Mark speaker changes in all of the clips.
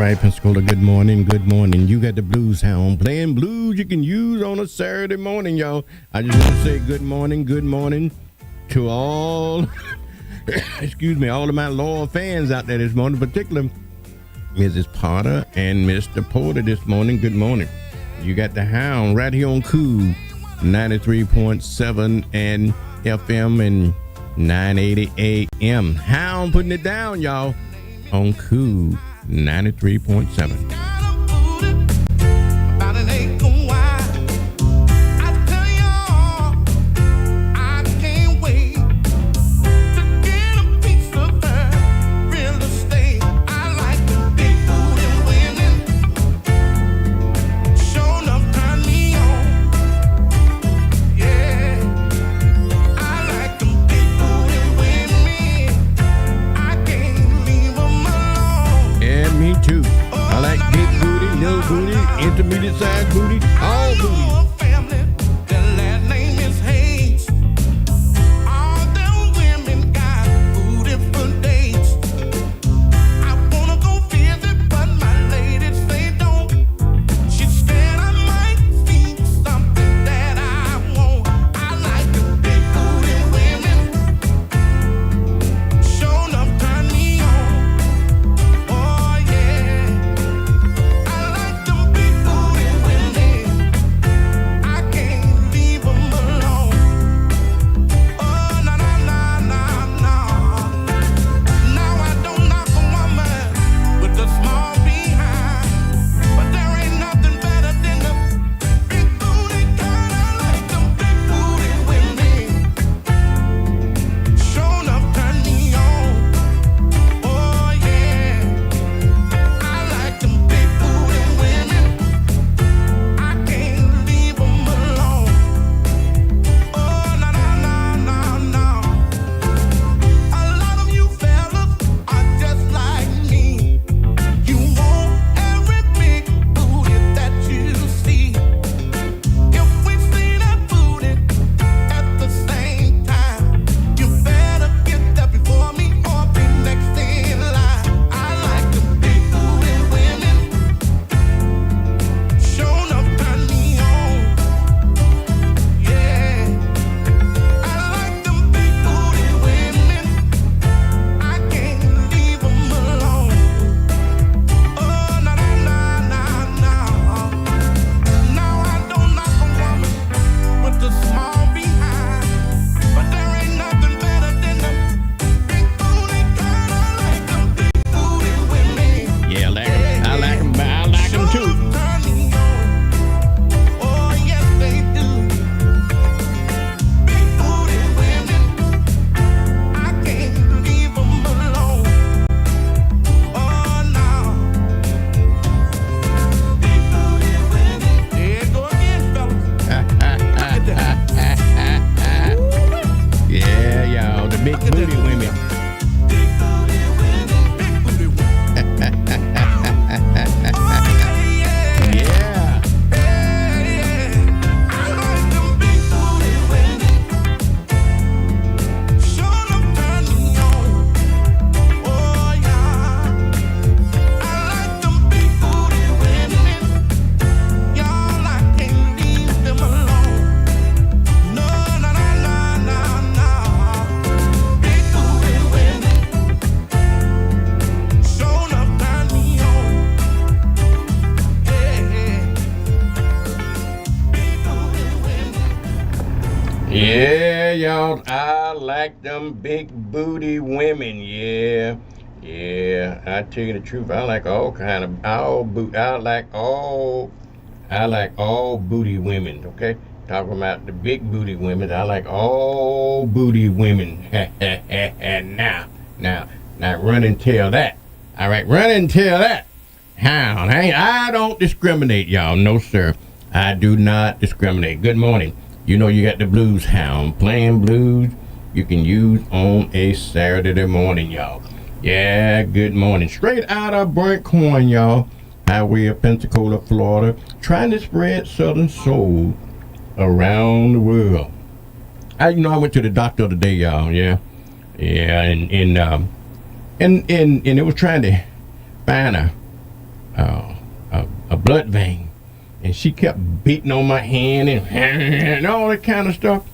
Speaker 1: right, Pensacola, good morning, good morning. You got the Blues Hound playing blues you can use on a Saturday morning, y'all. I just want to say good morning to all, excuse me, all of my loyal fans out there this morning, particularly Mrs. Potter and Mr. Porter this morning. Good morning. You got the Hound right here on Cool 93.7 and FM and 980 AM. Hound putting it down, y'all, on Cool 93.7. Intermediate size booty, all booty. Yeah, y'all, I like them big booty women. Yeah, I tell you the truth, I like all kind of I like all booty women. Okay, talking about the big booty women, I like all booty women. now, run and tell that. All right, run and tell that. Hound, I don't discriminate, y'all. No, sir, I do not discriminate. Good morning. You know you got the Blues Hound playing blues you can use on a Saturday morning, y'all. Yeah, good morning. Straight out of Burnt Corn, y'all. Highway of Pensacola, Florida. Trying to spread Southern soul around the world. I went to the doctor today, y'all. Yeah, and it was trying to find a blood vein, and she kept beating on my hand and all that kind of stuff.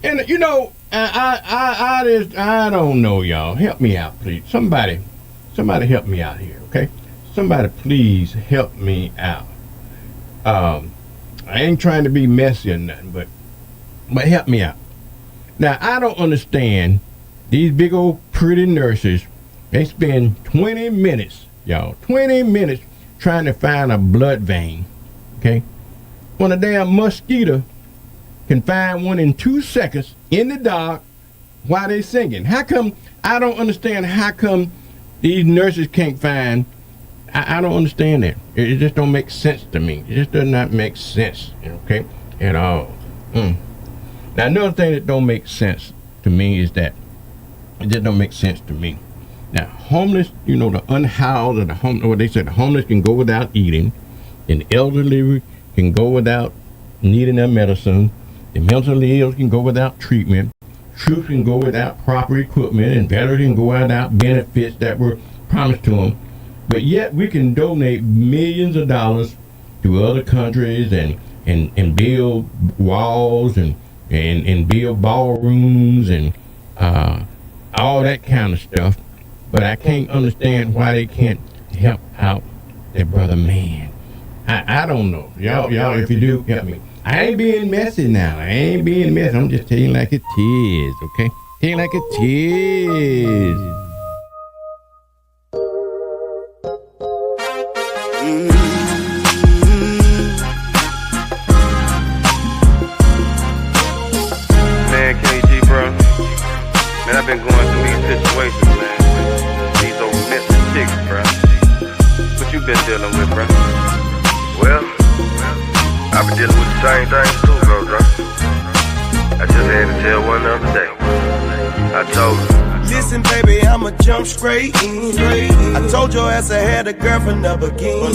Speaker 1: And you know, I don't know, y'all. Help me out, please. Somebody help me out here, okay? Somebody please help me out. I ain't trying to be messy or nothing, but help me out. Now, I don't understand these big old pretty nurses. They spend 20 minutes, y'all, 20 minutes trying to find a blood vein, okay? When a damn mosquito can find one in 2 seconds in the dark while they singing. How come? I don't understand how come these nurses can't find. I don't understand that. It just don't make sense to me. It just does not make sense, okay, at all. Now, another thing that don't make sense to me is that it just don't make sense to me. Now, homeless, you know, the unhoused or the homeless, what they said, the homeless can go without eating, and the elderly can go without needing their medicine, the mentally ill can go without treatment, troops can go without proper equipment, and veterans can go without benefits that were promised to them. But yet we can donate millions of dollars to other countries and build walls and build ballrooms and all that kind of stuff. But I can't understand why they can't help out their brother man. I don't know. Y'all, if you do, help me. I ain't being messy now. I ain't being messy. I'm just telling you like it is, okay? Telling you like it is.
Speaker 2: Man, KG, bro. Man, I've been going through these situations, man. These old missing chicks, bro. What you been dealing with, bro? Well, I've been dealing with the same things too, bro. I just had to tell one the other day. I told her.
Speaker 3: Listen, baby, I'ma jump straight in. I told your ass I had a girlfriend, never again.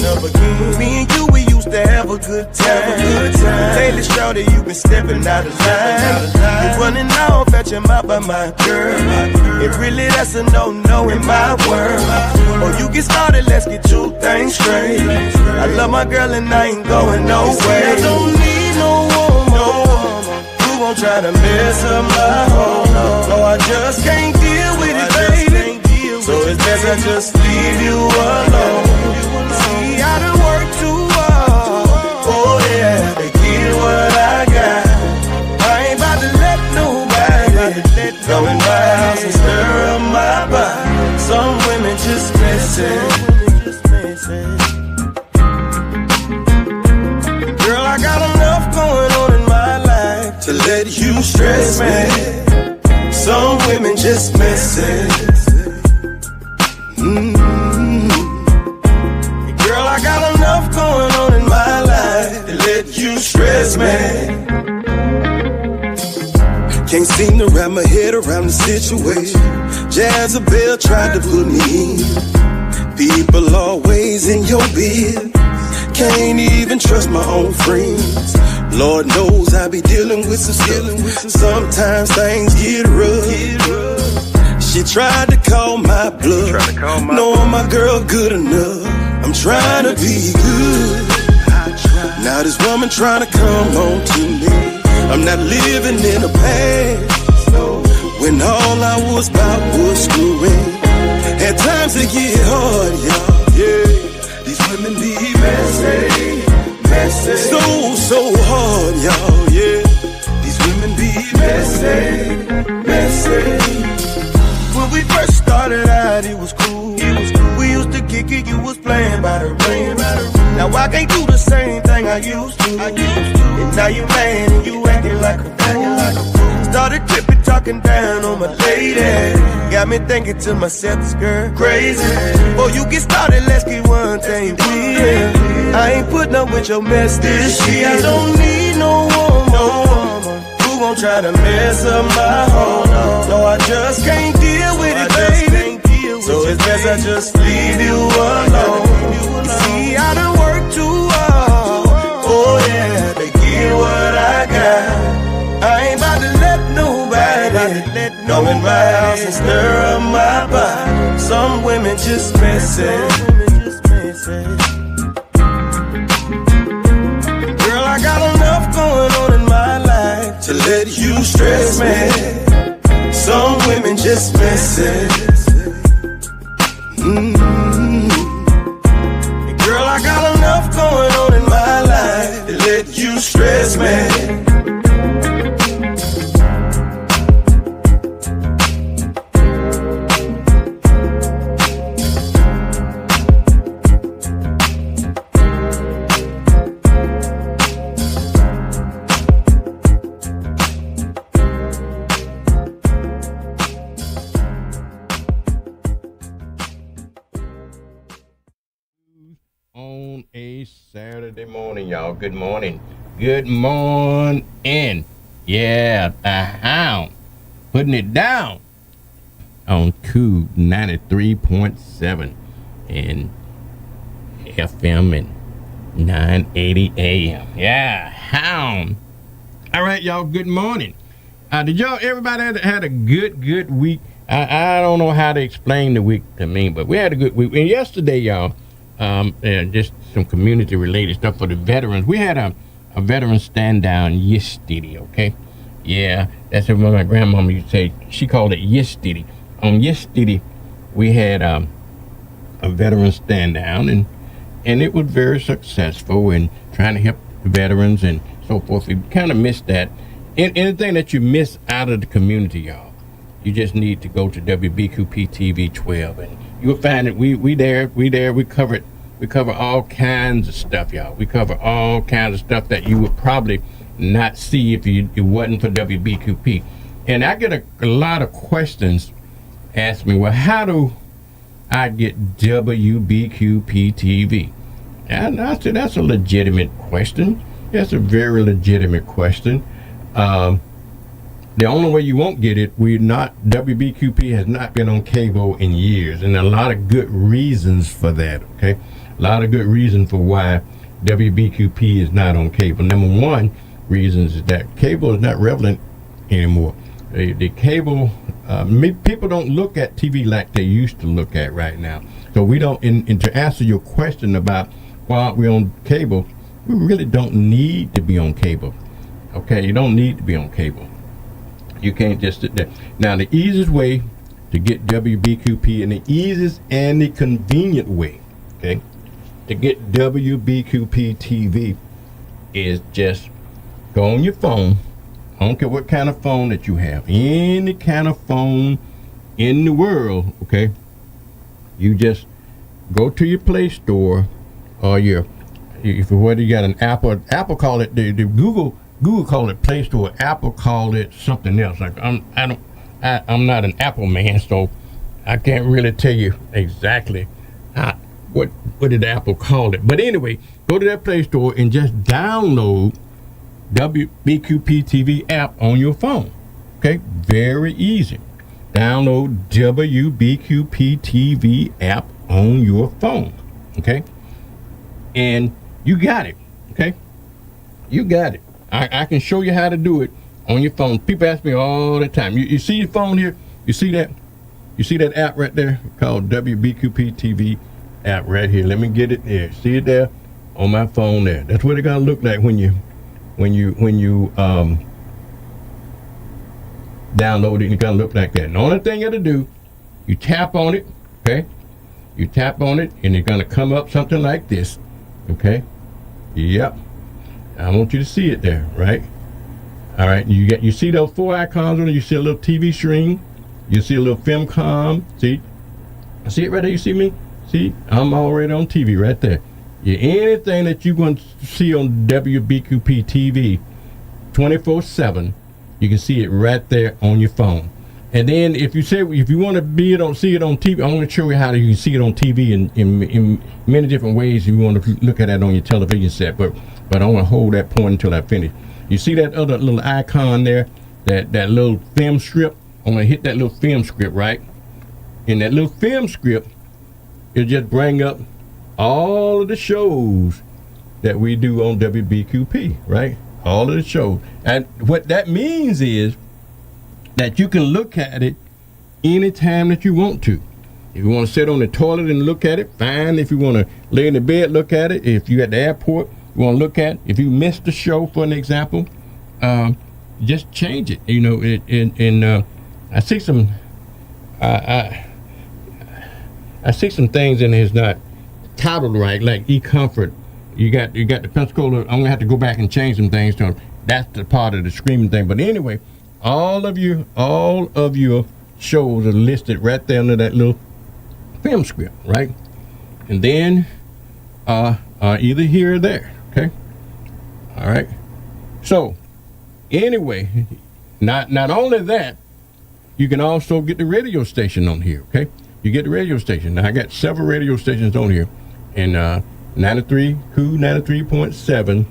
Speaker 3: Me and you, we used to have a good time. Taylor Shorty, you been stepping out of line. You running off at your mouth by my girl. It really, that's a no-no in my world. Oh, you get started, let's get two things straight. I love my girl and I ain't going nowhere. I don't need no woman who gon' try to mess up my home. No, I just can't deal with it, baby. So it's best I just leave you alone. See, I done worked too hard. Oh yeah, to get what I got. I ain't about to let nobody come in my house and stir up my body. Some women just messing. Girl, I got enough going on in my life to let you stress me. Some women just messing. Girl, I got enough going on in my life to let you stress me. Can't seem to wrap my head around the situation. Jezebel tried to put me in. People always in your bed. Can't even trust my own friends. Lord knows I be dealing with some stuff. Sometimes things get rough. She tried to call my bluff. Knowing my girl good enough. I'm trying to be good. Now this woman trying to come on to me. I'm not living in the past. When all I was about was screwing. At times it get hard, y'all. Yeah. These women be messy. So hard, y'all, yeah. These women be messy. When we first started out, it was cool. We used to kick it, you was playing by the ring. Now I can't do the same thing I used to. And now you mad and you acting like a fool. Started tripping, talking down on my lady. Got me thinking to myself, this girl crazy. Before you get started, let's get one thing clear. I ain't putting up with your mess this year. I don't need no woman who gon' try to mess up my home. No, I just can't deal with it, baby. So it's best I just leave you alone. See, I done worked too hard. Oh yeah, to get what I got. I ain't about to let nobody come in my house and stir up my body. Some women just messy. Girl, I got enough going on in my life to let you stress me. Some women just miss it. Girl, I got enough going on in my life to let you stress me.
Speaker 1: On a Saturday morning, y'all. Good morning. Good morning. Yeah, the Hound putting it down on Cool 93.7 and FM and 980 AM. Yeah, Hound. All right, y'all. Good morning. Did y'all, everybody had a good week? I don't know how to explain the week to me, but we had a good week. And yesterday, y'all, just some community related stuff for the veterans. We had a veteran stand down yesterday, okay? Yeah, that's what my grandmama used to say. She called it yesterday. On yesterday, we had a veteran stand down, and it was very successful in trying to help the veterans and so forth. We kind of missed that. Anything that you miss out of the community, y'all, you just need to go to WBQP TV 12, and you'll find that we cover all kinds of stuff, y'all. We cover all kinds of stuff that you would probably not see if it wasn't for WBQP. And I get a lot of questions ask me, well, how do I get WBQP TV? And I said, that's a legitimate question. That's a very legitimate question. The only way you won't get it, WBQP has not been on cable in years, and a lot of good reasons for that, okay? A lot of good reasons for why WBQP is not on cable. Number one reason is that cable is not relevant anymore. The cable, people don't look at TV like they used to look at right now. So we don't, and to answer your question about why we're on cable, we really don't need to be on cable, okay? You don't need to be on cable. You can't just sit there. Now, the easiest way to get WBQP, and the easiest and the convenient way, okay, to get WBQP TV is just go on your phone. I don't care what kind of phone that you have. Any kind of phone in the world, okay? You just go to your Play Store or whether you got an Apple call it the Google called it Play Store. Apple called it something else. Like I'm not an Apple man, so I can't really tell you exactly what did Apple call it. But anyway, go to that Play Store and just download WBQP TV app on your phone. Okay, very easy. Download WBQP TV app on your phone. Okay, and you got it. Okay, you got it. I can show you how to do it on your phone. People ask me all the time. You see your phone here? You see that? You see that app right there called WBQP TV app right here? Let me get it there. See it there on my phone there. That's what it gonna look like when you download it. It's gonna look like that. And the only thing you gotta do, you tap on it. Okay? You tap on it, and it's gonna come up something like this. Okay? Yep. I want you to see it there, right? All right, you see those four icons on it. You see a little TV screen. You see a little FemCom. See it right there. You see me? See, I'm already on TV right there. Anything that you're going to see on WBQP TV 24/7, you can see it right there on your phone. And then if you want to see it on TV, I'm going to show you how you can see it on TV in many different ways. If you want to look at it on your television set, but I want to hold that point until I finish. You see that other little icon there, that little film strip? I'm going to hit that little film strip, right? And that little film strip, it'll just bring up all of the shows that we do on WBQP, right? All of the shows. And what that means is that you can look at it anytime that you want to. If you want to sit on the toilet and look at it, fine. If you want to lay in the bed, look at it. If you're at the airport, you want to look at it. If you missed the show, for an example, just change it. You know, I see some, I see some things in it's not titled right, like eComfort. You got the Pensacola. I'm gonna have to go back and change some things to them. That's the part of the streaming thing. But anyway, all of your shows are listed right there under that little film script, right? And then either here or there. Okay. All right. So anyway, not only that, you can also get the radio station on here. Okay. You get the radio station. Now I got several radio stations on here, and 93 Cool 93.7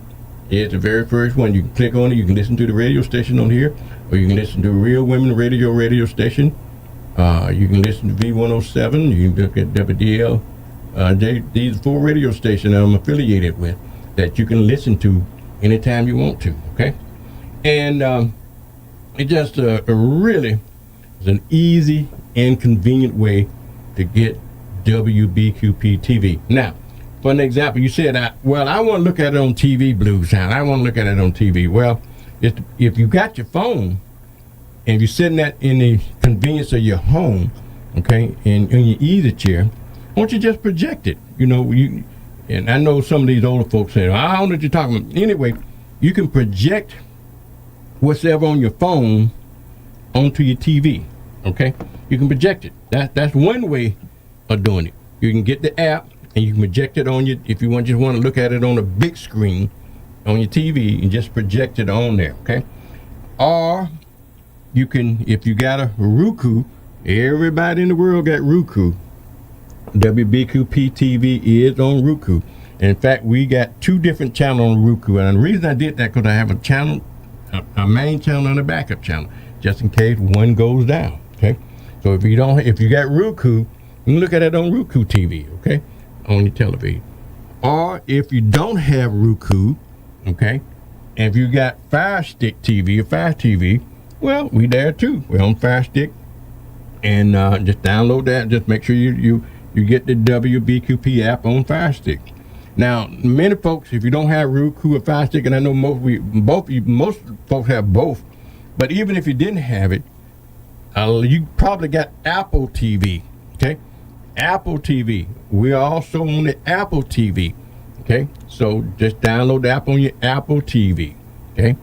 Speaker 1: is the very first one. You can click on it. You can listen to the radio station on here, or you can listen to Real Women radio station. You can listen to V107. You can look at WDL. These 4 radio stations I'm affiliated with that you can listen to anytime you want to. Okay, and it just really is an easy and convenient way to get WBQP TV. Now, for an example, you said, I want to look at it on TV, Blues Hound. I want to look at it on TV. Well, if you got your phone and you're sitting in the convenience of your home, okay, in your easy chair, why don't you just project it? You know, and I know some of these older folks say, I don't know what you're talking about. Anyway, you can project whatever on your phone onto your TV, okay? You can project it. That's one way of doing it. You can get the app and you can project it on your, if you just want to look at it on a big screen on your TV, and just project it on there, okay? Or you can, if you got a Roku, everybody in the world got Roku. WBQP TV is on Roku. In fact, we got 2 different channels on Roku, and the reason I did that because I have a channel, a main channel and a backup channel, just in case one goes down. Okay, so if you got Roku, you can look at it on Roku TV. Okay, on your television. Or if you don't have Roku, okay, and if you got Fire Stick TV or Fire TV, well, we there too. We're on Fire Stick, and just download that. Just make sure you get the WBQP app on Fire Stick. Now, many folks, if you don't have Roku or Fire Stick, and I know most folks have both, but even if you didn't have it, you probably got Apple TV. Okay, Apple TV. We're also on the Apple TV. Okay, so just download the app on your Apple TV. Okay,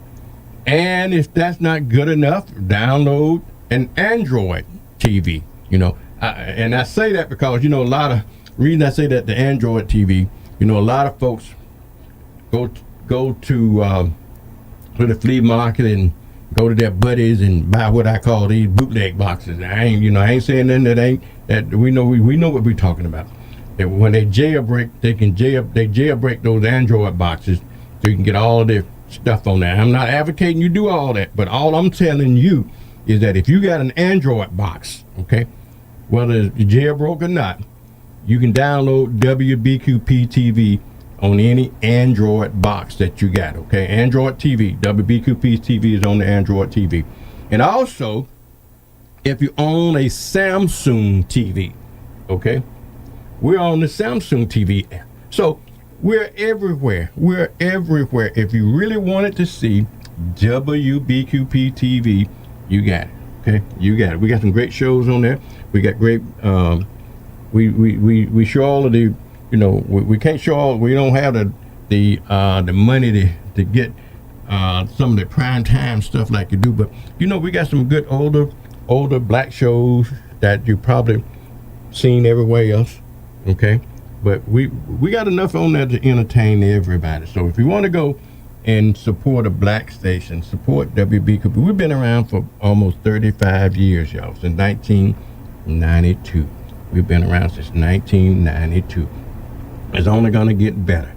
Speaker 1: and if that's not good enough, download an Android TV. You know, and I say that because, you know, a lot of reason I say that the Android TV, you know, a lot of folks go to the flea market and go to their buddies and buy what I call these bootleg boxes. I ain't saying nothing that we know what we're talking about. That when they jailbreak, they jailbreak those Android boxes so you can get all of their stuff on there. I'm not advocating you do all that, but all I'm telling you is that if you got an Android box, okay, whether it's jailbroke or not, you can download WBQP TV on any Android box that you got, okay? Android TV, WBQP TV is on the Android TV. And also, if you own a Samsung TV, okay, we're on the Samsung TV app. So we're everywhere. We're everywhere. If you really wanted to see WBQP TV, you got it, okay? You got it. We got some great shows on there. We got great, we show all of the, you know, we can't show all, we don't have the money to get some of the prime time stuff like you do, but you know, we got some good older black shows that you probably seen everywhere else, okay? But we got enough on there to entertain everybody. So if you want to go and support a black station, support WBQP. We've been around for almost 35 years, y'all, since 1992. We've been around since 1992. It's only going to get better.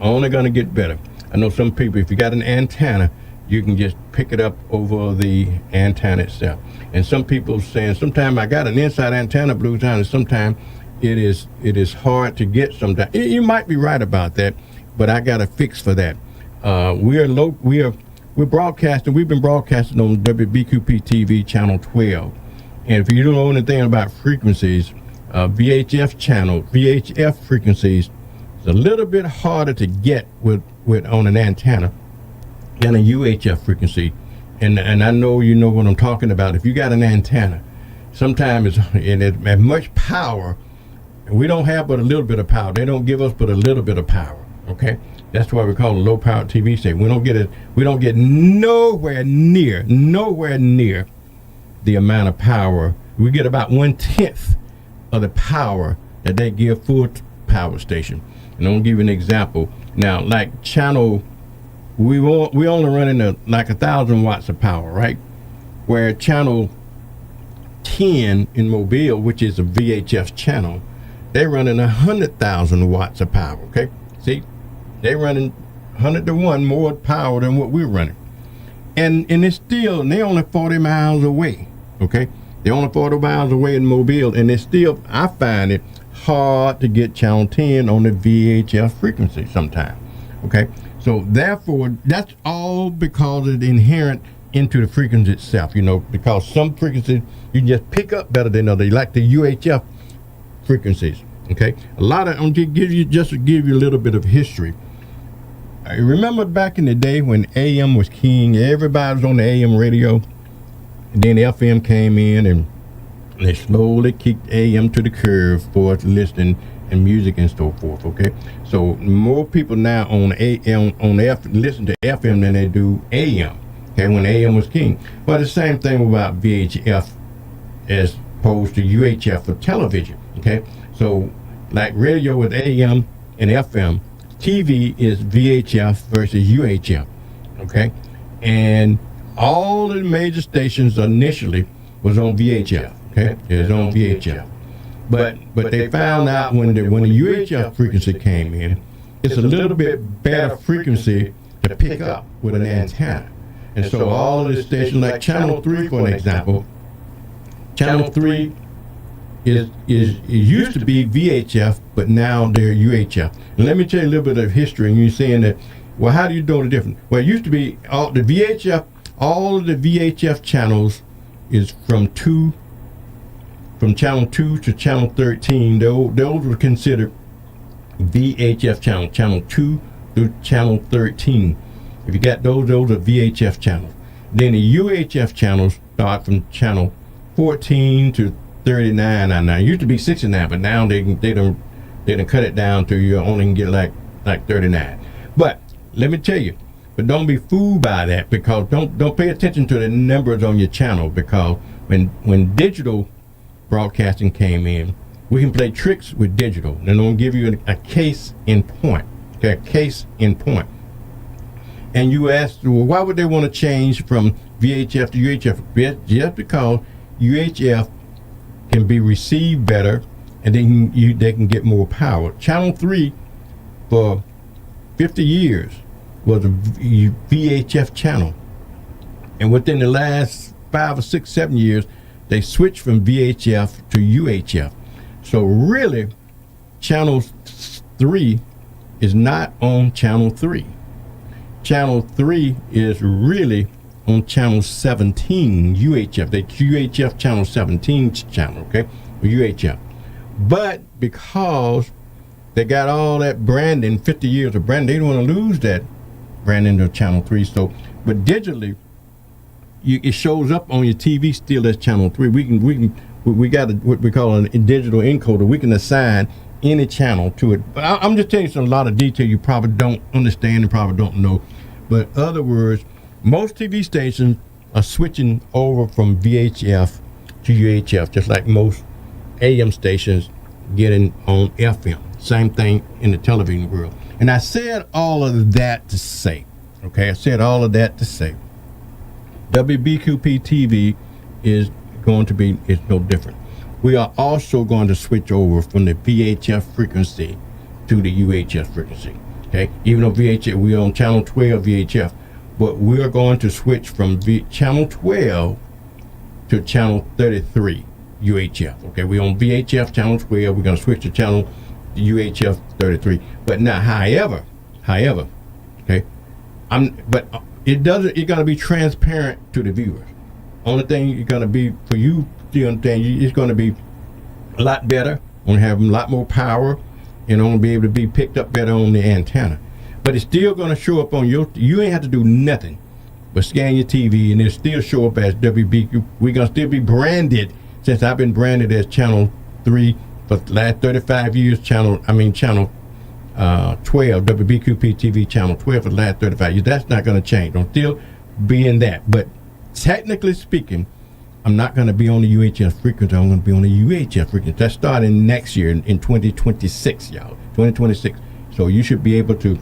Speaker 1: Only going to get better. I know some people, if you got an antenna, you can just pick it up over the antenna itself. And some people saying, sometimes I got an inside antenna, Blues Hound, and sometimes it is hard to get sometimes. You might be right about that, but I got a fix for that. We're broadcasting. We've been broadcasting on WBQP TV channel 12. And if you don't know anything about frequencies, VHF frequencies is a little bit harder to get with on an antenna than a UHF frequency. And I know you know what I'm talking about. If you got an antenna, sometimes it's as much power. We don't have but a little bit of power. They don't give us but a little bit of power. Okay, that's why we call it a low power TV station. We don't get nowhere near the amount of power. We get about 1/10 of the power that they give full power station. And I'm gonna give you an example. Now, like channel, we only running like 1,000 watts of power, right? Where channel 10 in Mobile, which is a VHF channel, they're running 100,000 watts of power. Okay, see, they're running 100 to 1 more power than what we're running, and it's still, and they're only 40 miles away. Okay, they're only 40 miles away in Mobile, and it's still, I find it hard to get channel 10 on the VHF frequency sometimes. Okay, so therefore that's all because it's inherent into the frequency itself, you know, because some frequencies you just pick up better than others, like the UHF frequencies. Okay, a lot of, I'm just to give you a little bit of history. I remember back in the day when AM was king, everybody was on the AM radio, and then FM came in and they slowly kicked AM to the curb for us listening and music and so forth. Okay, so more people now on AM listen to FM than they do AM. Okay, when AM was king. But the same thing about VHF as opposed to UHF for television. Okay, so like radio with AM and FM, TV is VHF versus UHF. Okay, and all the major stations initially was on VHF. Okay, it was on VHF, but they found out when the UHF frequency came in, it's a little bit better frequency to pick up with an antenna, and so all of the stations, like Channel 3 for an example, Channel 3 it used to be VHF, but now they're UHF. And let me tell you a little bit of history. And you're saying that, well, how do you know the difference? Well, it used to be all of the VHF channels is from channel 2 to channel 13. Those were considered VHF channels, channel 2 through channel 13. If you got those are VHF channels. Then the UHF channels start from channel 14 to 39. Now it used to be 69, but now they done cut it down to you only can get like 39. But let me tell you, but don't be fooled by that, because don't pay attention to the numbers on your channel, because when digital broadcasting came in, we can play tricks with digital. And I'm gonna give you a case in point. Okay, a case in point. And you asked, well, why would they want to change from VHF to UHF? Just because UHF can be received better, and then they can get more power. Channel 3 for 50 years was a VHF channel, and within the last 5 or 6, 7 years, they switched from VHF to UHF. So really, Channel 3 is not on Channel 3. Channel 3 is really on channel 17 UHF. They UHF channel 17 channel, okay, UHF. But because they got all that branding, 50 years of branding, they don't want to lose that branding to channel 3. So, but digitally, it shows up on your TV still as channel 3. We got what we call a digital encoder. We can assign any channel to it. But I'm just telling you a lot of detail you probably don't understand and probably don't know. But in other words, most TV stations are switching over from VHF to UHF, just like most AM stations getting on FM. Same thing in the television world. And I said all of that to say, okay, WBQP TV is no different. We are also going to switch over from the VHF frequency to the UHF frequency, okay? Even though we're on channel 12 VHF, but we're going to switch from channel 12 to channel 33 UHF. Okay, we're on VHF channel 12. We're going to switch to channel UHF 33. But now, however, okay, it doesn't. It's going to be transparent to the viewers. Only thing it's going to be for you to understand, it's going to be a lot better, gonna have a lot more power, and gonna be able to be picked up better on the antenna. But it's still gonna show up on your. You ain't have to do nothing but scan your TV, and it'll still show up as WBQ. We're gonna still be branded, since I've been branded as Channel 3 for the last 35 years. Channel 12, WBQP TV Channel 12 for the last 35 years. That's not gonna change. I'm still being that. But technically speaking, I'm not gonna be on the UHF frequency. I'm gonna be on the UHF frequency. That's starting next year in 2026, y'all. 2026. So you should be able to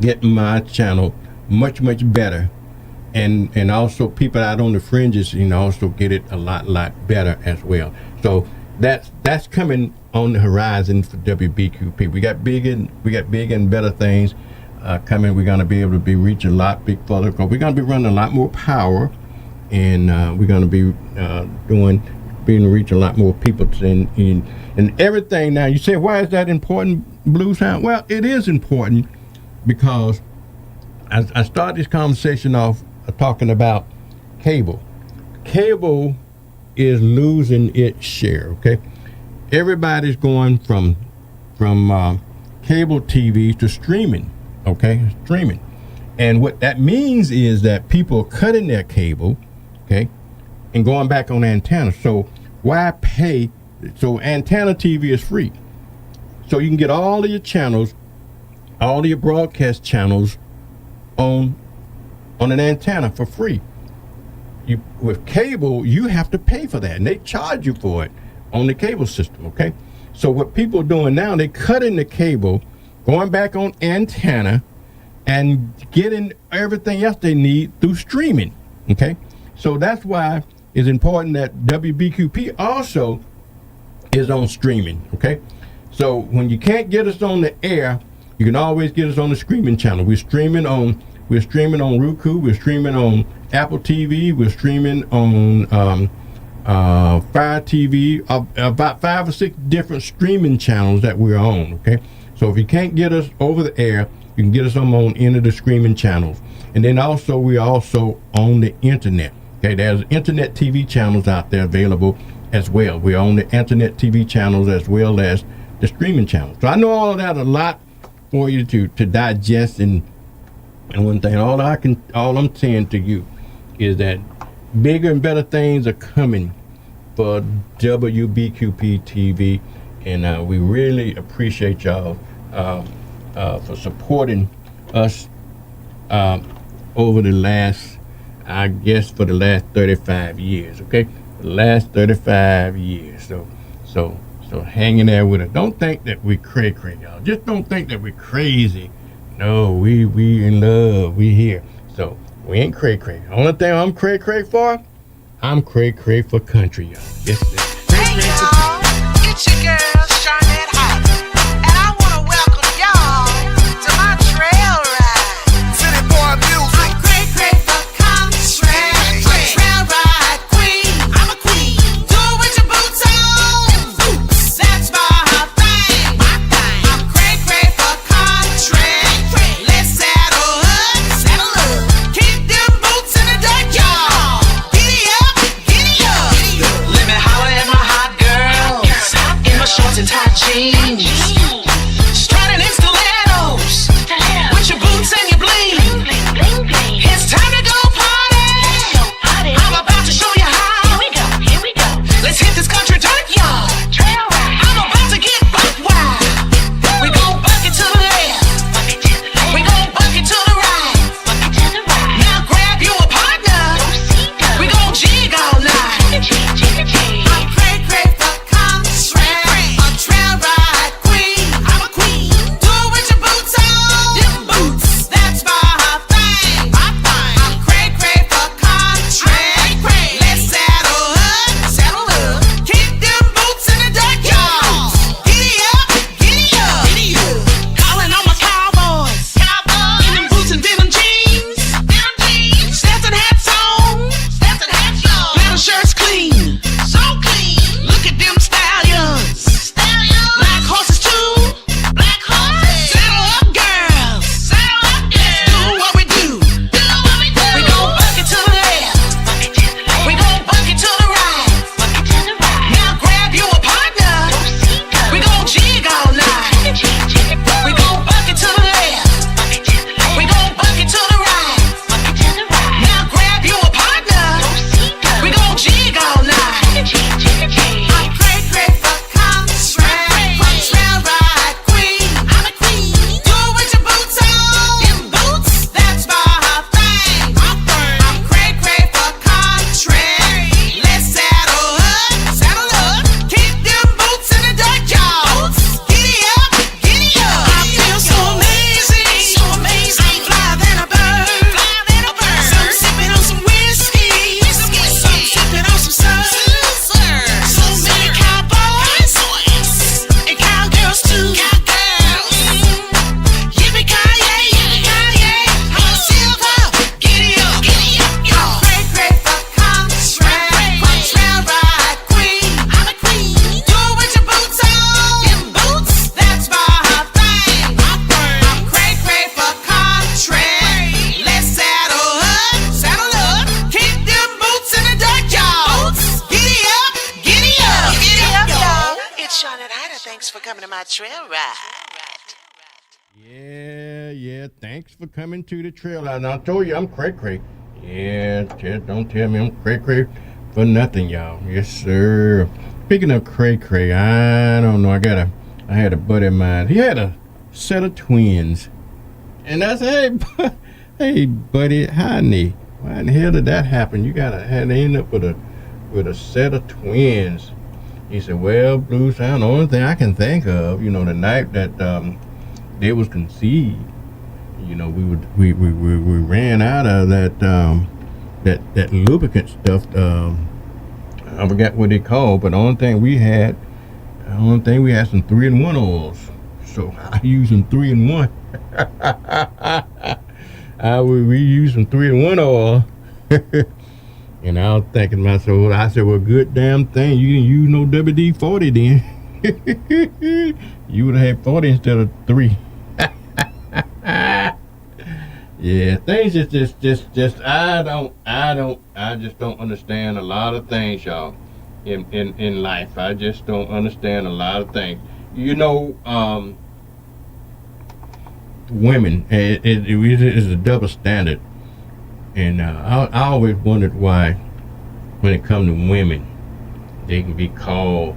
Speaker 1: get my channel much better, and also people out on the fringes, also get it a lot better as well. So that's coming on the horizon for WBQP. We got big and better things coming. We're going to be able to be reach a lot big further, because we're going to be running a lot more power, and we're going to be being to reach a lot more people and everything. Now you say, why is that important, Blues Hound? Well, it is important because I started this conversation off talking about cable. Cable is losing its share. Okay, everybody's going from cable TV to streaming. Okay, streaming, and what that means is that people are cutting their cable, okay, and going back on antenna. So why pay? So antenna TV is free, so you can get all of your channels, all of your broadcast channels on an antenna for free. With cable, you have to pay for that, and they charge you for it on the cable system. Okay, so what people are doing now, they're cutting the cable, going back on antenna, and getting everything else they need through streaming. Okay, so that's why it's important that WBQP also is on streaming. Okay, so when you can't get us on the air, you can always get us on the streaming channel. We're streaming on Roku, we're streaming on Apple TV, we're streaming on Fire TV, about 5 or 6 different streaming channels that we're on. Okay, so if you can't get us over the air, you can get us on any of the streaming channels. And then also, we're also on the internet. Okay, there's internet TV channels out there available as well. We're on the internet TV channels as well as the streaming channels. So I know all of that a lot for you to digest, and one thing, all I'm saying to you is that bigger and better things are coming for WBQP TV, and we really appreciate y'all for supporting us over the last, I guess, for the last 35 years. Okay, the last 35 years. So hanging there with us. Don't think that we cray, y'all. Just don't think that we're crazy. No, we in love. We here. So we ain't cray. Only thing I'm cray for, I'm cray for country, y'all. Yes, sir.
Speaker 4: Hey y'all, it's your girl Charnette Hot, and I want to welcome y'all to my trail ride.
Speaker 3: City boy music.
Speaker 4: I'm cray for country, trail ride queen. I'm a queen. Do it with your boots on. Boots, that's my thing. I'm cray for country. Let's saddle up. Keep them boots in the dirt, y'all. Giddy up. Let me holler at my hot girl in my coming to my trail ride.
Speaker 1: Yeah. Thanks for coming to the trail. And I told you I'm cray. Yeah, don't tell me I'm cray for nothing, y'all. Yes, sir. Speaking of cray, I don't know. I had a buddy of mine. He had a set of twins, and I said, "Hey, buddy, honey, why in the hell did that happen? You had to end up with a set of twins." He said, "Well, Blue Sound, the only thing I can think of, the night that they was conceived, we ran out of that lubricant stuff. I forgot what they called, but the only thing we had some 3-in-1 oils. So I used some 3-in-1. We used some 3-in-1 oil." And I was thinking to myself, I said, "Well, good damn thing you didn't use no WD-40 then." You would have had 40 instead of 3. Yeah, things just I just don't understand a lot of things, y'all, in life. I just don't understand a lot of things. Women, it is a double standard. And I always wondered why, when it comes to women, they can be called,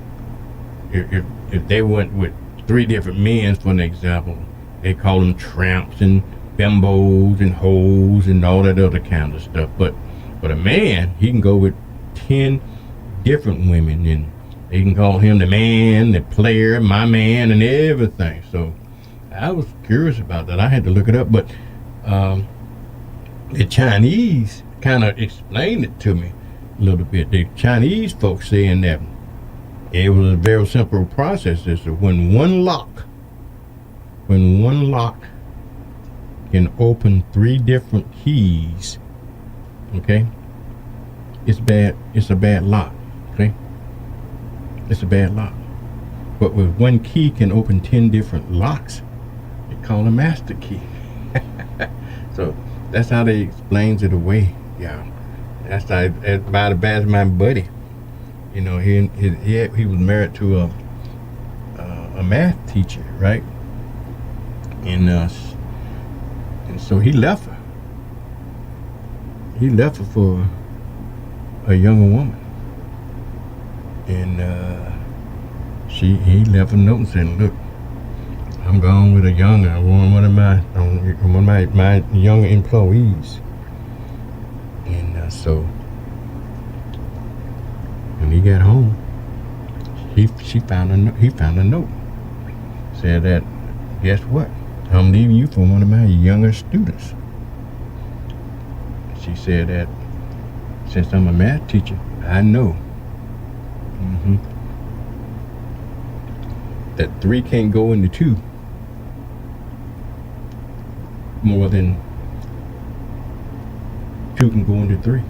Speaker 1: if they went with 3 different men, for an example, they call them tramps and bimbos and hoes and all that other kind of stuff. But a man, he can go with 10 different women, and they can call him the man, the player, my man, and everything. So I was curious about that. I had to look it up, but the Chinese kind of explained it to me a little bit. The Chinese folks saying that it was a very simple process. Is that when one lock can open 3 different keys, okay, it's a bad lock, okay? It's a bad lock. But with one key can open 10 different locks, they call a master key. So that's how they explains it away, yeah. That's how, about as bad as my buddy. He was married to a math teacher, right? And so he left her. He left her for a younger woman, and he left a note and said, "Look, I'm going with one of my younger employees." And so when he got home, he found a note. Said that, "Guess what? I'm leaving you for one of my younger students." She said that, "Since I'm a math teacher, I know that 3 can't go into 2 more than 2 can go into 3.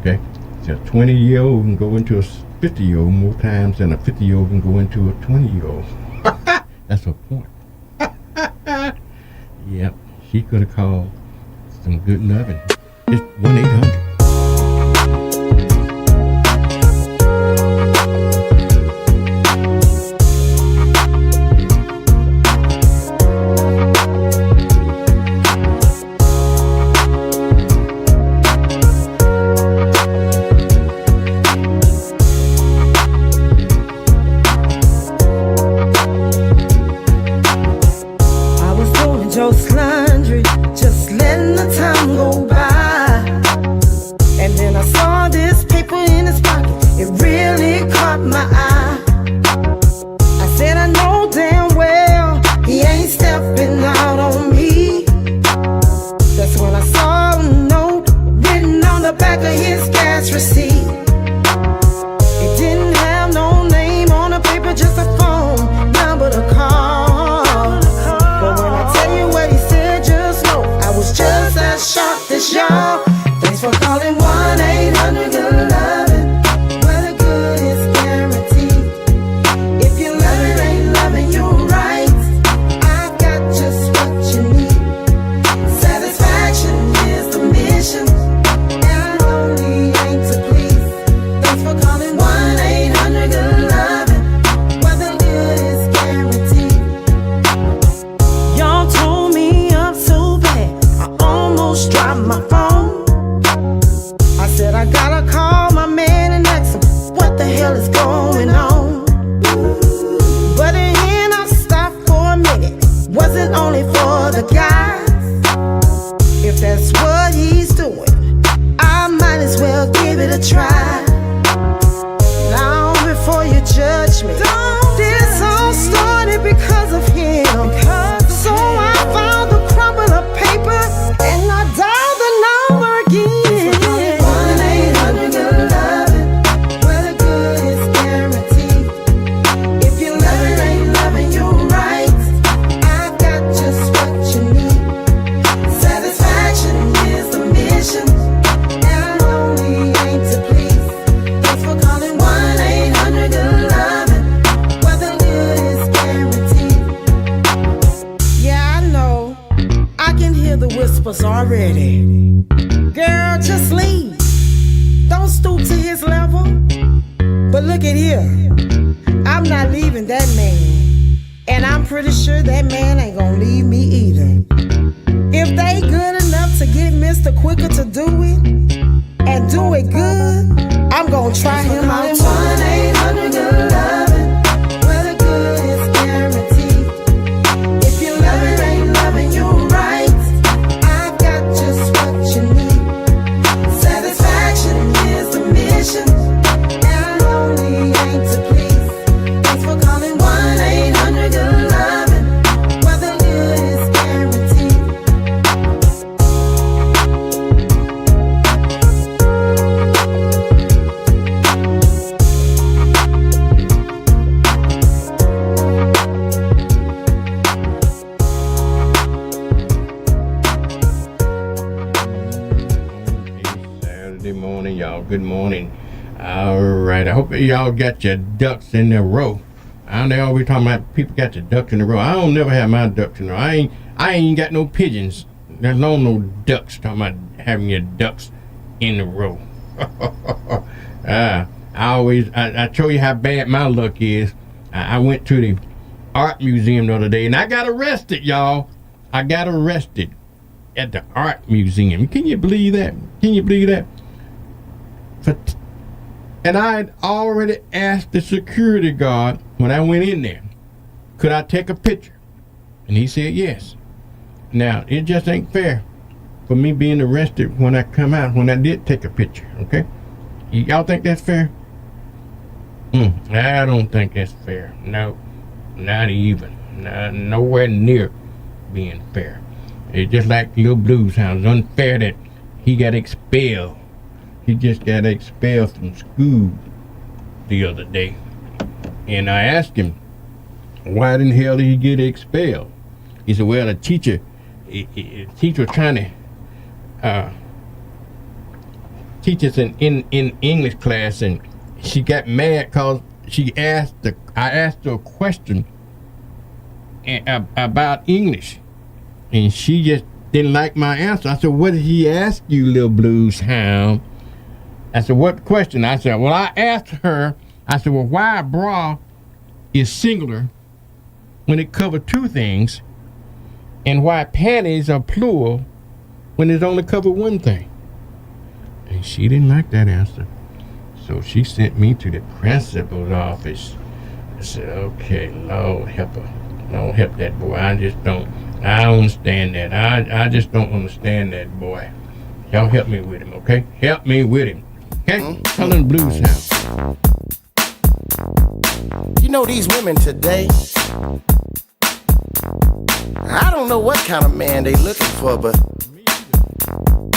Speaker 1: Okay? So a 20-year-old can go into a 50-year-old more times than a 50-year-old can go into a 20-year-old. That's her point. Yep, she could have called some good loving. It's 1-800.
Speaker 5: I was doing Joe's laundry, just letting the time go by. dropped my phone. I said I gotta call my man and ask him what the hell is going on. But then I stopped for a minute. Was it only for the guys? If that's what he's doing, I might as well give it a try. Now before you judge me, this all started because of him. So I found the crumple of paper and I dialed the number again. 1-800-11, where the good is guaranteed. If you love it, ain't loving you right, I got just what you need. Satisfaction is the mission, and I'm lonely ain't to please. Thanks for calling 1-800-11, where the good is guaranteed. Yeah, I know, I can hear the whispers already. Girl, just leave. Don't stoop to his level. But look at here, I'm not leaving that man. And I'm pretty sure that man ain't gonna leave me either. If they good enough to get Mr. Quicker to do it, and do it good, I'm gonna try him out. 1-800-11, where the good is guaranteed. If you love it, ain't loving you right, I got just what you need. Satisfaction is the mission, and I'm lonely ain't to please. Thanks for calling 1-800-11, where the good is guaranteed.
Speaker 1: Saturday morning, y'all. Good morning. All right. I hope y'all got your ducks in a row. I know they always talking about people got your ducks in a row. I don't never have my ducks in a row. I ain't got no pigeons. There's no ducks. Talking about having your ducks in a row. I show you how bad my luck is. I went to the art museum the other day and I got arrested, y'all. I got arrested at the art museum. Can you believe that? Can you believe that? And I had already asked the security guard when I went in there, could I take a picture? And he said yes. Now, it just ain't fair for me being arrested when I come out, when I did take a picture, okay? Y'all think that's fair? I don't think that's fair. No, not even. Nowhere near being fair. It's just like Little Blues Hound. It's unfair that he got expelled. He just got expelled from school the other day. And I asked him, why in hell did he get expelled? He said, well, the teacher was trying to teach us in English class, and she got mad because I asked her a question about English, and she just didn't like my answer. I said, what did he ask you, Little Blues Hound? I said, what question? I said, well, I asked her, I said, well, why a bra is singular when it covers two things, and why panties are plural when it's only covered one thing? And she didn't like that answer. So she sent me to the principal's office. I said, okay, Lord help her. Lord help that boy. I don't understand that. I just don't understand that boy. Y'all help me with him, okay? Help me with him. Okay? Tell him Blues Hound.
Speaker 6: You know these women today, I don't know what kind of man they looking for, but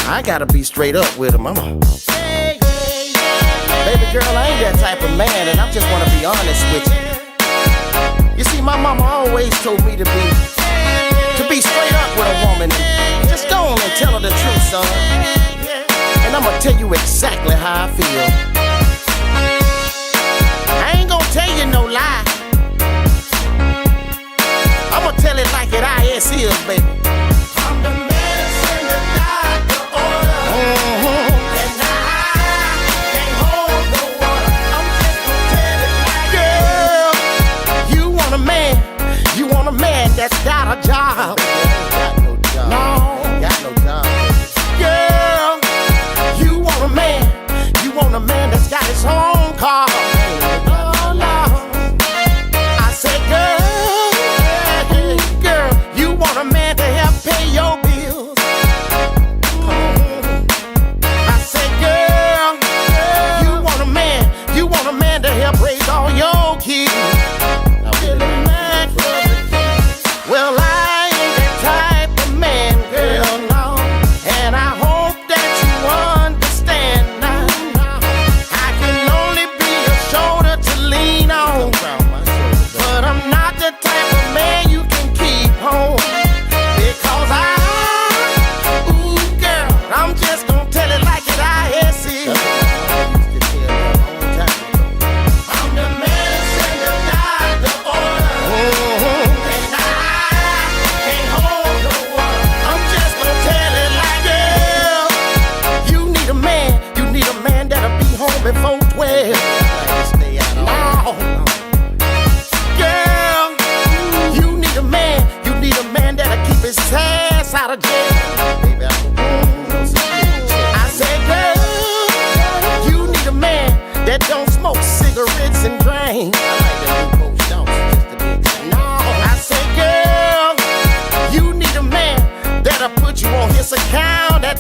Speaker 6: I gotta be straight up with them. Baby girl, I ain't that type of man, and I just wanna be honest with you. You see, my mama always told me to be straight up with a woman. Just go on and tell her the truth, son. And I'ma tell you exactly how I feel. I ain't gonna tell you no lie. I'ma tell it like it is, baby. I'm the medicine the doctor ordered. And I can't hold no water. I'm just gonna tell it like it is. Girl, you want a man that's got a job. Got no job. No. Got no job.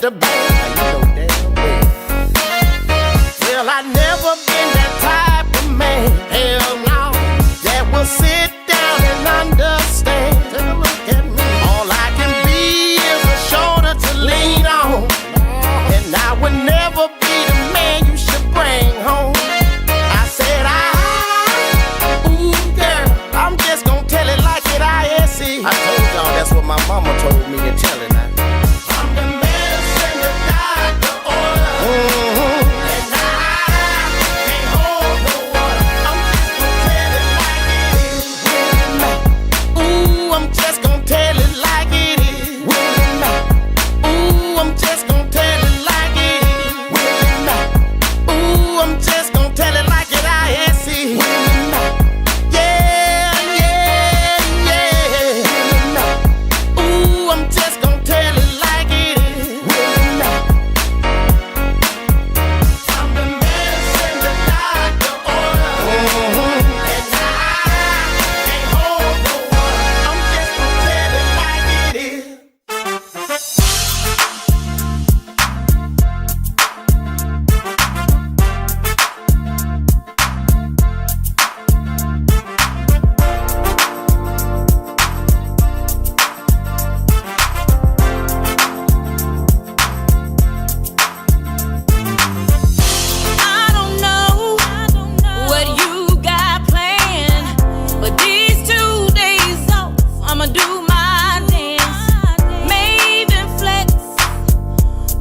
Speaker 6: the bank. Now you know damn well. Well, I never been that type of man, hell no, that will sit down and understand. Take a look at me. All I can be is a shoulder to lean on, and I would never be the man you should bring home. I said, ooh girl, I'm just gonna tell it like it I.S.E. I told y'all that's what my mama told me to tell it now. I'm the medicine the doctor ordered. And I can't hold no water. I'm just gonna tell it like it is. Will it not? Ooh, I'm just gonna tell it like it is. Will it not? Ooh, I'm just gonna tell it like it I.S.E. Will it not? Yeah, yeah, yeah. Will it not? Ooh, I'm just gonna tell it like it is. Will it not? I'm the medicine the doctor ordered. And I can't hold no water. I'm just gonna tell it like it is.
Speaker 7: I don't know what you got planned, but these 2 days off, I'ma do my dance. Maybe flex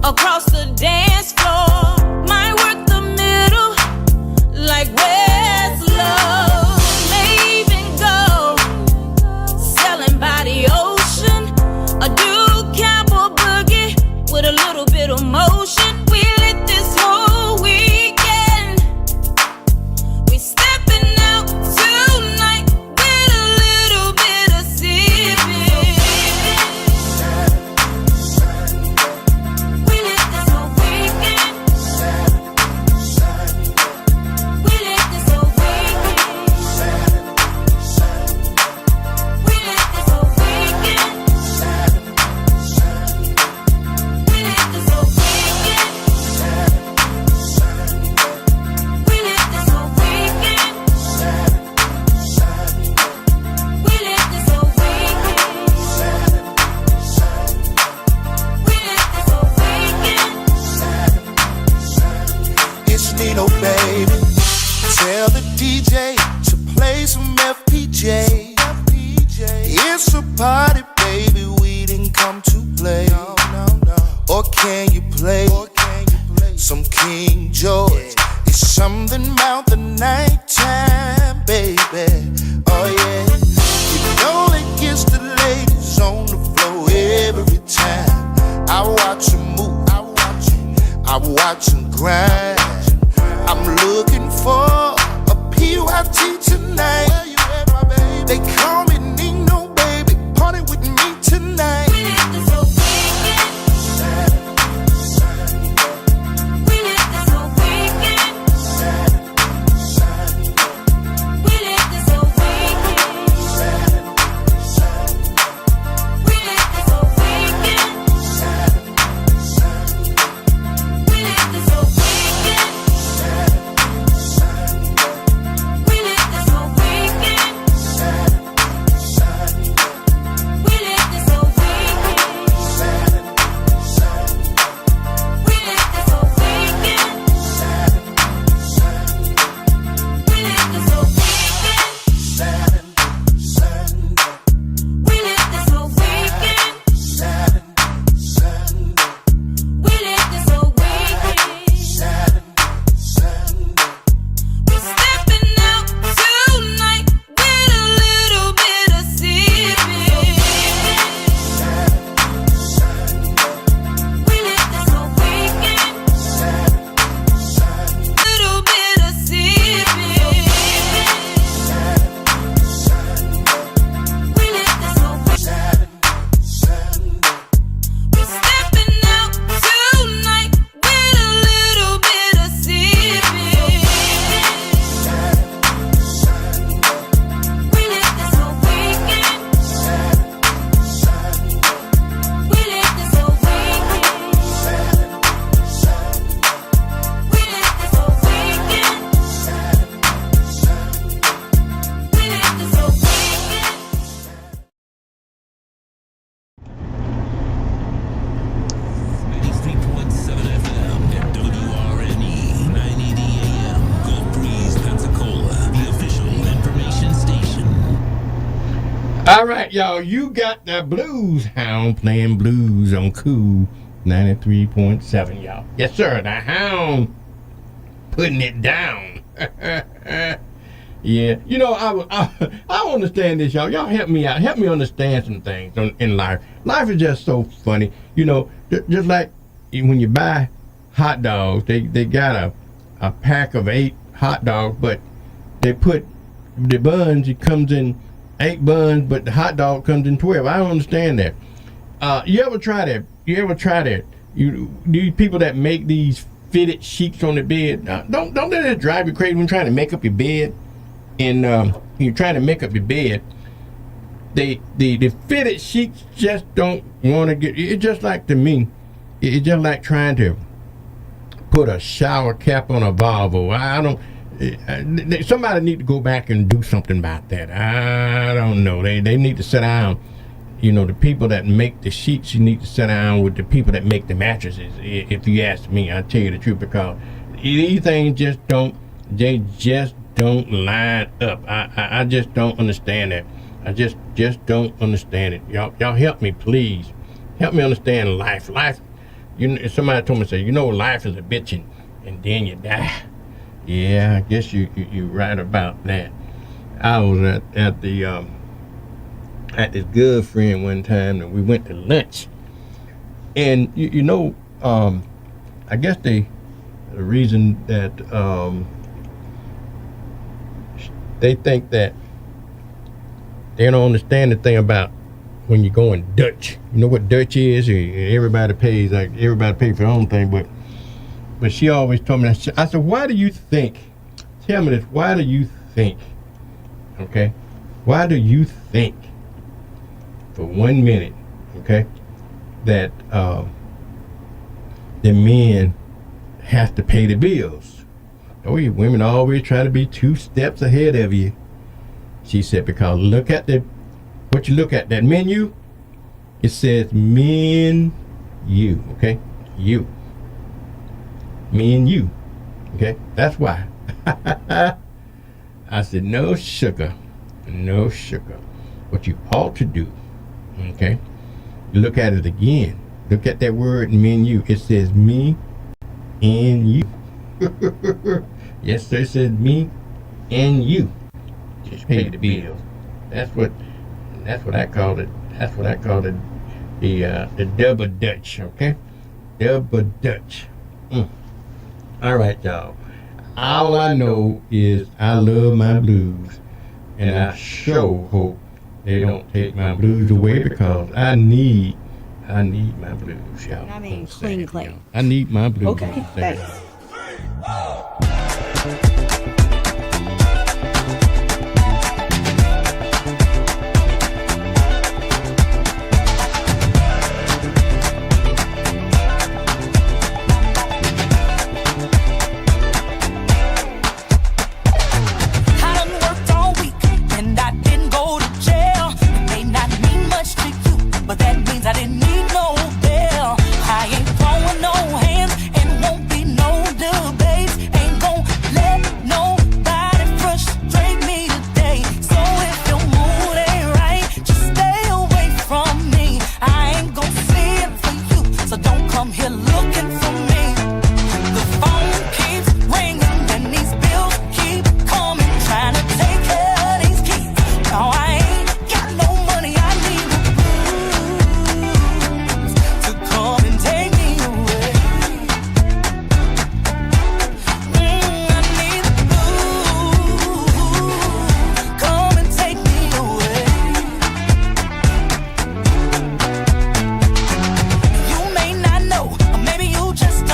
Speaker 7: across the dance floor. Might work the middle like where's love. Maybe go selling by the ocean. A do cowboy boogie with a little bit of motion. We lit this whole weekend. We stepping out tonight with a little bit of sipping. We lit this whole weekend. We lit this whole weekend. We lit this whole weekend. We lit this whole weekend. We lit this whole weekend. We lit this whole weekend. We lit this whole weekend.
Speaker 3: It's Nino, baby. Tell the DJ to play some FPJ. It's a party, baby. We didn't come to play. Or can you play some King George? It's something about the nighttime, baby. Oh yeah. You know it gets the ladies on the floor every time. I watch them move. I watch them grind. I'm looking for a PYT tonight. They call me Nino, baby. Party with me tonight.
Speaker 7: We lit this whole weekend. We lit this whole weekend. We lit this whole weekend. We lit this whole weekend. We lit this whole weekend. We lit this whole weekend.
Speaker 1: y'all. You got the blues. Hound playing blues on Cool 93.7, y'all. Yes, sir. The Hound putting it down. Yeah. You know, I understand this, y'all. Y'all help me out. Help me understand some things in life. Life is just so funny. You know, just like when you buy hot dogs, they got a pack of 8 hot dogs, but they put the buns, it comes in 8 buns, but the hot dog comes in 12. I don't understand that. You ever try that? These people that make these fitted sheets on the bed, don't let it drive you crazy when trying to make up your bed. And you're trying to make up your bed. The fitted sheets just don't want to get. It's just like, to me, it's just like trying to put a shower cap on a Volvo. I don't. Somebody need to go back and do something about that. I don't know. They need to sit down. You know, the people that make the sheets, you need to sit down with the people that make the mattresses. If you ask me, I'll tell you the truth, because these things just don't. They just don't line up. I just don't understand that. I just don't understand it. Y'all help me, please. Help me understand life. Life. You know, somebody told me, say, you know, life is a bitch and then you die. Yeah, I guess you right about that. I was at this good friend one time, and we went to lunch. And you know, I guess the reason that they think that they don't understand the thing about when you're going Dutch. You know what Dutch is? Everybody pays for their own thing, but she always told me that. I said, why do you think? Tell me this. Why do you think? Okay, why do you think? For 1 minute, okay, that the men have to pay the bills. Oh, you women always try to be 2 steps ahead of you. She said, because look at what you look at, that menu, it says men, you, okay? You. Me and you, okay? That's why. I said, no sugar. What you ought to do, okay? Look at it again. Look at that word menu. It says me and you. Yes, sir. It says me and you. Just pay the bills. That's what I call it. That's what I call it. The double Dutch. Okay, double Dutch. All right, y'all. All I know is I love my blues, and I sure hope they don't take my blues away, because I need my blues, y'all.
Speaker 8: I mean, clean clay.
Speaker 1: I need my blues.
Speaker 8: Okay, thanks.
Speaker 7: Just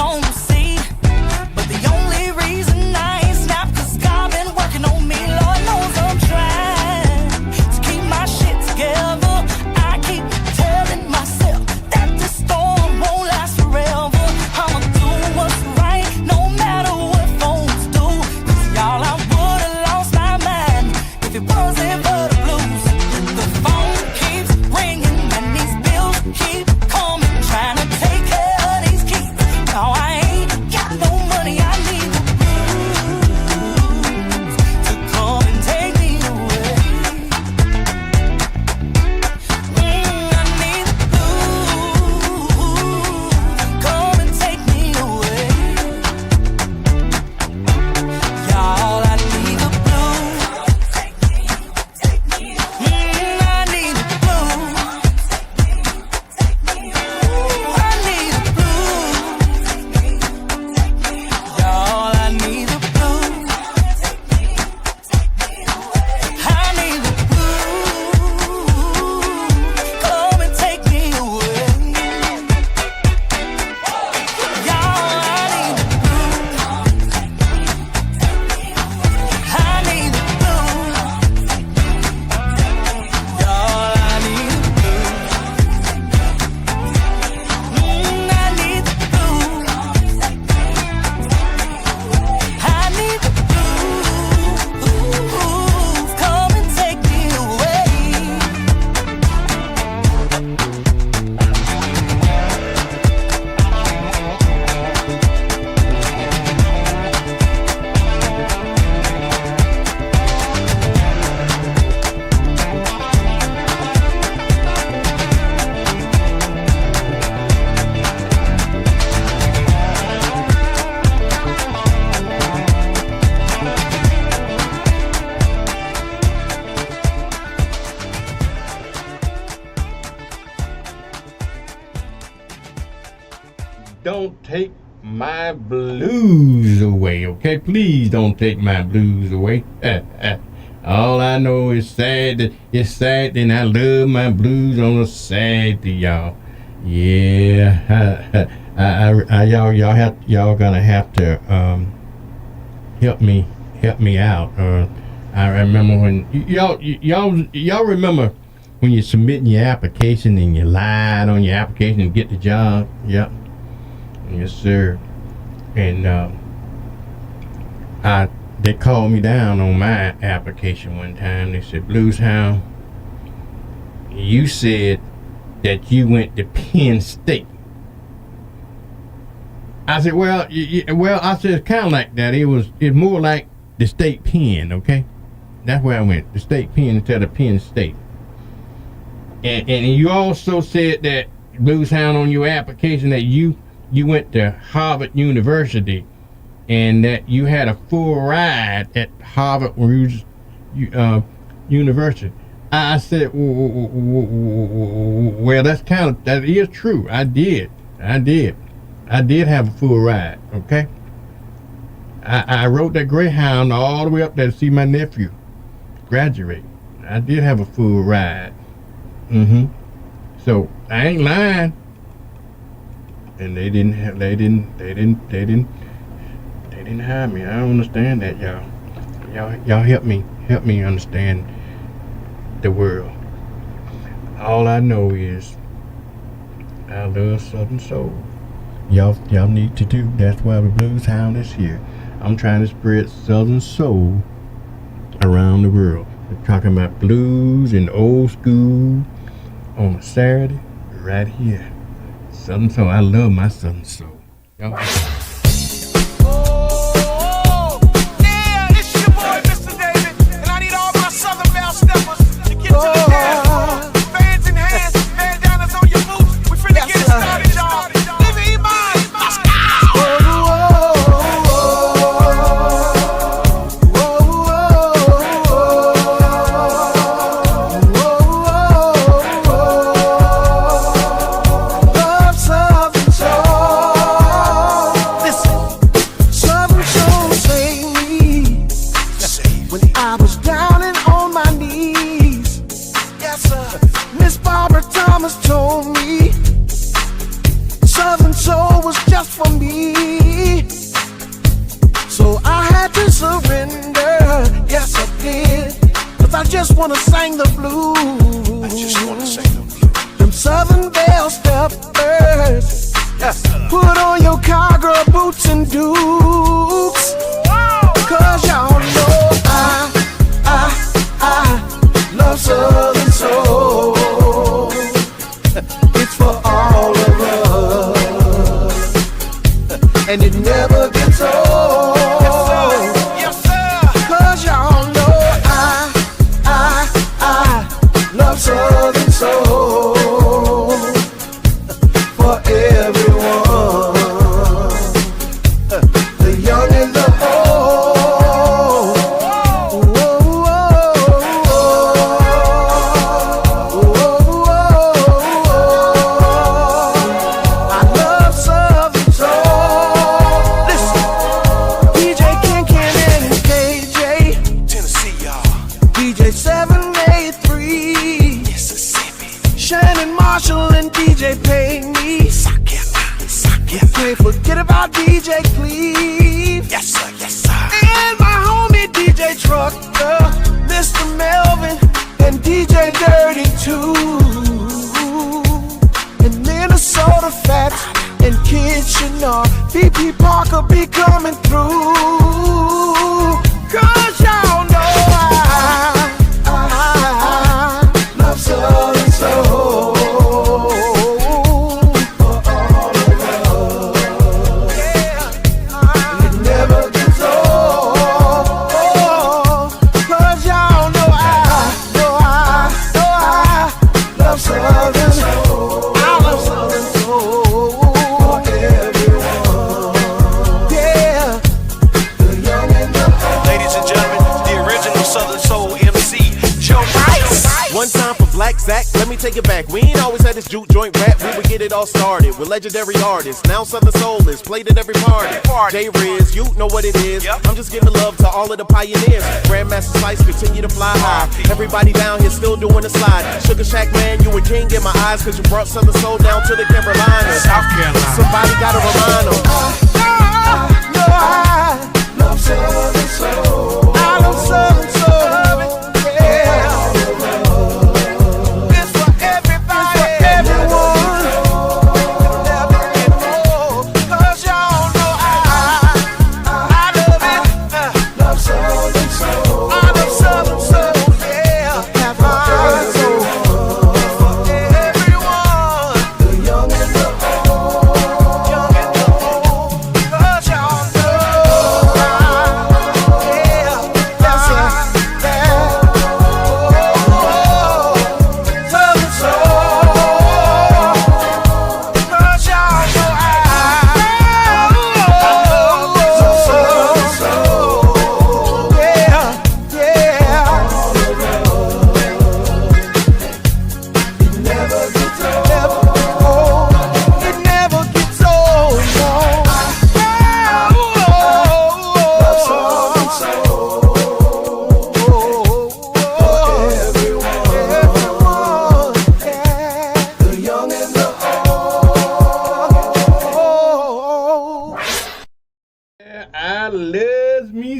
Speaker 1: don't take my blues away, okay? Please don't take my blues away. All I know is sad. It's sad, and I love my blues on a Saturday, y'all. Yeah, y'all gonna have to help me out. I remember when y'all remember when you're submitting your application and you lied on your application to get the job. Yep. Yes, sir. And they called me down on my application one time. They said, Blues Hound, you said that you went to Penn State. I said, well, I said it's kind of like that. It's more like the state pen, okay? That's where I went, the state pen instead of Penn State. And you also said that, Blues Hound, on your application that you went to Harvard University and that you had a full ride at Harvard University. I said, well, that is true. I did have a full ride, okay? I rode that Greyhound all the way up there to see my nephew graduate. I did have a full ride. So I ain't lying. And they didn't hire me. I don't understand that, y'all. Y'all help me understand the world. All I know is I love Southern Soul. Y'all need to do. That's why the Blues Hound is here. I'm trying to spread Southern Soul around the world. We're talking about blues and old school on a Saturday right here. Southern Soul. I love my Southern Soul. Y'all.
Speaker 3: One time for Black Zach, let me take it back. We ain't always had this juke joint rap. We
Speaker 9: we get it all started with legendary artists. Now Southern Soul is played at every party. J-Riz, you know what it is. I'm just giving love to all of the pioneers. Grandmaster Slice continue to fly high. Everybody down here still doing the slide. Sugar Shack, man, you a king in my eyes, cause you brought Southern Soul down to the Carolinas.
Speaker 3: South Carolina.
Speaker 9: Somebody gotta remind them. I love Southern Soul. I love Southern Soul.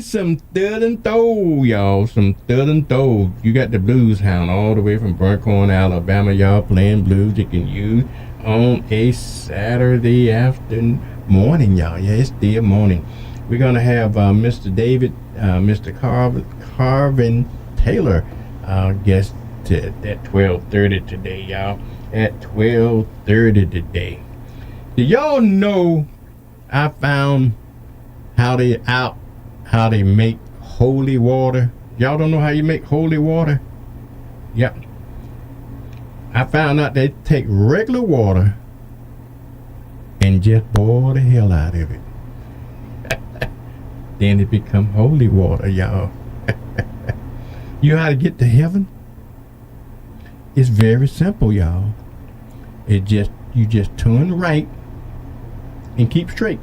Speaker 1: Some thud and throw, y'all. Some thud and throw. You got the blues hound all the way from Burntcorn, Alabama, y'all, playing blues you can use on a Saturday afternoon morning, y'all. Yeah, it's still morning. We're gonna have Mr. David, Mr. Carvin Taylor, guest at 12:30 today, y'all. At 12:30 today. Do y'all know I found how they make holy water? Y'all don't know how you make holy water? Yep. I found out they take regular water and just boil the hell out of it. Then it become holy water, y'all. You know how to get to heaven? It's very simple, y'all. You just turn right and keep straight.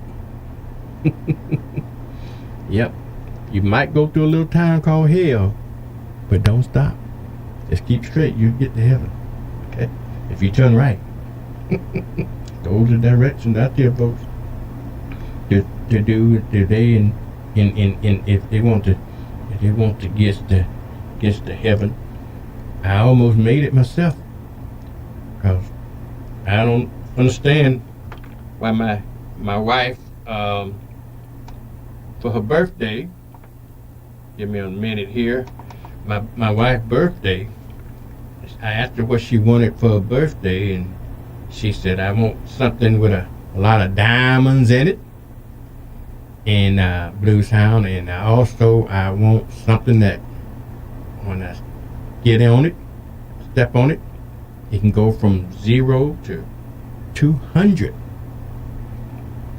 Speaker 1: Yep. You might go through a little town called hell, but don't stop. Just keep straight. You get to heaven. Okay? If you turn right. Those are directions out there, folks. To do today and if they want to get to heaven. I almost made it myself. Cause I don't understand why my wife for her birthday, give me a minute here, my wife's birthday, I asked her what she wanted for her birthday, and she said, I want something with a lot of diamonds in it, and blues hound, and I want something that when I get on it, step on it, it can go from 0 to 200.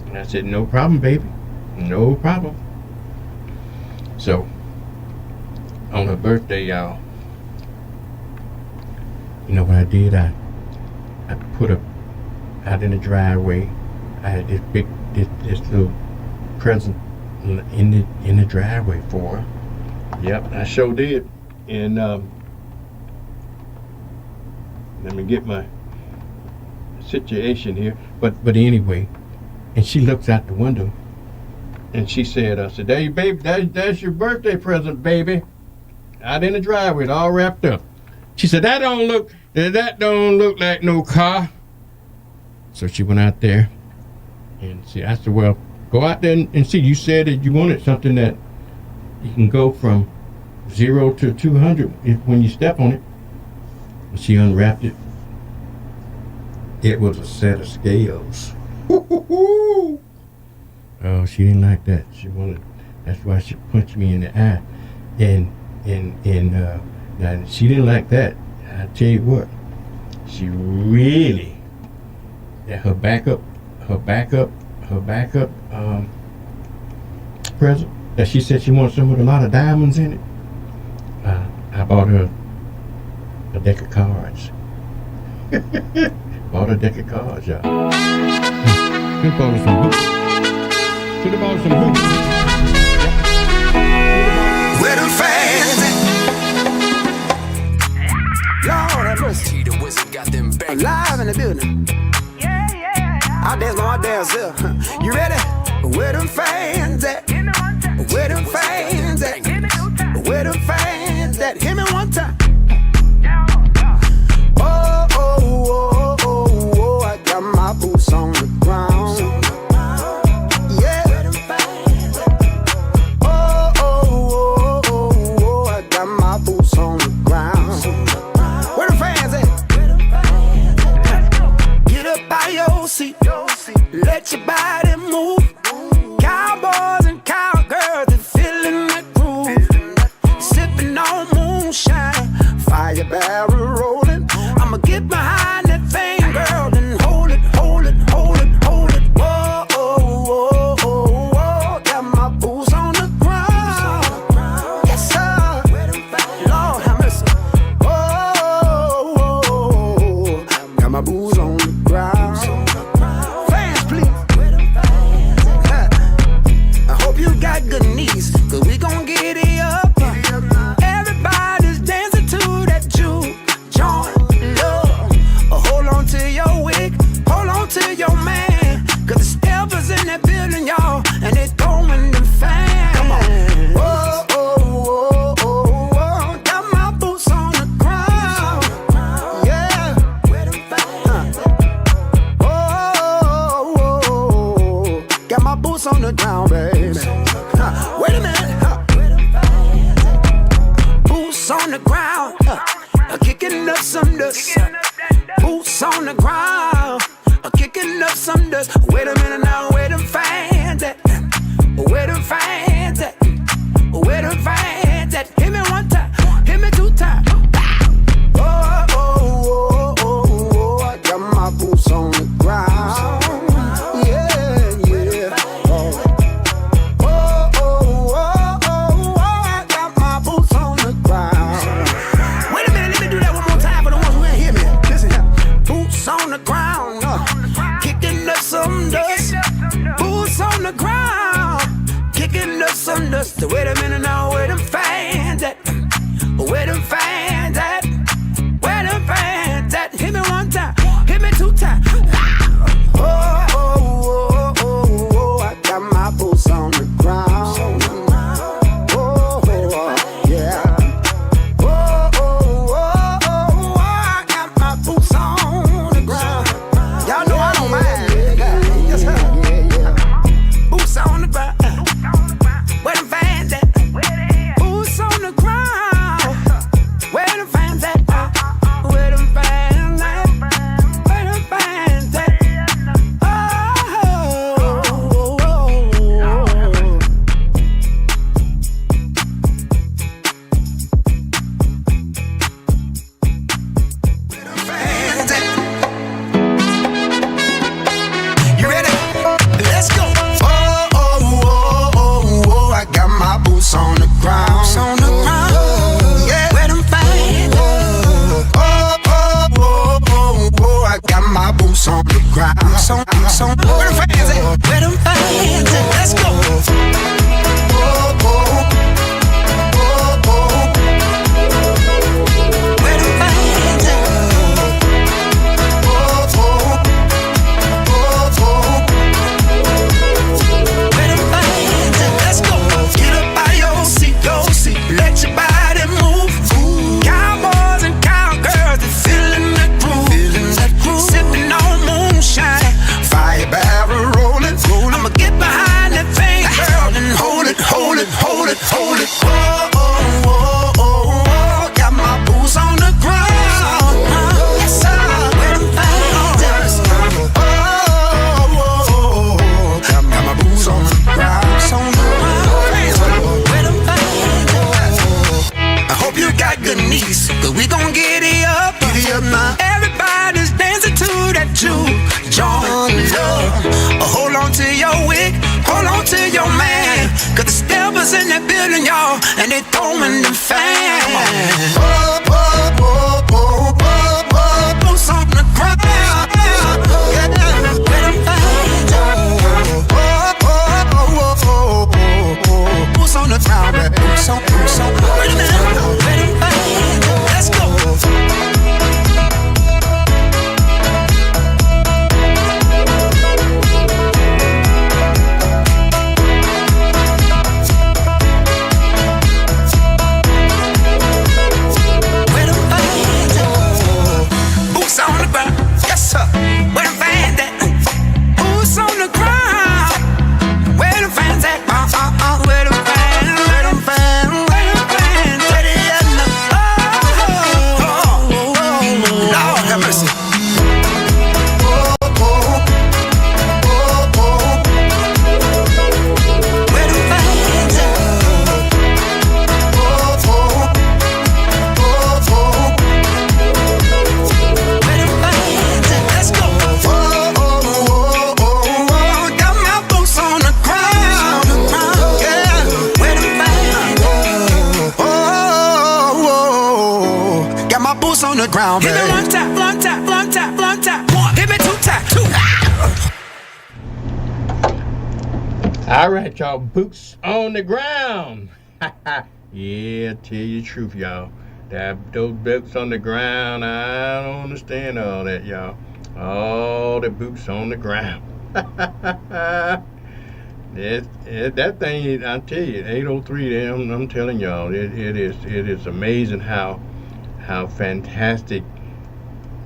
Speaker 1: And I said, no problem, baby. No problem. So, on her birthday, y'all, you know what I did? I put her out in the driveway. I had this little present in the driveway for her. Yep, I sure did. And let me get my situation here. But anyway, and she looks out the window. And she said, I said, hey, baby, that's your birthday present, baby. Out in the driveway, it all wrapped up. She said, that don't look like no car. So she went out there. And I said, well, go out there and see. You said that you wanted something that you can go from 0 to 200 when you step on it. And she unwrapped it. It was a set of scales. Oh, she didn't like that. That's why she punched me in the eye. And now she didn't like that. I tell you what, she really, her backup present that she said she wanted some with a lot of diamonds in it. I bought her a deck of cards. Bought a deck of cards, y'all. Should've bought some boots. Should've bought some boots.
Speaker 3: Where them fans at? Lord have mercy.
Speaker 10: The wizard got them back.
Speaker 3: Alive in the building. I dance on my dance here. You ready? Where them fans at? Where them fans at? Where them fans at? Hit me one time. Oh, oh, oh, oh, oh, I got my boots on the ground. Yeah. Oh, oh, oh, oh, oh, I got my boots on the ground. Where them fans at? Get up by your seat. Let your body move. Cowboys and cowgirls are feeling that groove. Sipping on moonshine, fire barrel rolling. I'ma get behind that thing, girl, and hold it, hold it, hold it, hold it. Whoa, oh, oh, oh, oh. Got my boots on the ground. Yes, sir. Lord have mercy. Oh, oh, oh. Got my boots on the ground. Fans, please. I hope you got good knees, cause we gon' get it up. Everybody's dancing to that juke joint love. Hold on to your wig, hold on to your man, cause the steppers in that building, y'all, and they throwing them fans. Come on. Oh, oh, oh, oh, oh. Got my boots on the ground. Yeah. Oh, oh, oh. Got my boots on the ground, baby. Wait a minute. Boots on the ground. Kicking up some dust. Boots on the ground. Kicking up some dust. Wait a minute now. Where them fans at? Where them fans at? Where them fans at? Hit me one time. Hit me two times. Oh, oh, oh, oh, oh. I got my boots on the ground. Yeah, yeah. Oh. Oh, oh, oh, oh, oh, I got my boots on the ground. Wait a minute, let me do that one more time for the ones who ain't hear me. Listen here. Boots on the ground, kicking up some dust. Boots on the ground, kicking up some dust. Wait a minute now, where them fans at? Where them fans at? Where them fans at? Hit me one time, hit me two times. Oh, oh, oh, oh, oh, I got my boots on the ground. Oh, yeah. Oh, oh, oh, oh, I got my boots on the ground. Y'all know I don't mind. Yes, sir. Boots on the ground. Where them fans at? Boots on the ground. Where them fans at? Where them fans at? Where them fans at? Oh, oh, oh, oh. Fans at? You ready? Let's go. Oh, oh, oh, oh, oh, I got my boots on the ground. On the ground. Yeah. Where them fans? Oh, oh, oh, oh, oh, I got my boots on the ground. Where them fans at? Where them fans at? Let's go. Oh, oh, oh, oh. Where them fans at? Oh, oh, oh, oh. Where them fans at? Let's go. Get up by your seat, let your body move. Cowboys and cowgirls, they feeling that groove. Sipping on moonshine, fire barrel rolling. I'ma get behind that thing, girl, and hold it, hold it, hold it, hold it. Oh, oh, oh, oh, oh. Got my boots on the ground. Yes, sir. Where them fans at? Oh, oh, oh, oh. Got my boots on the ground. Where them fans at? I hope you got good knees, cause we gon' get it up. Now. Everybody's dancing to that juke joint love. Hold on to your wig, hold on to your man, cause the steppers in that building, y'all, and they throwing them fans. Oh, oh, oh, oh, oh, oh, boots on the ground. the ground, baby.
Speaker 4: Hit me one tap, one tap, one tap, one tap. One. Hit me two tap, two.
Speaker 1: All right, y'all. Boots on the ground. Yeah, tell you the truth, y'all. Those boots on the ground, I don't understand all that, y'all. All the boots on the ground. That thing, I tell you, 803. I'm telling y'all, it is amazing how fantastic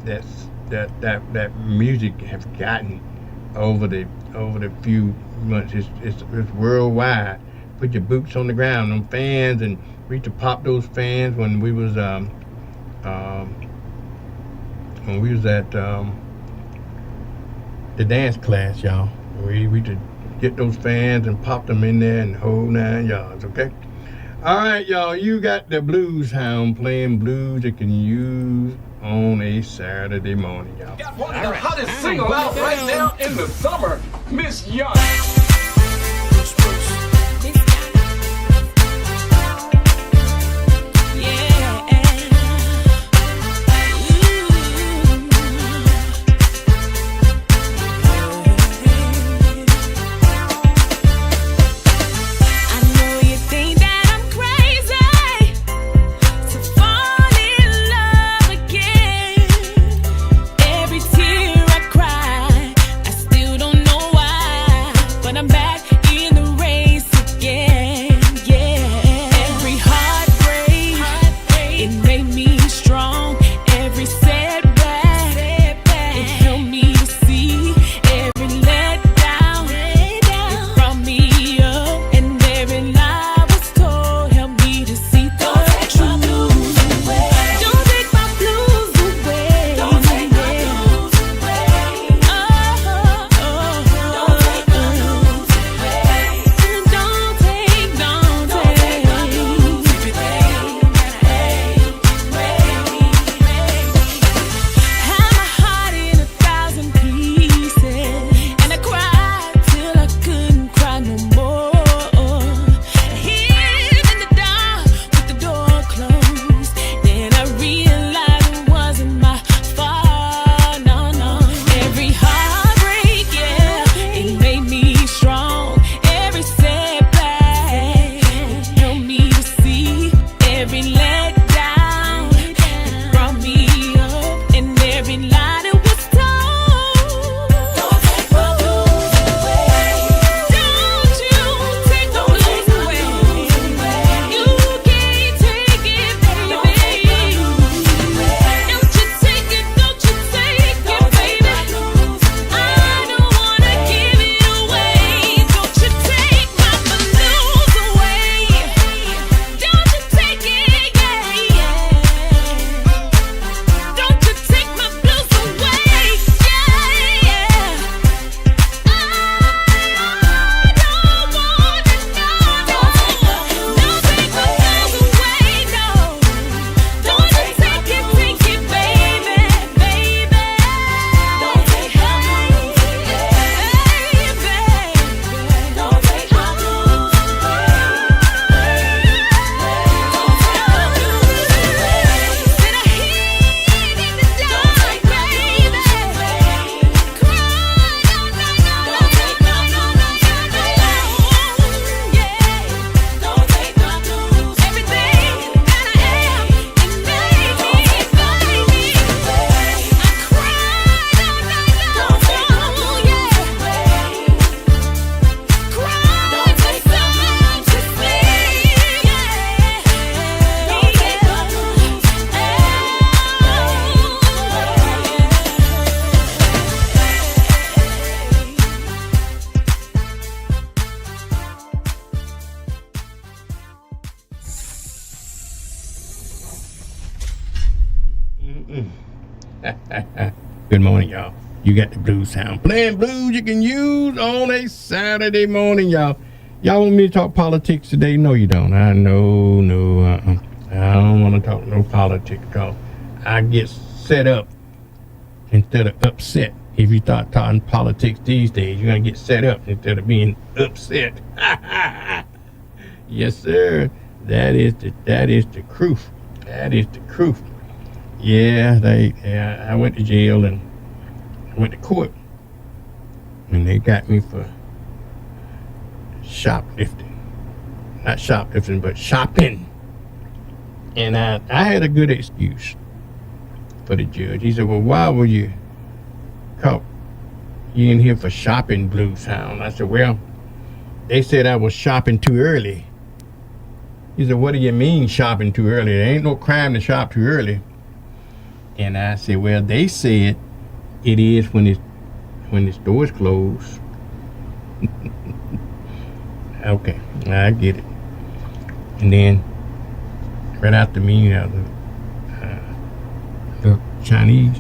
Speaker 1: that music have gotten over the few months. It's worldwide. Put your boots on the ground, them fans, and we used to pop those fans when we was at the dance class, y'all. We used to get those fans and pop them in there and whole 9 yards. Okay. All right, y'all. You got the blues hound playing blues you can use on a Saturday morning, y'all.
Speaker 10: Got one of the hottest single out right now in the summer, Miss Young.
Speaker 1: Good morning, y'all. You got the blues sound. Playing blues you can use on a Saturday morning, y'all. Y'all want me to talk politics today? No, you don't. I don't want to talk no politics because I get set up instead of upset. If you start talking politics these days, you're going to get set up instead of being upset. Yes, sir. That is the truth. That is the truth. Yeah, I went to jail and I went to court. And they got me for shoplifting. Not shoplifting, but shopping. And I had a good excuse for the judge. He said, well, why were you caught? You in here for shopping, Blues Hound? I said, well, they said I was shopping too early. He said, what do you mean shopping too early? There ain't no crime to shop too early. And I said, well, they said it is when the store's closed. Okay, I get it. And then right after me, the Chinese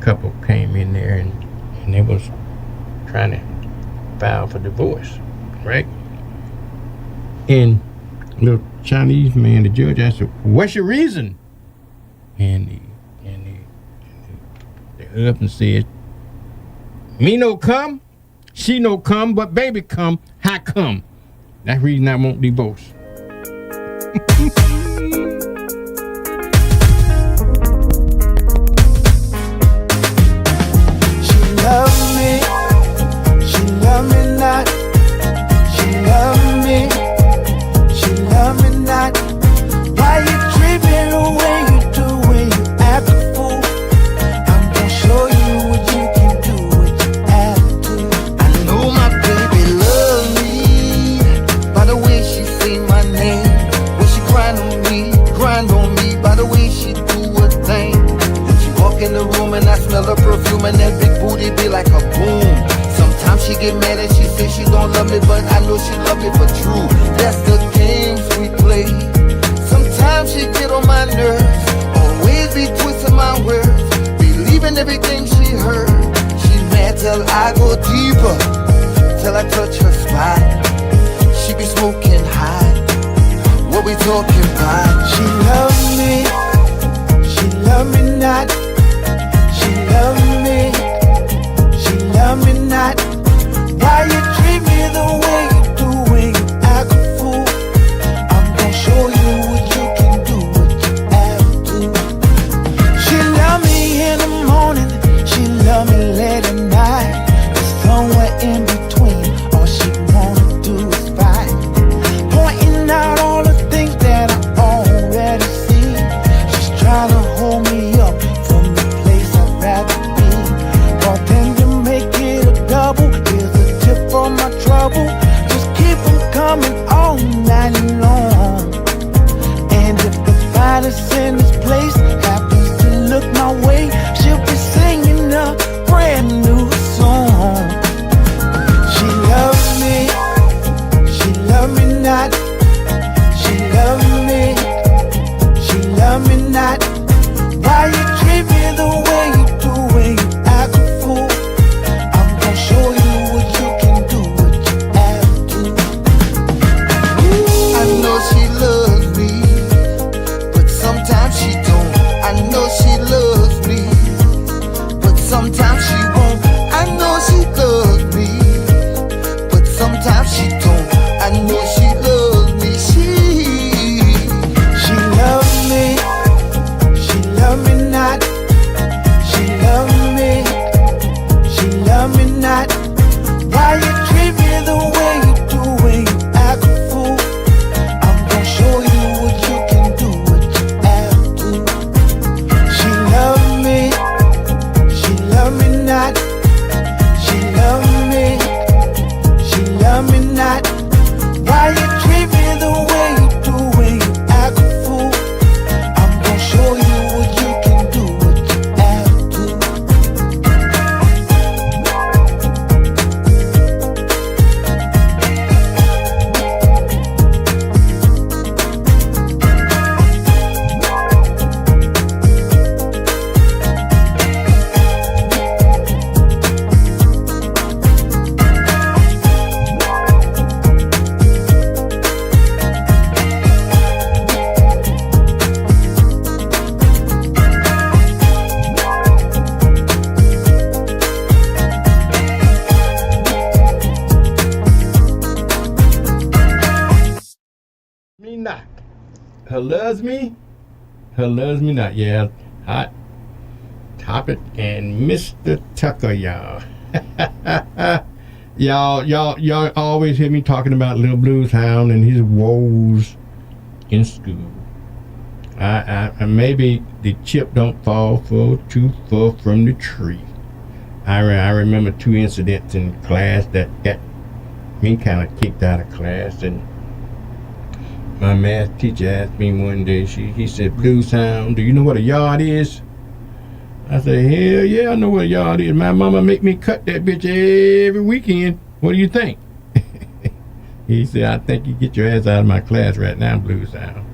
Speaker 1: couple came in there and they was trying to file for divorce, right? And the Chinese man, the judge, asked him, what's your reason? And the husband said, me no come, she no come, but baby come, how come? That's the reason I won't divorce.
Speaker 3: She loved me not. She loved me not. Why you treat me the way you do when you act a fool? I'm gonna show you what you can do, what you have to. I know my baby loves me by the way she say my name. When she grind on me by the way she do her thing. When she walk in the room and I smell her perfume and that big booty be like a boom. Sometimes she get mad and she say she don't love me, but I know she love me for true. That's the games we play. Sometimes she get on my nerves, always be twisting my words, believing everything she heard. She mad till I go deeper, till I touch her spot. She be smoking high. What we talking about? She love me not. She love me not. Why you treat me the way you do when you act a fool? I'm gonna show you what you can do, what you have to. She love me in the morning, she love me late at night. But somewhere in between, all she wanna do is fight. Pointing out all the things that I already see. She's trying to hold me up from the place I'd rather be. Bartender, make it a double. Here's a tip for my trouble. Just keep them coming all night long. And if the finest in this place happens to look my way, she'll be singing a brand new song. She loves me not. She love me not. Why you treat me the way you do when you act a fool? I'm gonna show you what you can do, what you have to. I know she loves me, but sometimes she don't. I know she loves me, but sometimes she won't. I know she loves me, but sometimes she don't. I know she loves me. She loves me. She love me not. She love me not. Why you treat me the way you do when you act a fool? I'm gonna show you what you can do, what you have to. She love me not. She love me not. Why you treat me the way you do when you act a fool? I'm gonna show you what you can do, what you have to.
Speaker 1: Me not. Her loves me not. Yeah, hot Topic and Mr. Tucker, y'all. y'all always hear me talking about Little Blues Hound and his woes in school. I maybe the chip don't fall too far from the tree. I remember 2 incidents in class that got me kind of kicked out of class, and my math teacher asked me one day, he said, Blues Hound, do you know what a yard is? I said, hell yeah, I know what a yard is. My mama make me cut that bitch every weekend. What do you think? He said, I think you get your ass out of my class right now, Blues Hound.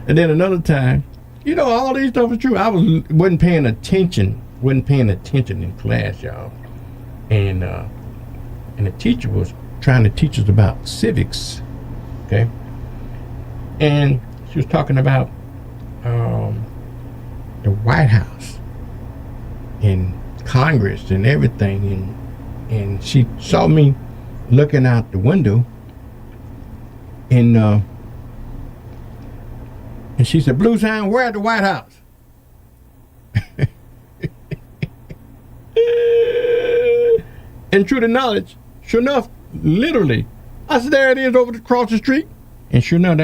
Speaker 1: And then another time, all these stuff is true. I wasn't paying attention in class, y'all. And the teacher was trying to teach us about civics, okay? And she was talking about the White House and Congress and everything, and she saw me looking out the window, and she said, Blues Hound, we're at the White House. And true to knowledge, sure enough, literally, I said, there it is over across the street. And sure enough,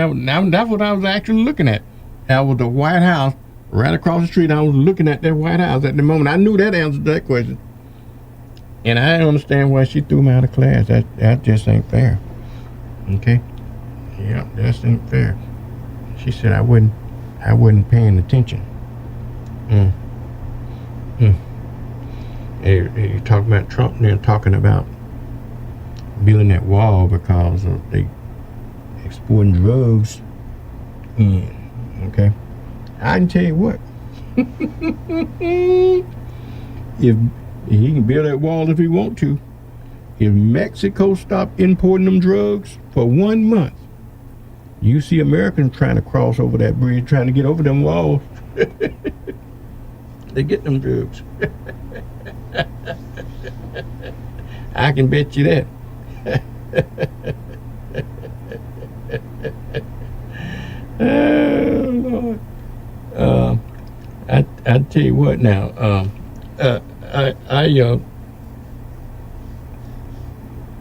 Speaker 1: that's what I was actually looking at. That was the White House right across the street. I was looking at that White House at the moment. I knew that answered that question. And I didn't understand why she threw me out of class. That just ain't fair. Okay? Yeah, that ain't fair. She said I wasn't paying attention. You talking about Trump and then talking about building that wall because of they exporting drugs in. Okay, I can tell you what. If he can build that wall if he want to, if Mexico stopped importing them drugs for 1 month, you see Americans trying to cross over that bridge, trying to get over them walls. They get them drugs. I can bet you that. Oh, Lord. I tell you what now.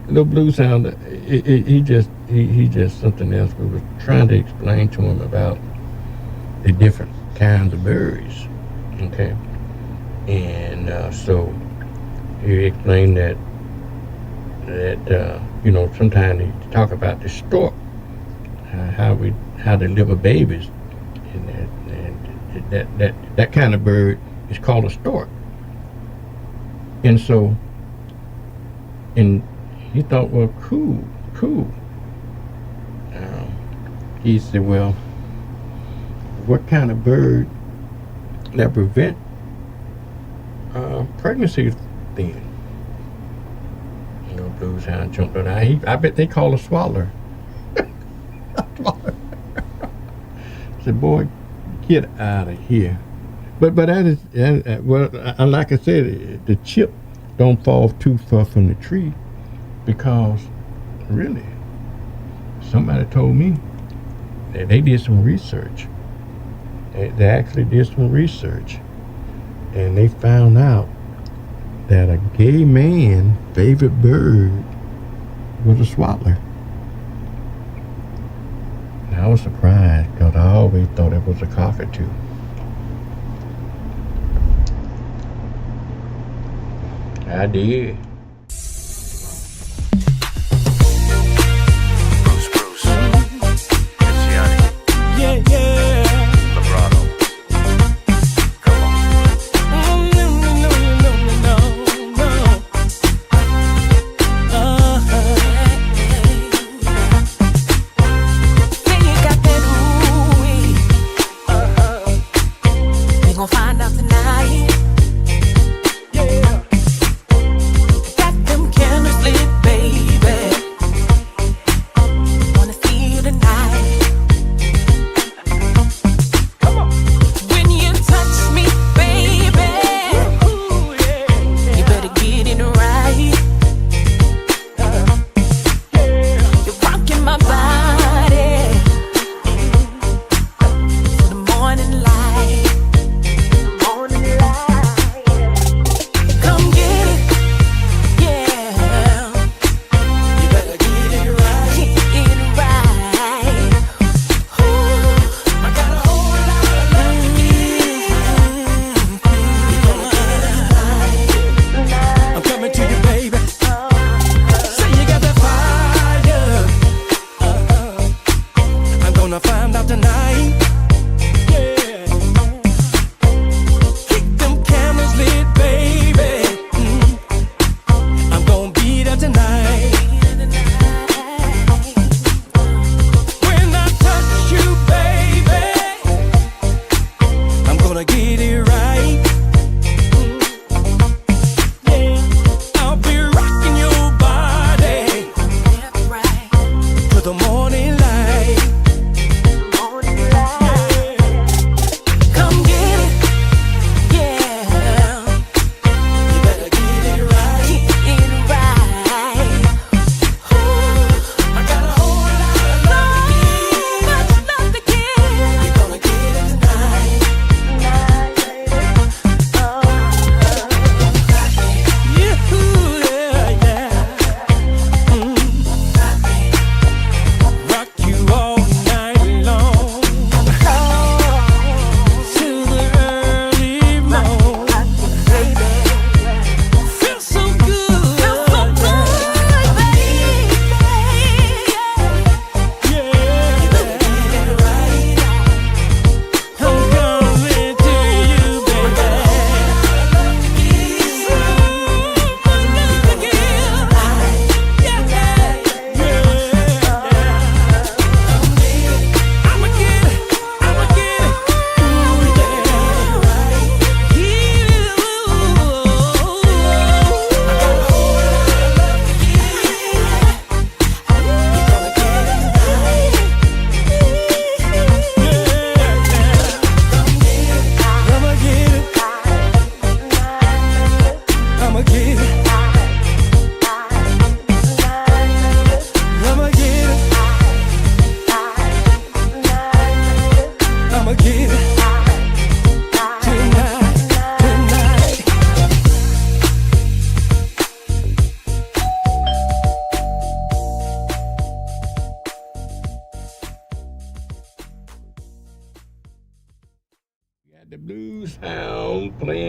Speaker 1: Little Blues Hound, he just something else. We were trying to explain to him about the different kinds of berries. Okay, and so he explained that sometimes they talk about the stork, how they live babies, and that kind of bird is called a stork. And so, and he thought, well, cool. He said, well, what kind of bird that prevent pregnancy then? Blues Hound jumped on. I bet they call a swaller. I said, boy, get out of here. But that is, well, like I said, the chip don't fall too far from the tree, because really, somebody told me that they did some research. They actually did some research, and they found out that a gay man's favorite bird was a swaller. And I was surprised, because I always thought it was a cockatoo. I did.
Speaker 2: Bruce, Gianni, Vibrato. Come on.
Speaker 7: We gon' find out tonight.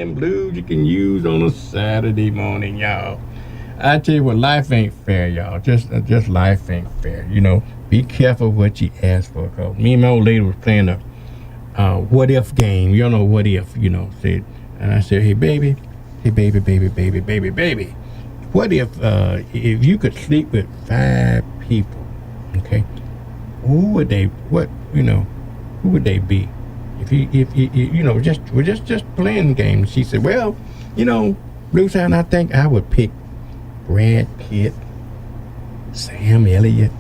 Speaker 1: them blues you can use on a Saturday morning, y'all. I tell you what, life ain't fair, y'all. Just life ain't fair. You know, be careful what you ask for. Cause me and my old lady was playing a what if game. You know what if, you know, said, and I said, hey baby, what if you could sleep with 5 people, okay? Who would they be? If you know, we're just playing games. She said, well, you know, Blue Sound, I think I would pick Brad Pitt, Sam Elliott,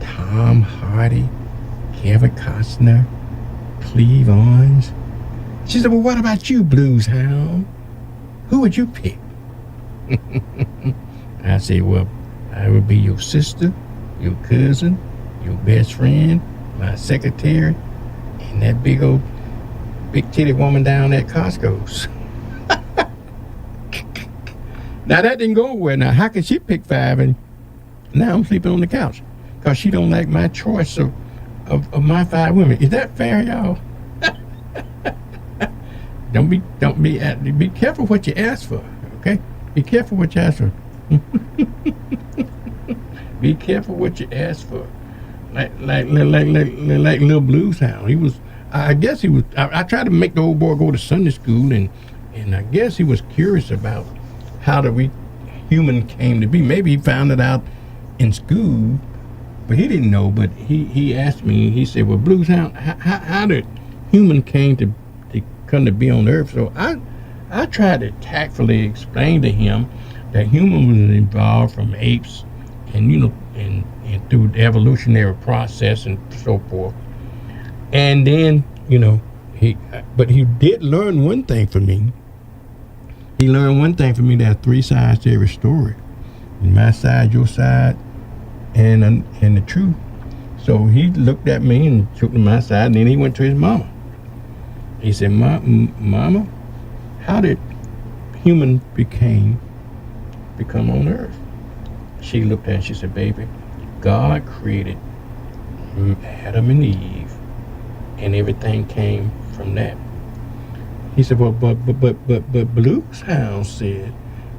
Speaker 1: Tom Hardy, Kevin Costner, Cleve Owens. She said, well, what about you, Blues Hound? Who would you pick? I said, well, I would be your sister, your cousin, your best friend, my secretary, and that big titty woman down at Costco's. Now that didn't go well. Now how could she pick 5 and now I'm sleeping on the couch because she don't like my choice of my 5 women? Is that fair, y'all? Don't be careful what you ask for, okay? Be careful what you ask for. Be careful what you ask for. Like little Blues Hound. He was, I guess he was. I tried to make the old boy go to Sunday school, and I guess he was curious about how the human came to be. Maybe he found it out in school, but he didn't know. But he asked me. He said, "Well, Blues Hound, how did human came to come to be on Earth?" So I tried to tactfully explain to him that human was involved from apes, and you know, and through the evolutionary process and so forth. And then, you know, he did learn one thing from me. He learned one thing from me: there are 3 sides to every story. My side, your side, and the truth. So he looked at me and took to my side, and then he went to his mama. He said, Mama, how did human become on Earth? She looked at it and she said, baby, God created Adam and Eve, and everything came from that. He said, well, but Blues Hound said,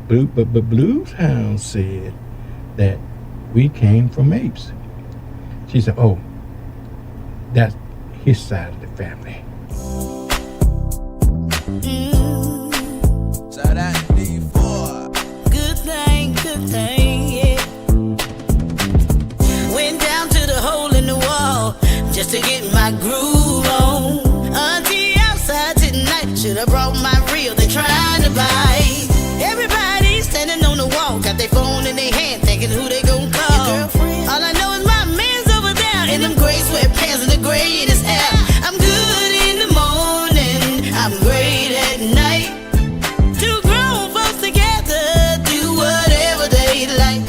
Speaker 1: Blues Hound said that we came from apes. She said, oh, that's his side of the family.
Speaker 3: So that D4.
Speaker 7: Good thing, yeah. Went down to the hole in the wall just to get my groove on. Auntie outside tonight, should've brought my reel, they trying to buy. Everybody standing on the wall, got their phone in their hand, thinking who they gon' call. All I know is my man's over there in them gray sweatpants and the gray in his hair. I'm good in the morning, I'm great at night. 2 grown folks together, do whatever they like.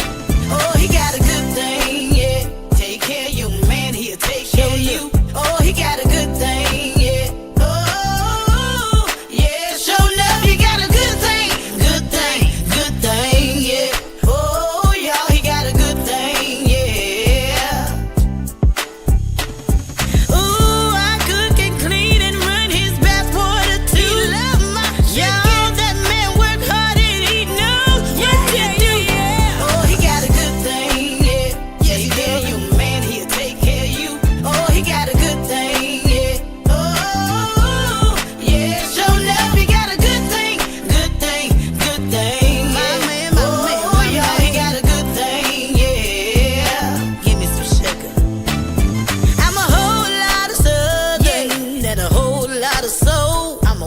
Speaker 7: Oh, he got a good thing, yeah. Take care of your man, he'll take care of you. Oh, he got a good thing, yeah. Oh, yeah. Show love, he got a good thing, yeah. Oh, y'all, he got a good thing, yeah. Ooh, I cook and clean and run his bathwater too. He love my y'all, that man work hard and he knows what to do. Oh, he got a good thing, yeah. Take care of your man, he'll take care of you. Oh, he got a good thing, yeah. Oh, yeah. Show love, he got a good thing, yeah. Oh, y'all, he got a good thing, yeah. Give me some sugar. I'm a whole lot of southern and a whole lot of soul. I'm a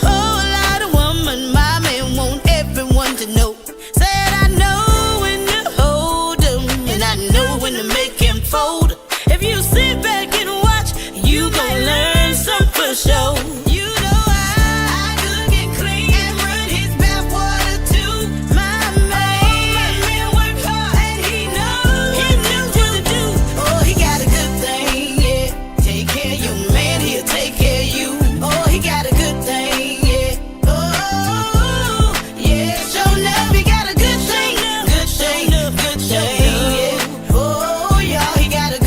Speaker 7: whole lot of woman. My man want everyone to know. Said I know when to hold him and I know when to make him fold. If you sit back and watch, you gon' learn some for sure. You know I cook and clean and run his bathwater too. My man work hard and he knows what to do. Oh, he got a good thing, yeah. Take care of your man, he'll take care of you. Oh, he got a good thing, yeah. Oh, yeah. Show love, he got a good thing, yeah. Oh, y'all, he got a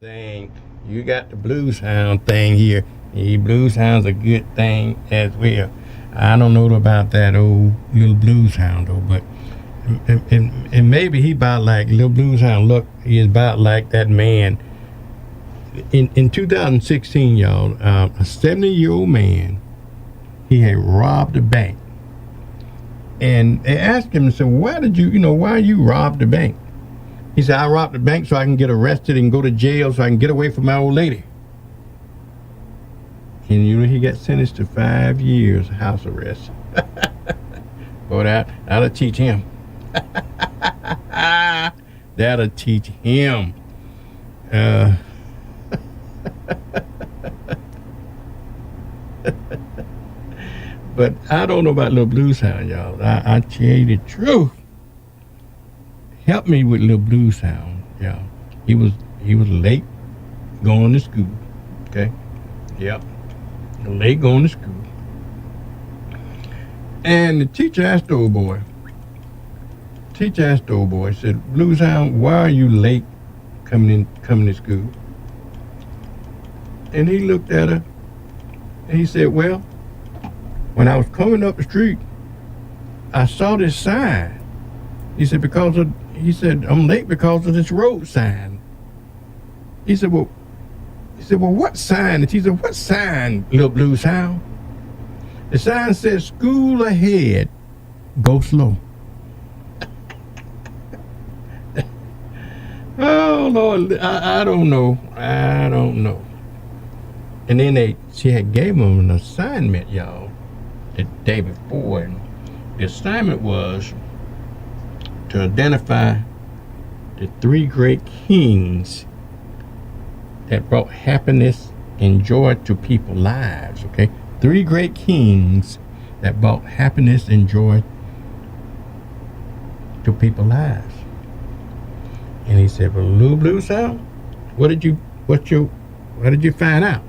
Speaker 1: thing. You got the blues hound thing here. The blues hound's a good thing as well. I don't know about that old little blues hound though, but and maybe he about like little blues hound. Look, he is about like that man. In 2016, y'all, a 70-year-old man, he had robbed a bank, and they asked him, "So why did why you robbed the bank?" He said, "I robbed the bank so I can get arrested and go to jail so I can get away from my old lady." And he got sentenced to 5 years house arrest. Boy, that'll teach him. That'll teach him. But I don't know about little blues hound, y'all. I tell you the truth. Help me with little blues hound, y'all. He was late going to school. Okay. Yep. Late going to school. And the teacher asked the old boy. Said, "Blues hound, why are you late coming to school?" And he looked at her and he said, "Well, when I was coming up the street, I saw this sign." He said, "I'm late because of this road sign." He said, well, what sign? And she said, "What sign, little blues hound?" The sign says, "School ahead, go slow." Oh Lord, I don't know. And then she had gave him an assignment, y'all, the day before. And the assignment was to identify the 3 great kings that brought happiness and joy to people's lives. Okay, 3 great kings that brought happiness and joy to people's lives. And he said, "Well, little blues hound, what did you find out?"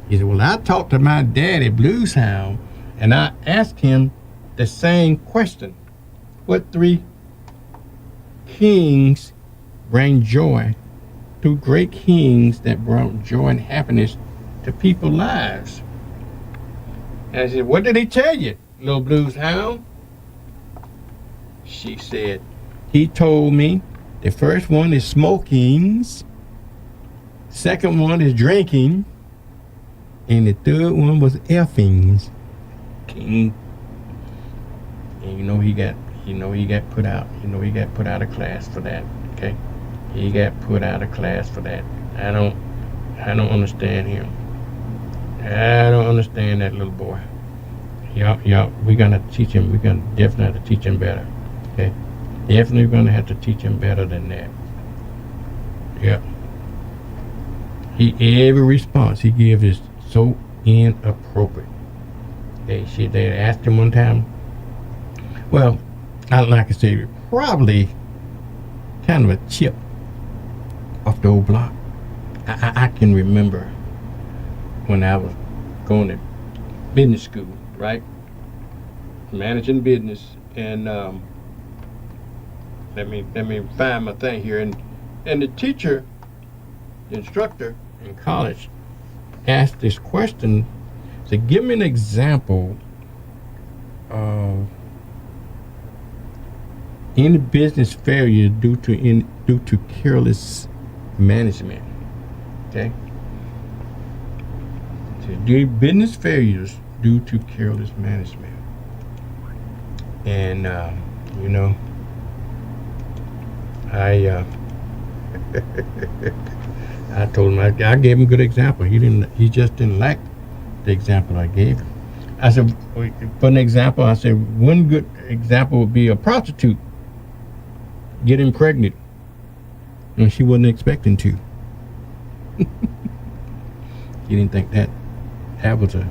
Speaker 1: He said, "Well, I talked to my daddy, Blues Hound, and I asked him the same question. What 3 kings bring joy? 2 great kings that brought joy and happiness to people's lives." And I said, "What did he tell you, little Blues Hound?" She said, "He told me the first one is smokings, second one is drinking, and the third one was effings." King. And he got put out. He got put out of class for that. Okay, he got put out of class for that. I don't understand him. I don't understand that little boy. Y'all, we're gonna teach him. We're gonna definitely have to teach him better. Okay, definitely gonna have to teach him better than that. Yeah. Every response he gives is so inappropriate. They asked him one time. Well, like I said, probably kind of a chip off the old block. I can remember when I was going to business school, right? Managing business, and let me find my thing here. And the teacher, the instructor in college, asked this question. Said, "Give me an example of any business failure due to careless management." Okay. So, do business failures due to careless management? And I told him I gave him a good example. He just didn't like the example I gave him. I said, for an example, one good example would be a prostitute getting pregnant and she wasn't expecting to. He didn't think that was a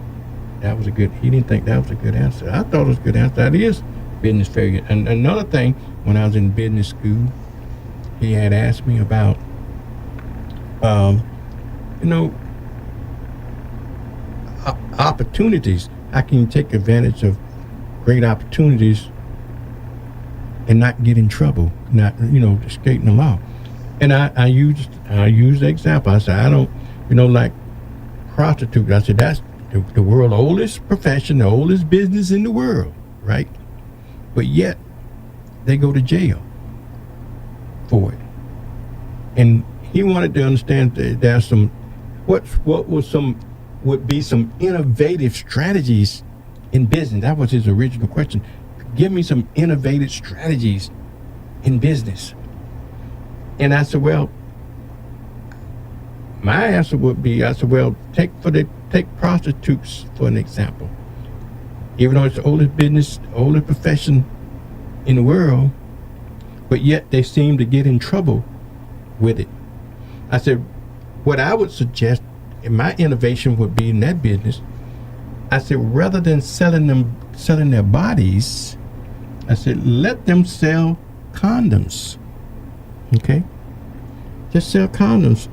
Speaker 1: good. He didn't think that was a good answer. I thought it was a good answer. That is business failure. And another thing, when I was in business school, he had asked me about, opportunities. How can you take advantage of great opportunities and not get in trouble, not, escaping the law? And I used the example. I said, I don't, like prostitute. I said, that's the world's oldest profession, the oldest business in the world, right? But yet, they go to jail for it. And he wanted to understand that there's some, what would be some innovative strategies in business. That was his original question. Give me some innovative strategies in business. And I said, well, my answer would be, I said, well, take prostitutes for an example. Even though it's the oldest business, oldest profession in the world, but yet they seem to get in trouble with it. I said, what I would suggest, and my innovation would be in that business, I said, rather than selling their bodies, I said, let them sell condoms. Okay? Just sell condoms,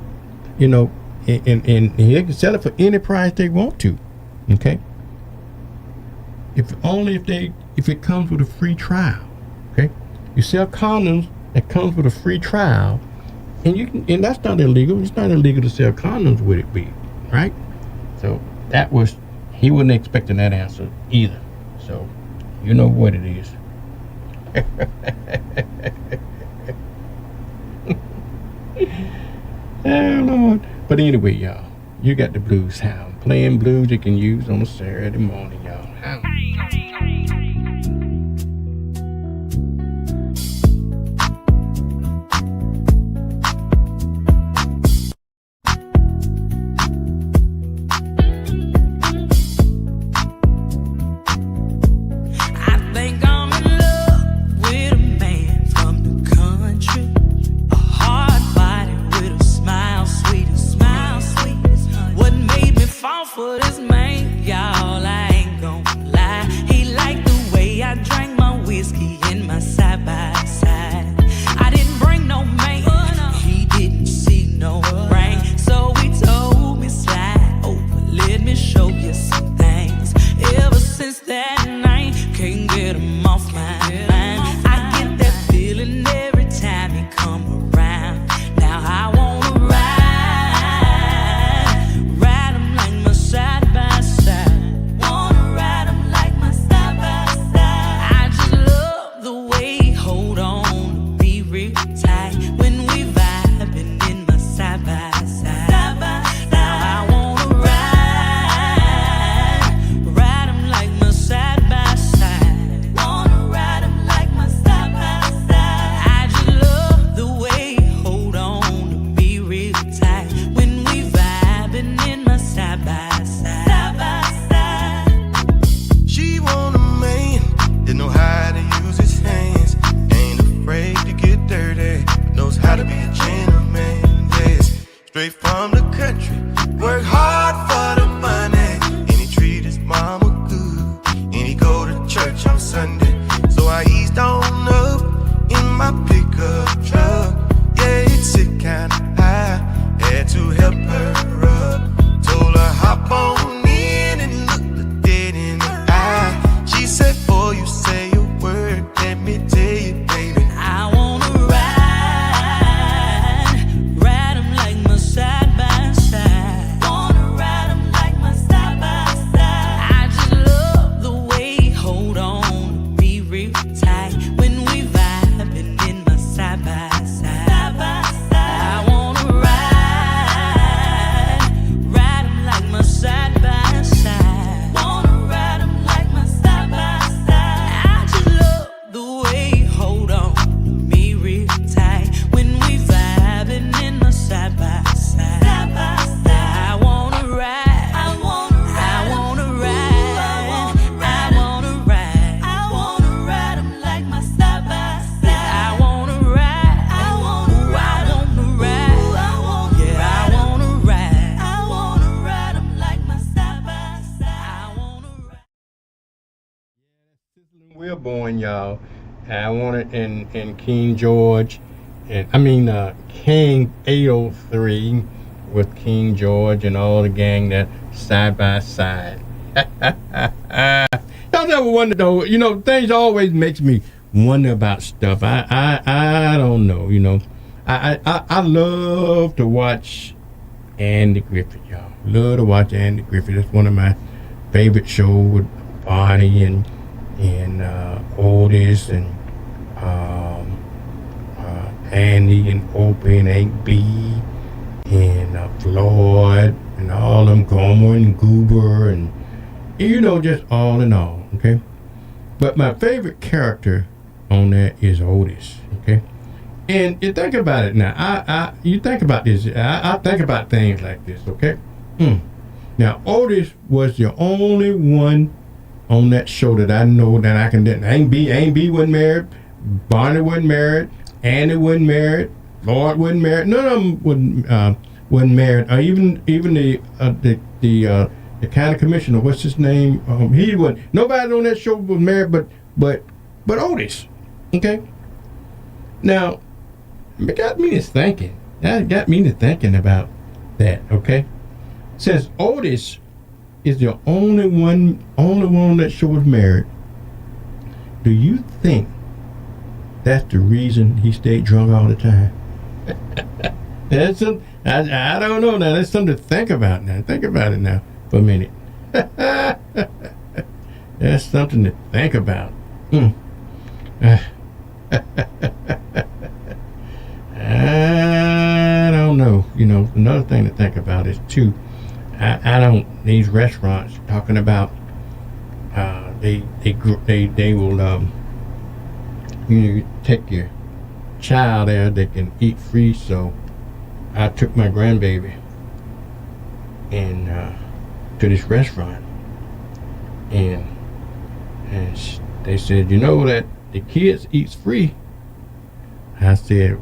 Speaker 1: and they can sell it for any price they want to. Okay? If it comes with a free trial. Okay? You sell condoms that comes with a free trial, and that's not illegal. It's not illegal to sell condoms with it be, right? So he wasn't expecting that answer either. So you know what it is. Oh Lord. But anyway, y'all, you got the blues Hound. Playing blues you can use on a Saturday morning, y'all. Hound.
Speaker 7: For this man, y'all, I ain't gon' lie. He liked the way I drank my whiskey in my side by side. I didn't bring no man, he didn't see no rain. So he told me, slide over, let me show you some things. Ever since that night, can't get him off my mind. I get that feeling every time he come around. Now I wanna ride.
Speaker 3: Straight from the country, work hard for the money, and he treat his mama good, and he go to church on Sunday. So I eased on up in my pickup truck. Yeah, it sit kinda high, had to help her up. Told her hop on in and look the dead in the eye. She said, boy, you say a word, let me tell you, baby,
Speaker 7: I wanna ride him like my side by side. Wanna ride him like my side by side. I just love the way he hold on to me real tight when we vibing in my side by side. Side by side. I wanna ride him like my side by side. Wanna ride him like my side by side. I just love the way he hold on to me real tight when we vibing in my side by side. Side by side. I wanna ride. I wanna ride. I wanna ride. I wanna ride. I wanna ride him like my side by side. I wanna ride. I wanna ride. I wanna ride. Yeah, I wanna ride. I wanna ride him like my side by side. I wanna ride.
Speaker 1: We're born, y'all. I wanted in King George, and King 803 with King George and all the gang that side by side. Y'all ever wonder though? Things always makes me wonder about stuff. I don't know. I love to watch Andy Griffith, y'all. Love to watch Andy Griffith. That's one of my favorite shows with Barney and Otis and Andy and Opie and Aunt B and Floyd and all them Gomer and Goober and just all in all, okay? But my favorite character on that is Otis, okay? And you think about it now. You think about this. I think about things like this, okay? Now, Otis was the only one on that show that I know that I can. Aunt B wasn't married. Barney wasn't married. Andy wasn't married. Floyd wasn't married. None of them wasn't married. Even the county commissioner, what's his name? He wasn't. Nobody on that show was married, but Otis. Okay. Now, it got me to thinking. That got me to thinking about that. Okay. Since Otis is the only one on that show was married, do you think that's the reason he stayed drunk all the time? That's I don't know now. That's something to think about now. Think about it now for a minute. That's something to think about. I don't know. Another thing to think about is too. I don't. These restaurants talking about they will you take your child there. They can eat free. So I took my grandbaby and to this restaurant, and they said, that the kids eats free. I said,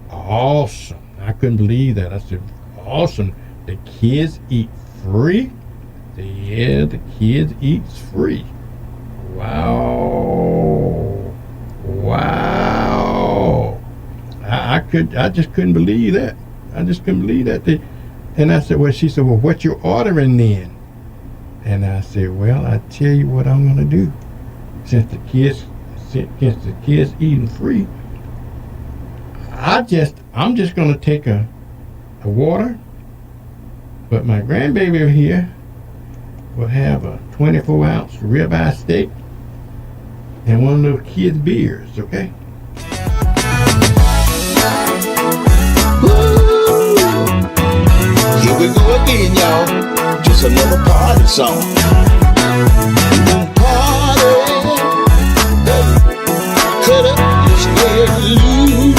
Speaker 1: awesome. I couldn't believe that. I said, awesome. The kids eat free? Yeah, the kids eats free. Wow. I just couldn't believe that. And I said, she said, well, what you ordering then? And I said, well, I tell you what I'm gonna do. Since the kids eating free, I'm just gonna take a water, but my grandbaby here will have a 24-ounce ribeye steak and one of those kids' beers, okay?
Speaker 11: Here we go again, y'all. Just another party song. Party, cut up, let's get loose.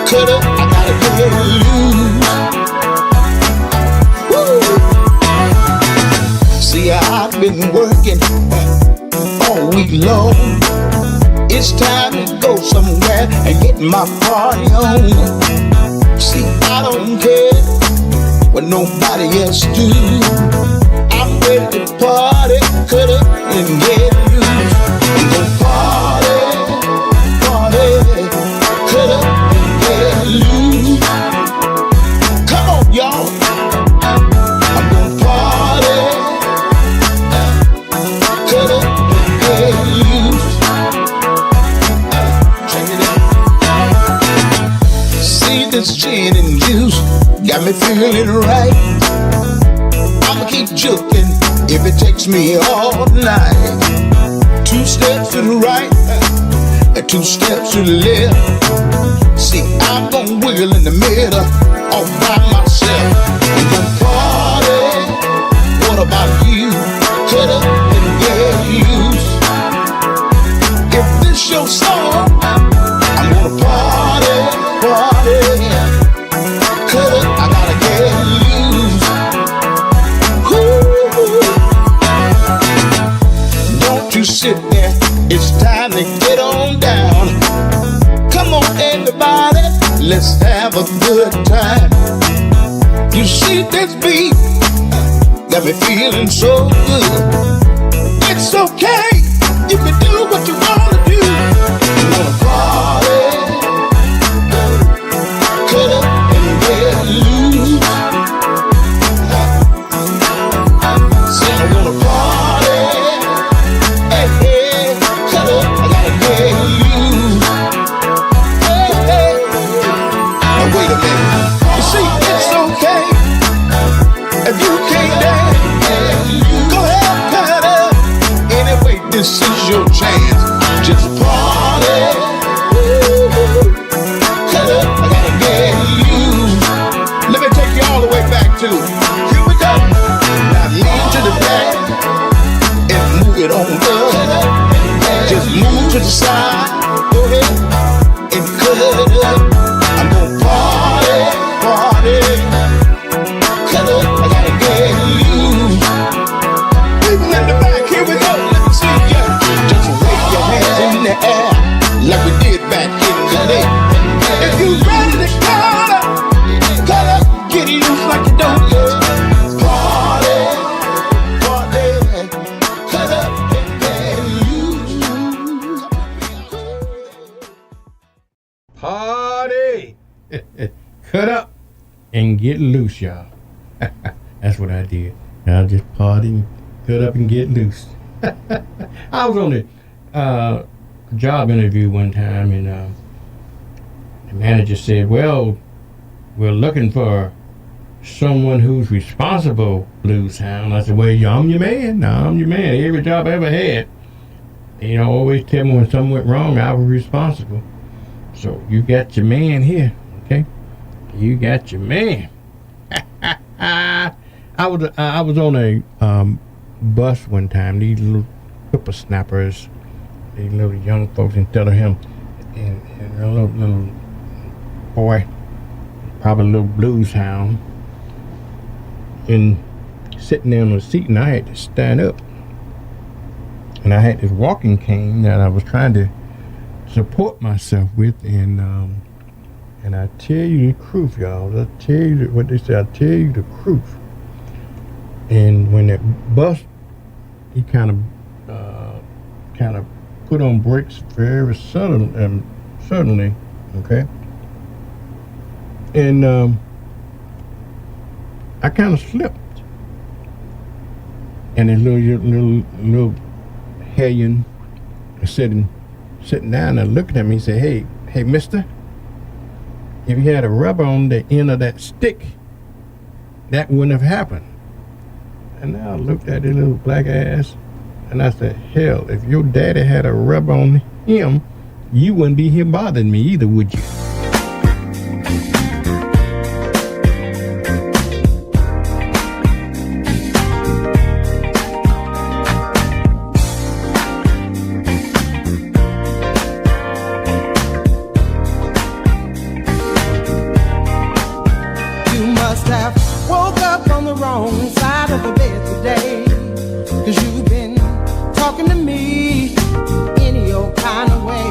Speaker 11: Cut up, I gotta get loose. Woo! See, I've been working all week long. It's time to go somewhere and get my party on. See, I don't care what nobody else do. I'm ready to party, cut up and get loose. I'm gonna party, cut up and get loose. Come on, y'all. I'm gonna party, cut up and get loose. Check it out. See this gin and juice got me feeling right. I'ma keep juking if it takes me all night. 2 steps to the right and 2 steps to the left. See, I'm gon' wiggle in the middle all by myself. I'm gon' party. What about you? Cut up and get loose. If this your song, I'm gonna party. Cut up, I gotta get loose. Woo. Don't you sit there, it's time to get on down. Come on everybody, let's have a good time. You see this beat, got me feeling so good. It's okay, you can do what you wanna do. You wanna party, cut up and get loose. Say I wanna party,
Speaker 1: cut up and get loose, y'all. That's what I did. I just party, cut up and get loose. I was on a job interview one time, and the manager said, well, we're looking for someone who's responsible, blues hound. I said, well, I'm your man. I'm your man. Every job I ever had, you know, always tell me when something went wrong, I was responsible. So you got your man here, okay? You got your man. I was on a bus one time. These little whippersnappers, these little young folks, instead of him, and a little boy, probably a little blues hound, and sitting there on the seat, and I had to stand up, and I had this walking cane that I was trying to support myself with, and I tell you the truth, y'all. I tell you what they say. I tell you the truth. And when that bus, he kind of put on brakes very suddenly, okay. And I kind of slipped, and this little hellion sitting down and looking at me, and said, "Hey, mister, if you had a rubber on the end of that stick, that wouldn't have happened." And I looked at his little black ass, and I said, hell, if your daddy had a rubber on him, you wouldn't be here bothering me either, would you?
Speaker 5: You must have woke up on the wrong side of the bed today, 'cause you've been talking to me any old kind of way.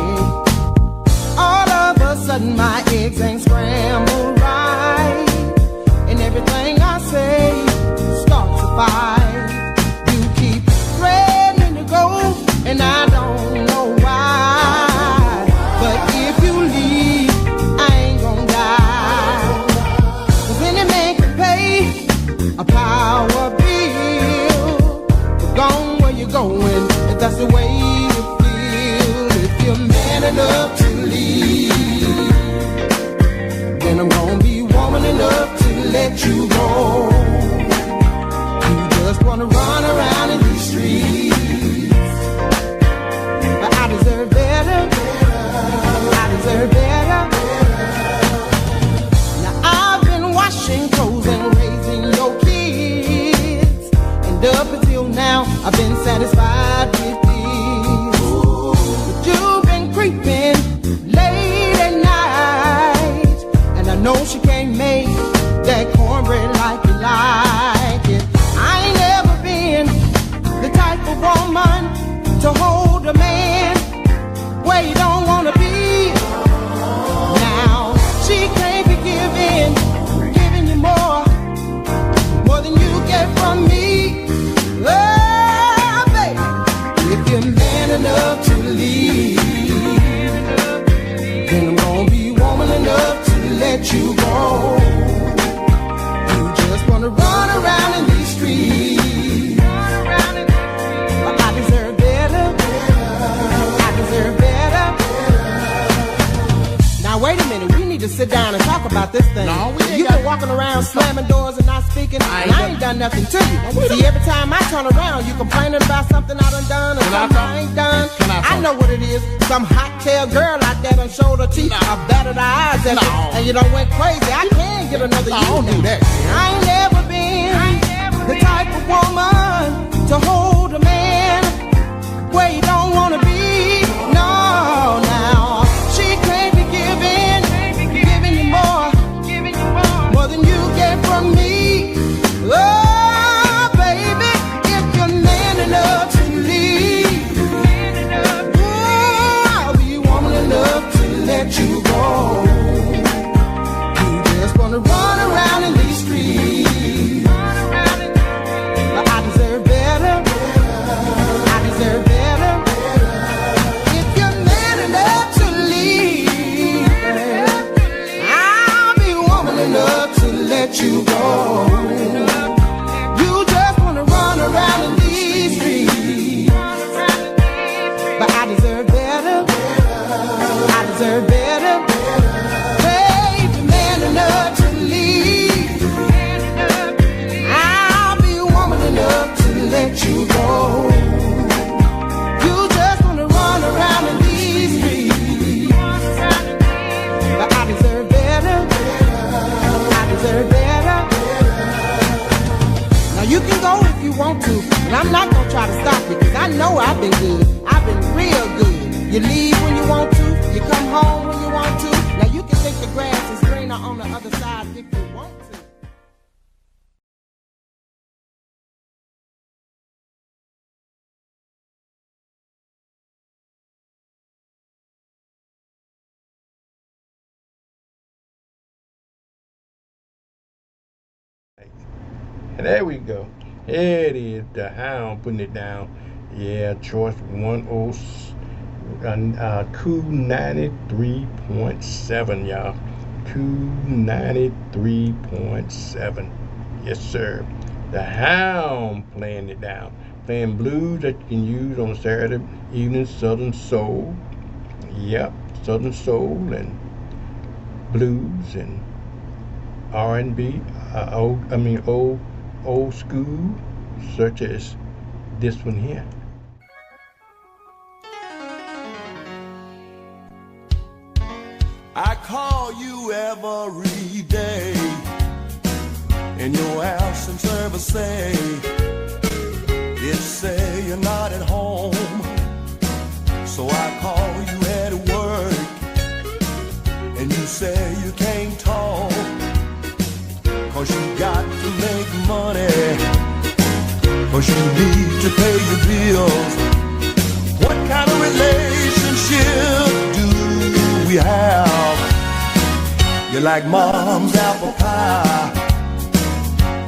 Speaker 5: All of a sudden my eggs ain't scrambled right, and everything I say starts a fight. You keep threatening to go, and I don't know why, but if you leave, I ain't gonna die. 'Cause any man can pay a power bill for going where you're going, if that's the way you feel. If you're man enough to leave, then I'm gonna be woman enough to let you go. You just wanna run around in these streets, but I deserve better. I deserve better. Now I've been washing clothes and raising your kids, and up until now I've been satisfied with this. But you've been creeping late at night, and I know she can't make that cornbread like you like it. I ain't never been the type of woman to hold a man where you don't wanna be. Now she can't be giving you more than you get from me. Oh, baby, if you're man enough to leave, then I'm gonna be woman enough to let you go. You just wanna run around in these streets, but I deserve better. I deserve better. Now wait a minute, we need to sit down and talk about this thing.
Speaker 6: No, we ain't
Speaker 5: You've
Speaker 6: got-
Speaker 5: been walking around slamming doors and not speaking, and I ain't done nothing to you. See, every time I turn around, you complaining about something I done or
Speaker 6: Can I
Speaker 5: something
Speaker 6: talk?
Speaker 5: I ain't done.
Speaker 6: Can I
Speaker 5: I
Speaker 6: talk?
Speaker 5: know what it is. Some hot tail girl out there done showed her teeth. I battered her eyes at you,
Speaker 6: No.
Speaker 5: and you done went crazy. I can't get another
Speaker 6: No,
Speaker 5: you
Speaker 6: don't do
Speaker 5: now.
Speaker 6: that.
Speaker 5: I ain't never been the type of woman to hold a man where you don't wanna be. No, now she can't be giving you more than you get from me. Oh, baby, if you're man enough to leave, ooh, I'll be woman enough to let you go. You just wanna run around in these streets, but I deserve better. you want to, and I'm not gonna try to stop you, cause I know I've been good. I've been real good. You leave when you want to, you come home when you want to. Now you can think the grass is greener on the other side if you want to.
Speaker 1: And there we go. Here it is, the Hound putting it down. Yeah, choice 293.7, y'all. 293.7. Yes, sir. The Hound playing it down. Playing blues that you can use on Saturday evening, Southern Soul. Yep, Southern Soul and blues and R&B. Old school, such as this one here.
Speaker 3: I call you every day, in your house and service say, it say you're not at home, so I call you at work, and you say you can't talk, cause you got to make money, cause you need to pay your bills. What kind of relationship do we have? You're like mom's apple pie.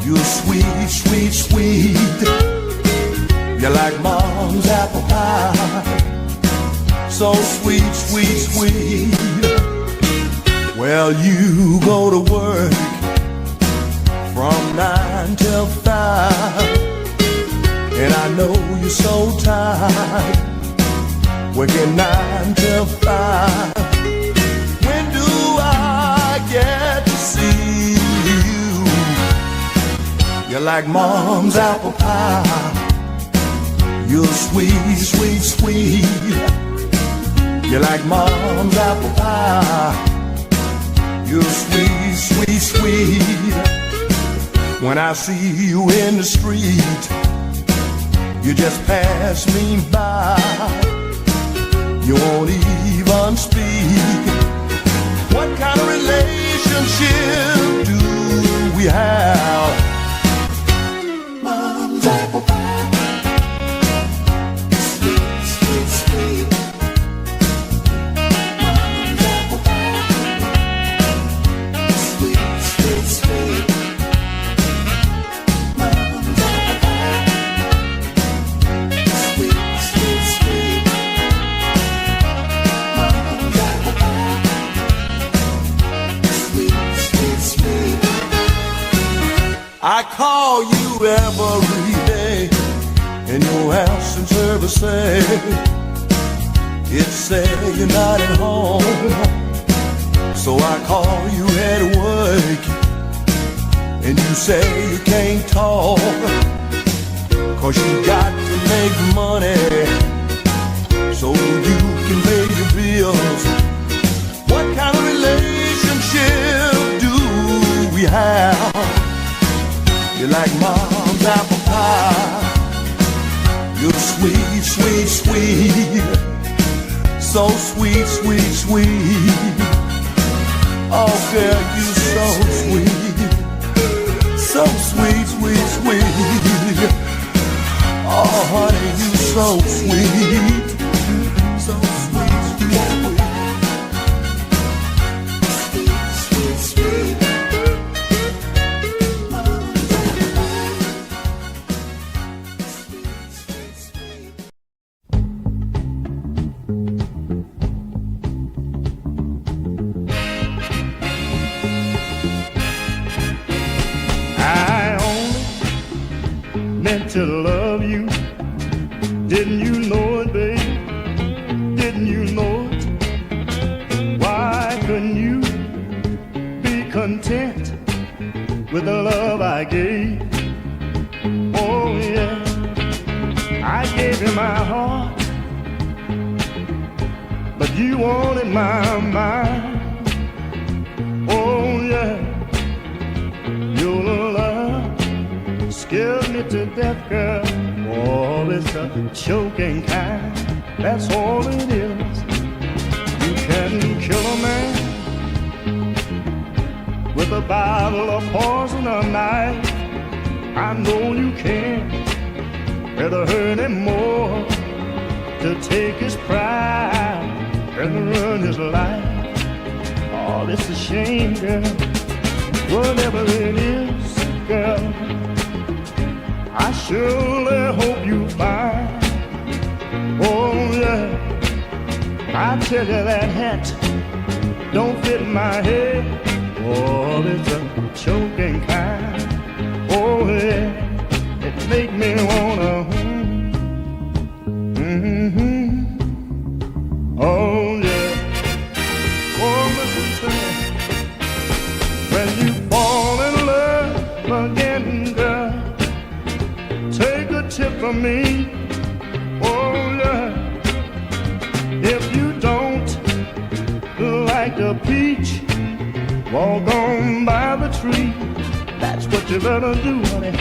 Speaker 3: You're sweet, sweet, sweet. You're like mom's apple pie. So sweet, sweet, sweet. Well, you go to work from 9 till 5, and I know you're so tired, working 9 till 5. When do I get to see you? You're like mom's apple pie. You're sweet, sweet, sweet. You're like mom's apple pie. You're sweet, sweet, sweet. When I see you in the street, you just pass me by. You won't even speak. What kind of relationship do we have? Mom's apple pie. Sweet, sweet, sweet. Mom's apple pie. Sweet, sweet, sweet. I call you every day, in your house and service say, it say you're not at home, so I call you at work, and you say you can't talk, cause you got to make money, so you can pay your bills. What kind of relationship do we have? You're like mom's apple pie. You're sweet, sweet, sweet. So sweet, sweet, sweet. Oh girl, you so sweet. So sweet, sweet, sweet. Oh honey, you so sweet. So sweet, sweet, sweet. Sweet, sweet, sweet.
Speaker 12: To love you, didn't you know it, babe? Didn't you know it? Why couldn't you be content with the love I gave? Oh yeah, I gave you my heart, but you wanted my mind. Oh yeah, your love scares me to death, girl. Oh, it's a choking kind. That's all it is. You can kill a man with a bottle of poison or knife. I know you can. Rather hurt him more to take his pride and ruin his life. Oh, it's a shame, girl. Whatever it is, girl, I surely hope you find. Oh yeah, I tell you that hat don't fit my head. Oh, it's a choking kind. Oh yeah, it make me wanna. Oh yeah. Oh, listen to me. When you fall in love again, girl, take a tip from me. Oh yeah. If you don't like the peach, walk on by the tree. That's what you better do, honey.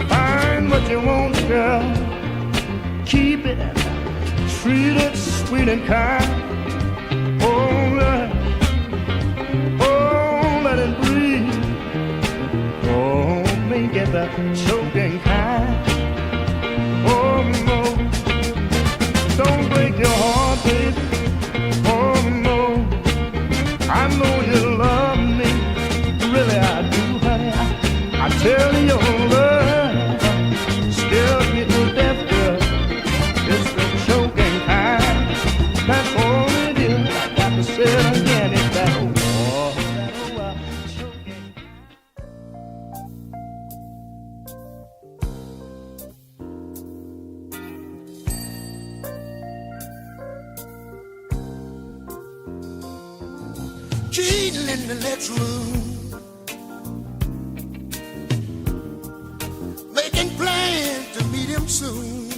Speaker 12: Find what you want, girl. Keep it, treat it sweet and kind. Oh yeah. Oh, let it breathe. Oh, make it the choking kind. Oh no, don't break your heart, baby. Oh no, I know you love me. Really I do, honey. I tell you your love scares me to death, girl. It's the choking kind. That's all it is. I got to say it again. It's that choking.
Speaker 11: Cheating in the next room, making plans to meet him soon,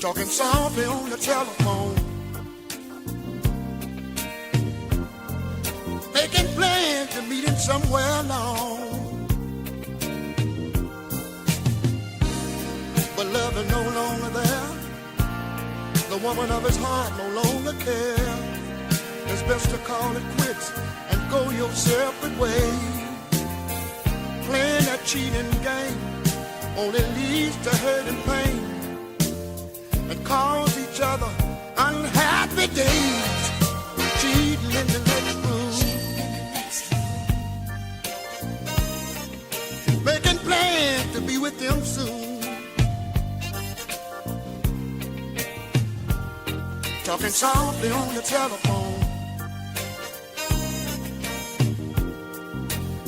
Speaker 11: talking softly on the telephone, making plans to meet him somewhere alone. But love is no longer there. The woman of his heart no longer cares. It's best to call it quits and go your separate way. Playing that cheating game only leads to hurt and pain, and cause each other unhappy days. Cheating in the next room, making plans to be with them soon, talking softly on the telephone,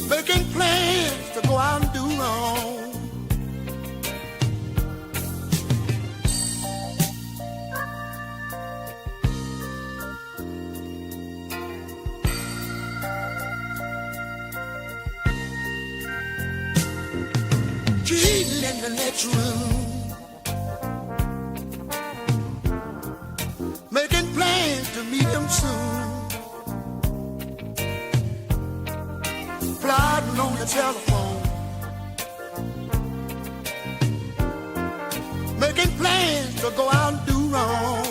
Speaker 11: making plans to go out and do wrong. Cheating in the next room, making plans to meet him soon, plotting on the telephone, making plans to go out and do wrong.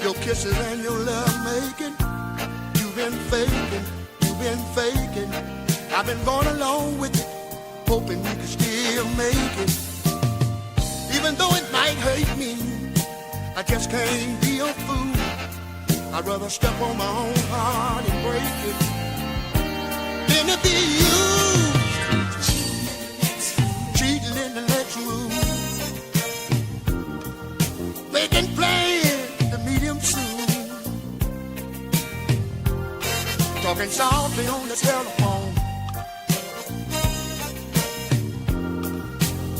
Speaker 11: Your kisses and your love making, you've been faking, you've been faking. I've been going along with it, hoping we could still make it. Even though it might hurt me, I just can't be a fool. I'd rather step on my own heart and break it than to be used, cheating in the next room, making plans to meet him soon, talking softly on the telephone,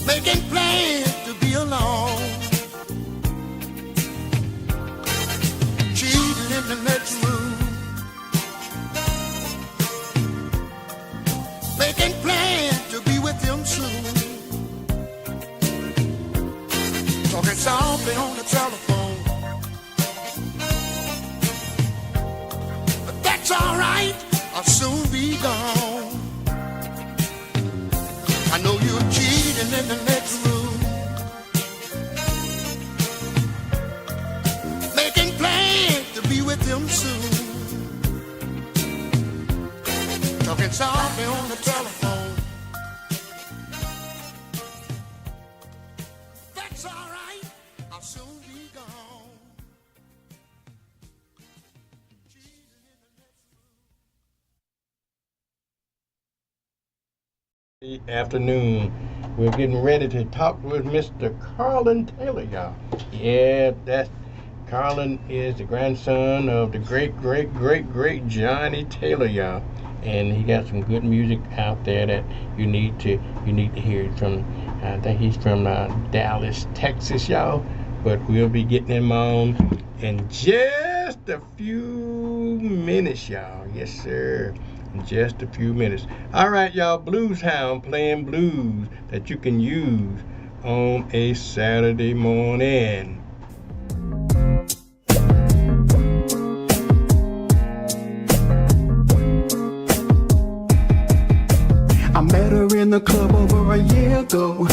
Speaker 11: making plans to be alone. In the next room, making plans to be with him soon, talking softly on the telephone. But that's all gone. I know you're cheating in the next room, making plans to be with him soon, talking softly on the telephone. That's all right, I'll soon be gone.
Speaker 1: Afternoon. We're getting ready to talk with Mr. Carlin Taylor, y'all. Yeah, that's Carlin is the grandson of the great Johnny Taylor, y'all. And he got some good music out there that you need to hear. From I think he's from Dallas, Texas, y'all. But we'll be getting him on in just a few minutes, y'all. Yes, sir. In just a few minutes. All right, y'all. Blues Hound playing blues that you can use on a Saturday morning.
Speaker 12: I met her in the club over a year ago.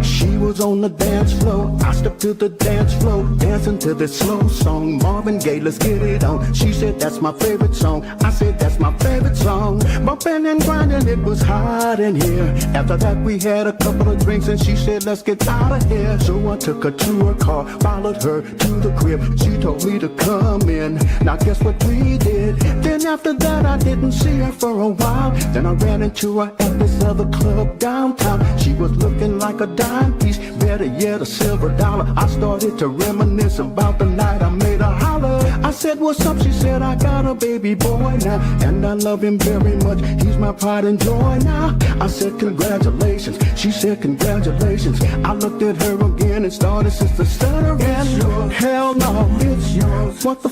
Speaker 12: She was on the dance floor. I stepped to the dance floor, dancing to this slow song. Marvin Gaye, let's get it on. She said that's my favorite song. I said that's my favorite song. Bumping and grinding, it was hot in here. After that we had a couple of drinks and she said let's get out of here. So I took her to her car, followed her to the crib. She told me to come in. Now guess what we did? Then after that I didn't see her for a while. Then I ran into her at this other club downtown. She was looking like a dime piece, better yet a silver dollar. I started to reminisce about the night I made her holler. I said what's up? She said I got a baby boy now, and I love him very much. He's my pride and joy now. I said congratulations. She said congratulations. I looked at her again and started sister stuttering. Hell no, it's yours. What the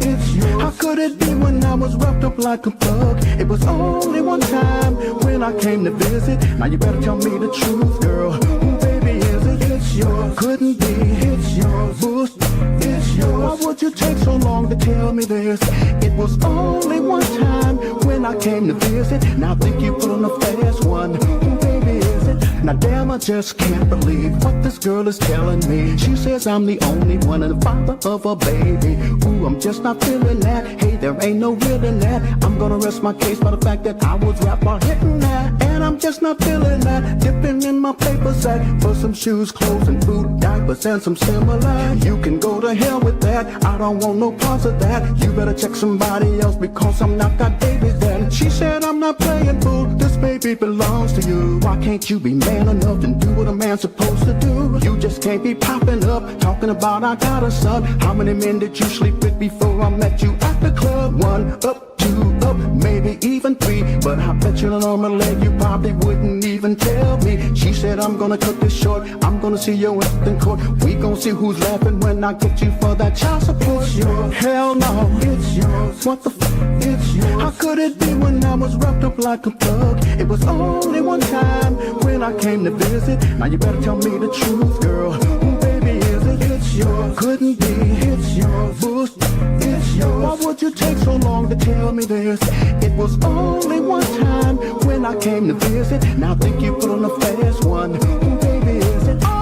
Speaker 12: it's yours. How could it be when I was wrapped up like a bug? It was only one time when I came to visit. Now you better tell me the truth, girl. Who baby is it? It's yours. Couldn't be. It's yours. Boost. It's yours. Why would you take so long to tell me this? It was only one time when I came to visit. Now I think you put on a fast one. Who baby is it? Now damn, I just can't believe what this girl is telling me. She says I'm the only one and the father of a baby. Ooh, I'm just not feeling that. Hey, there ain't no real in that. I'm gonna rest my case by the fact that I was rap while hitting that. And I'm just not feeling that. Dipping in my paper sack for some shoes, clothes, and food, diapers, and some similar. You can go to hell with that. I don't want no parts of that. You better check somebody else because I'm not that baby's dad. She said I'm not playing fool. This baby belongs to you. Why can't you be man enough and do what a man's supposed to do? You just can't be popping up, talking about I got a son. How many men did you sleep with before I met you at the club? 1 up, 2 up, maybe even 3. But I bet you normally you probably wouldn't even tell me. She said I'm gonna cut this short. I'm gonna see your ass in court. We gon' see who's laughing when I get you for that child support. It's yours. Hell no, it's yours. What the it's yours. How could it be when I was wrapped up like a thug? It was only one time when I came to visit. Now you better tell me the truth, girl. Who baby is it? It's yours. Couldn't be. It's yours. Boost. It's yours. Why would you take so long to tell me this? It was only one time when I came to visit. Now I think you put on a fast one. Who baby is it? Oh!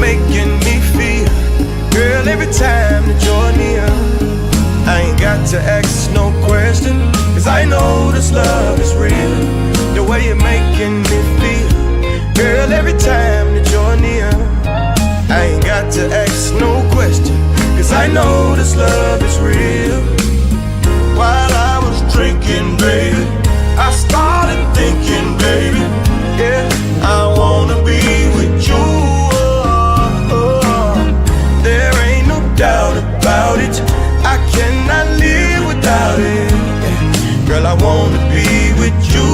Speaker 3: making me feel, girl, every time that you're near. I ain't got to ask no question, 'cause I know this love is real. The way you're making me feel, girl, every time that you're near. I ain't got to ask no question, 'cause I know this love is real. While I was drinking, baby, I started thinking, baby, yeah, I wanna be with you. There ain't no doubt about it, I cannot live without it. Girl, I wanna be with you.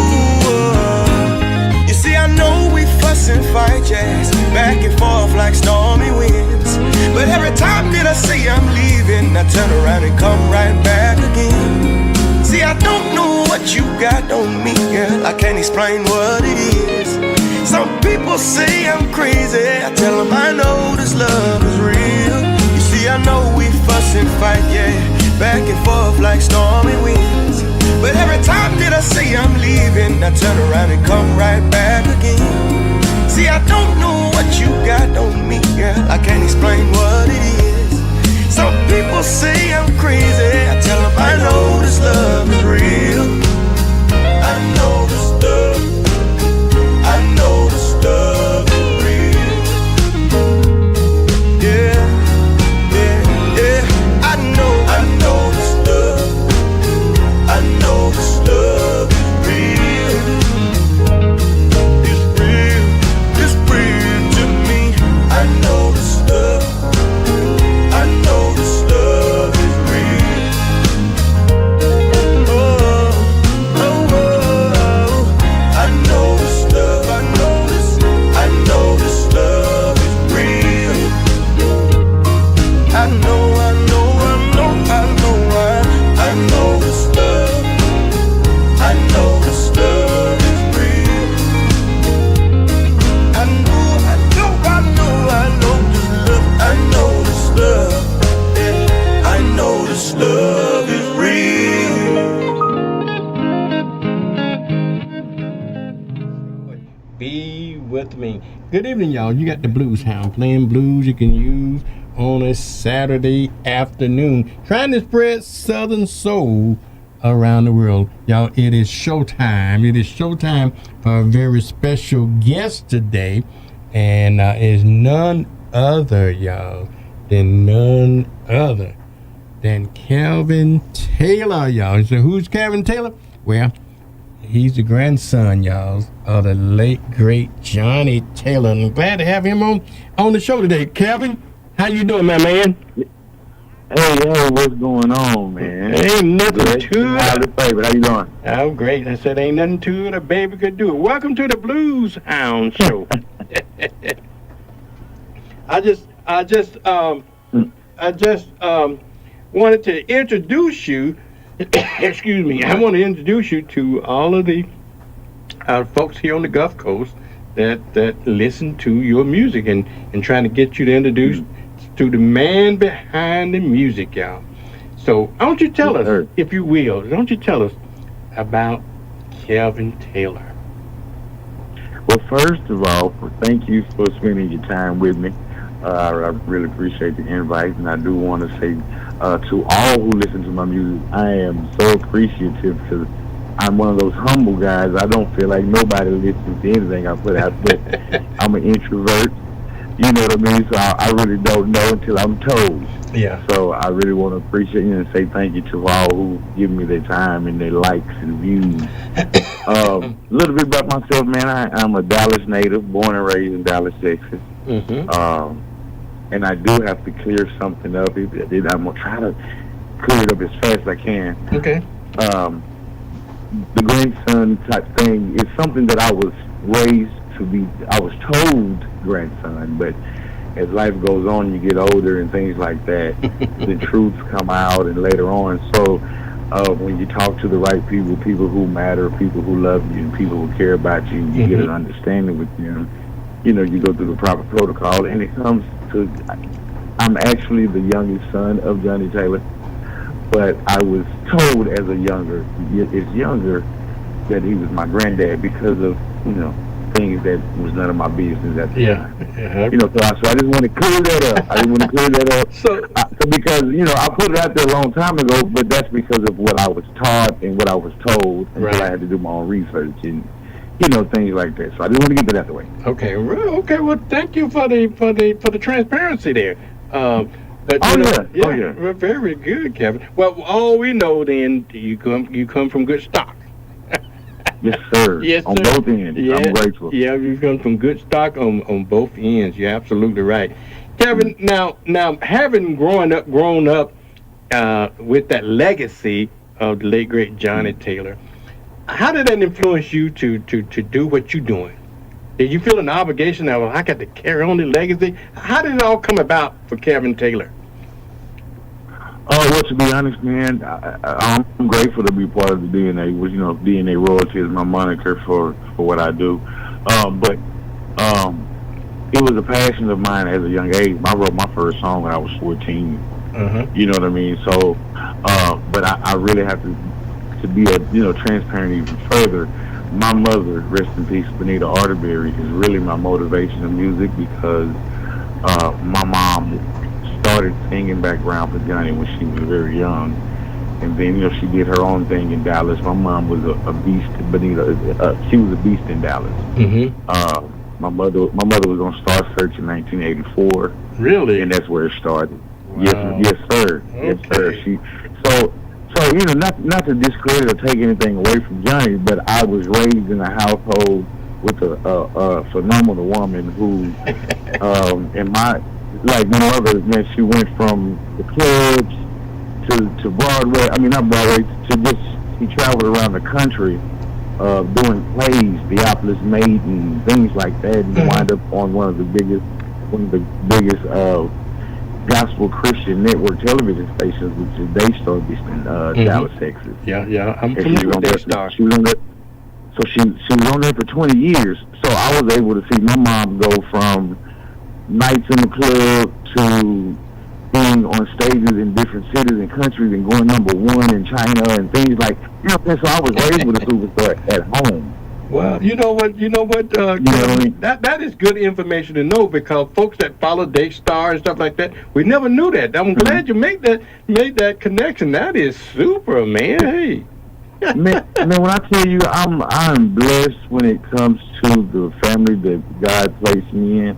Speaker 3: You see, I know we fuss and fight, yes, back and forth like stormy winds. But every time that I say I'm leaving, I turn around and come right back again. See, I don't know what you got on me, girl, I can't explain what it is. Some people say I'm crazy, I tell them I know this love is real. You see, I know we fuss and fight, yeah, back and forth like stormy winds. But every time that I say I'm leaving, I turn around and come right back again. See, I don't know what you got on me, girl, I can't explain what it is. Some people say I'm crazy, I tell them I know this love is real. I know this love, I know this love is real. Yeah, yeah, yeah, I know this love, I know this love is real. It's real, it's real to me. I know this love, I know this love is real. Oh, oh, oh, I know this love, I know this love is real. I know this love, I know this love is real. I know this love, yeah, I know this love is real.
Speaker 1: Be with me. Good evening, y'all. You got the Blues Hound playing blues you can use on a Saturday afternoon, trying to spread Southern soul around the world. Y'all, it is showtime. It is showtime for a very special guest today, and is none other, y'all, than Kelvin Taylor, y'all. So who's Kelvin Taylor? Well, he's the grandson, y'all, of the late, great Johnny Taylor. And I'm glad to have him on the show today. Kelvin, how you doing, my man?
Speaker 13: Hey, what's going on, man?
Speaker 1: Ain't nothing to it.
Speaker 13: Favorite. How you doing?
Speaker 1: I'm great. I said ain't nothing to it a baby could do. Welcome to the Blues Hound Show. I just wanted to introduce you. Excuse me. I want to introduce you to all of the folks here on the Gulf Coast that listen to your music and trying to get you to introduce to the man behind the music, y'all. So, why don't you tell us, if you will, don't you tell us about Kelvin Taylor?
Speaker 13: Well, first of all, thank you for spending your time with me. I really appreciate the invite, and I do want to say to all who listen to my music, I am so appreciative because I'm one of those humble guys. I don't feel like nobody listens to anything I put out there. I'm an introvert, you know what I mean? So I really don't know until I'm told.
Speaker 1: Yeah.
Speaker 13: So I really want to appreciate you and say thank you to all who give me their time and their likes and views. A little bit about myself, man. I'm a Dallas native, born and raised in Dallas, Texas.
Speaker 1: Mm-hmm.
Speaker 13: And I do have to clear something up. I'm going to try to clear it up as fast as I can.
Speaker 1: Okay.
Speaker 13: The grandson type thing is something that I was raised to be. I was told grandson, but as life goes on, you get older and things like that, the truths come out and later on. So when you talk to the right people, people who matter, people who love you, and people who care about you, you get an understanding with them. You know, you go through the proper protocol, and it comes to, I'm actually the youngest son of Johnny Taylor, but I was told as younger, that he was my granddad because of, you know, things that was none of my business at the time.
Speaker 1: Yeah.
Speaker 13: You know, so I just want to clear that up.
Speaker 1: So
Speaker 13: because, you know, I put it out there a long time ago, but that's because of what I was taught and what I was told until
Speaker 1: Right.
Speaker 13: I had to do my own research and, you know, things like that. So I just want to get that out the way.
Speaker 1: okay, well, thank you for the transparency there. But
Speaker 13: Oh,
Speaker 1: you know,
Speaker 13: yeah. Oh, yeah.
Speaker 1: well, very good, Kevin. Well, all we know then, you come from good stock.
Speaker 13: Yes, sir.
Speaker 1: Yes,
Speaker 13: On
Speaker 1: sir.
Speaker 13: both ends.
Speaker 1: Yeah,
Speaker 13: I'm grateful.
Speaker 1: Yeah, you come from good stock on both ends. You're absolutely right, Kevin. Now, having grown up with that legacy of the late great Johnny Taylor, how did that influence you to do what you're doing? Did you feel an obligation that, well, I got to carry on the legacy? How did it all come about for Kevin Taylor?
Speaker 13: Well, to be honest, man, I'm grateful to be part of the DNA. You know, DNA royalty is my moniker for what I do. But it was a passion of mine as a young age. I wrote my first song when I was 14. You know what I mean? So, but I really have to be transparent even further. My mother, rest in peace, Benita Arterberry, is really my motivation in music because my mom started singing background for Johnny when she was very young, and then she did her own thing in Dallas. My mom was a beast. Benita, she was a beast in Dallas. My mother was on Star Search in 1984.
Speaker 1: Really?
Speaker 13: And that's where it started.
Speaker 1: Wow.
Speaker 13: Yes, sir.
Speaker 1: Okay.
Speaker 13: Yes, sir. So not to discredit or take anything away from Johnny, but I was raised in a household with a phenomenal woman who, and my mother, man, she went from the clubs to Broadway. I mean, not Broadway, she traveled around the country, doing plays, Theophilus Maiden, things like that, and wound up on one of the biggest gospel Christian network television stations, which is Daystar, based in Dallas, Texas.
Speaker 1: Yeah, I'm
Speaker 13: And she was on there. She was on there. So she was on there for 20 years. So I was able to see my mom go from nights in the club to being on stages in different cities and countries and going #1 in China and things like, so I was raised with a superstar at home.
Speaker 1: Well, you know what, Kevin, that is good information to know, because folks that follow Daystar and stuff like that, we never knew that. I'm glad you made that connection. That is super, man. Hey.
Speaker 13: man, when I tell you I'm blessed when it comes to the family that God placed me in,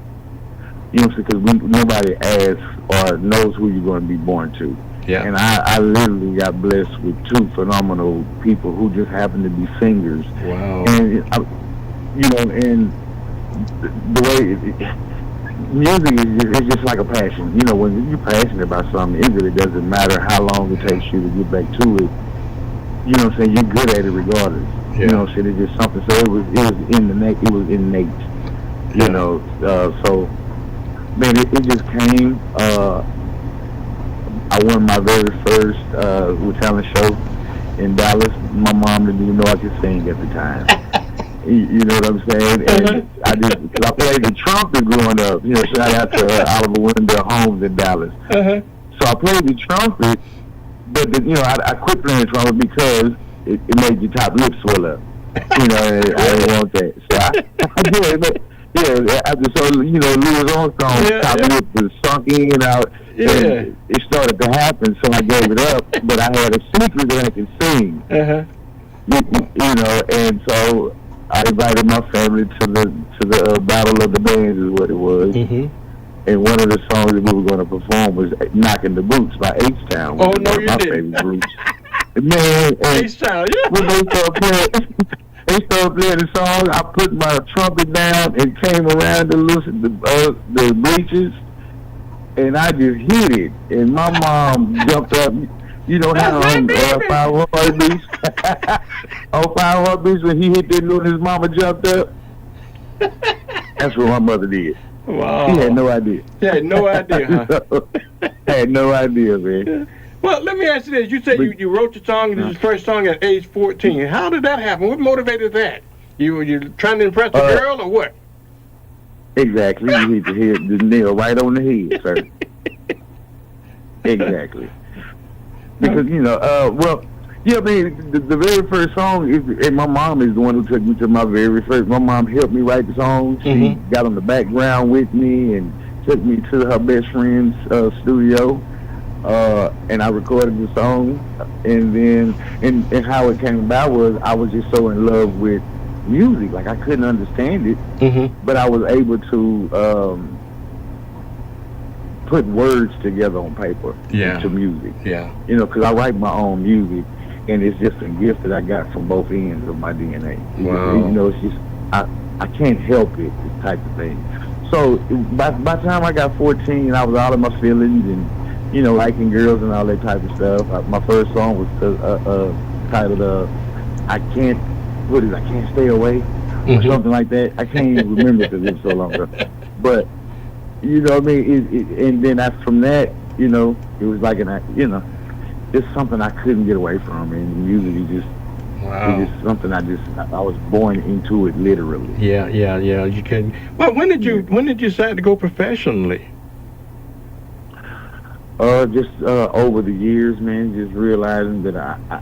Speaker 13: because nobody asks or knows who you're going to be born to.
Speaker 1: Yeah.
Speaker 13: And I literally got blessed with two phenomenal people who just happen to be singers.
Speaker 1: Wow.
Speaker 13: And and the way music is just like a passion. When you're passionate about something, it really doesn't matter how long it takes you to get back to it. You know what I'm saying? You're good at it regardless.
Speaker 1: Yeah.
Speaker 13: You know what I'm saying? It's just something. So it was innate. So man, it just came. I won my very first talent show in Dallas. My mom didn't even know I could sing at the time. You know what I'm saying? And I played the trumpet growing up. Shout out to Oliver Wendell Holmes in Dallas. So I played the trumpet, but I quit playing the trumpet because it made your top lip swell up. I didn't want that. So I did. But after Louis Armstrong, top lip was sunk in and out. And it started to happen, so I gave it up. But I had a secret that I could sing. And so I invited my family to the Battle of the Bands, is what it was. And one of the songs that we were going to perform was "Knocking the Boots" by H-Town.
Speaker 1: Oh no, you
Speaker 13: my
Speaker 1: didn't.
Speaker 13: favorite groups. Man,
Speaker 1: H-Town, yeah.
Speaker 13: When they started playing the song, I put my trumpet down and came around to listen to the bleachers. And I just hit it, and my mom jumped up. You know how on 5 Heartbeats, on 5 Heartbeats, when he hit that note, his mama jumped up. That's what my mother did.
Speaker 1: Wow.
Speaker 13: She had no idea.
Speaker 1: She had no idea, huh?
Speaker 13: Had no idea, man.
Speaker 1: Well, let me ask you this. You said you wrote your song, this is your first song at age 14. How did that happen? What motivated that? You trying to impress a girl or what?
Speaker 13: Exactly. You hit the nail right on the head, sir. Exactly. Because, Yeah, I mean, the very first song is, and my mom is the one who took me to my very first. My mom helped me write the song. She got on the background with me and took me to her best friend's studio, and I recorded the song. And then, and how it came about was I was just so in love with music. Like, I couldn't understand it, but I was able to put words together on paper to music.
Speaker 1: Yeah.
Speaker 13: You know, because I write my own music, and it's just a gift that I got from both ends of my DNA.
Speaker 1: Wow.
Speaker 13: You know, it's just, I can't help it, this type of thing. So by the time I got 14, I was out of my feelings and, you know, liking girls and all that type of stuff. My first song was titled I Can't Stay Away, or something like that. I can't even remember because it was so long ago. But, you know what I mean? And then from that, you know, it was like it's something I couldn't get away from. And music, it's just something I was born into it, literally.
Speaker 1: Yeah, you can. Well, when did you decide to go professionally?
Speaker 13: Just over the years, man, just realizing that I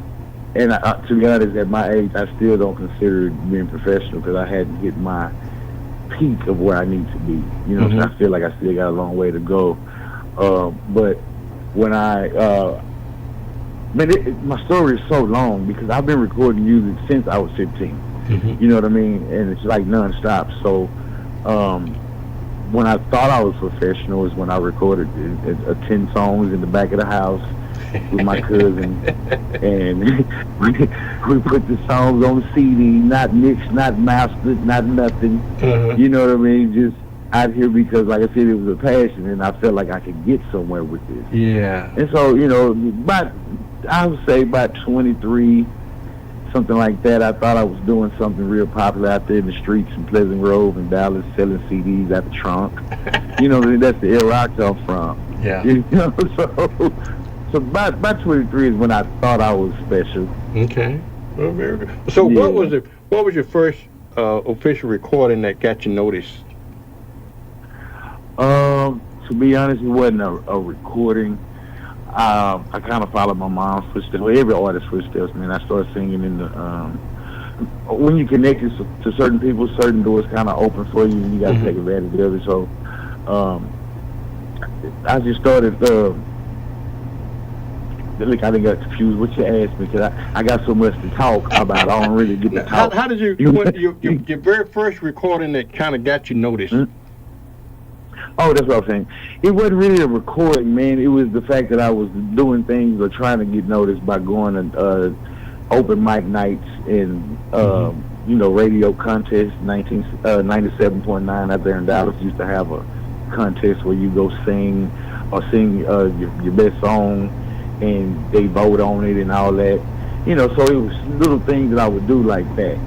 Speaker 13: to be honest, at my age, I still don't consider being professional because I hadn't hit my peak of where I need to be. You know, so I feel like I still got a long way to go. But when my story is so long because I've been recording music since I was 15. You know what I mean? And it's like nonstop. So when I thought I was professional is when I recorded 10 songs in the back of the house with my cousin, and we put the songs on CD, not mixed, not mastered, not nothing. You know what I mean? Just out here because, like I said, it was a passion, and I felt like I could get somewhere with this.
Speaker 1: Yeah.
Speaker 13: And so, you know, I would say about 23, something like that, I thought I was doing something real popular out there in the streets in Pleasant Grove and Dallas, selling CDs at the trunk. You know, that's the era I come from.
Speaker 1: Yeah.
Speaker 13: You know, so about 23 is when I thought I was special.
Speaker 1: Okay. Well, very good. So what was your first official recording that got you noticed?
Speaker 13: To be honest, it wasn't a recording. I kind of followed my mom's footsteps, well, every artist's footsteps, man. I started singing in the, when you connect to certain people, certain doors kind of open for you, and you got to take advantage of it. So, I just started, look, I didn't get confused what you asked me, because I got so much to talk about, I don't really get to talk.
Speaker 1: How did your very first recording that kind of got you noticed?
Speaker 13: Oh, that's what I was saying. It wasn't really a recording, man. It was the fact that I was doing things or trying to get noticed by going to open mic nights and, you know, radio contests. 97.9 out there in Dallas used to have a contest where you go sing your best song, and they vote on it and all that. You know, so it was little things that I would do like that.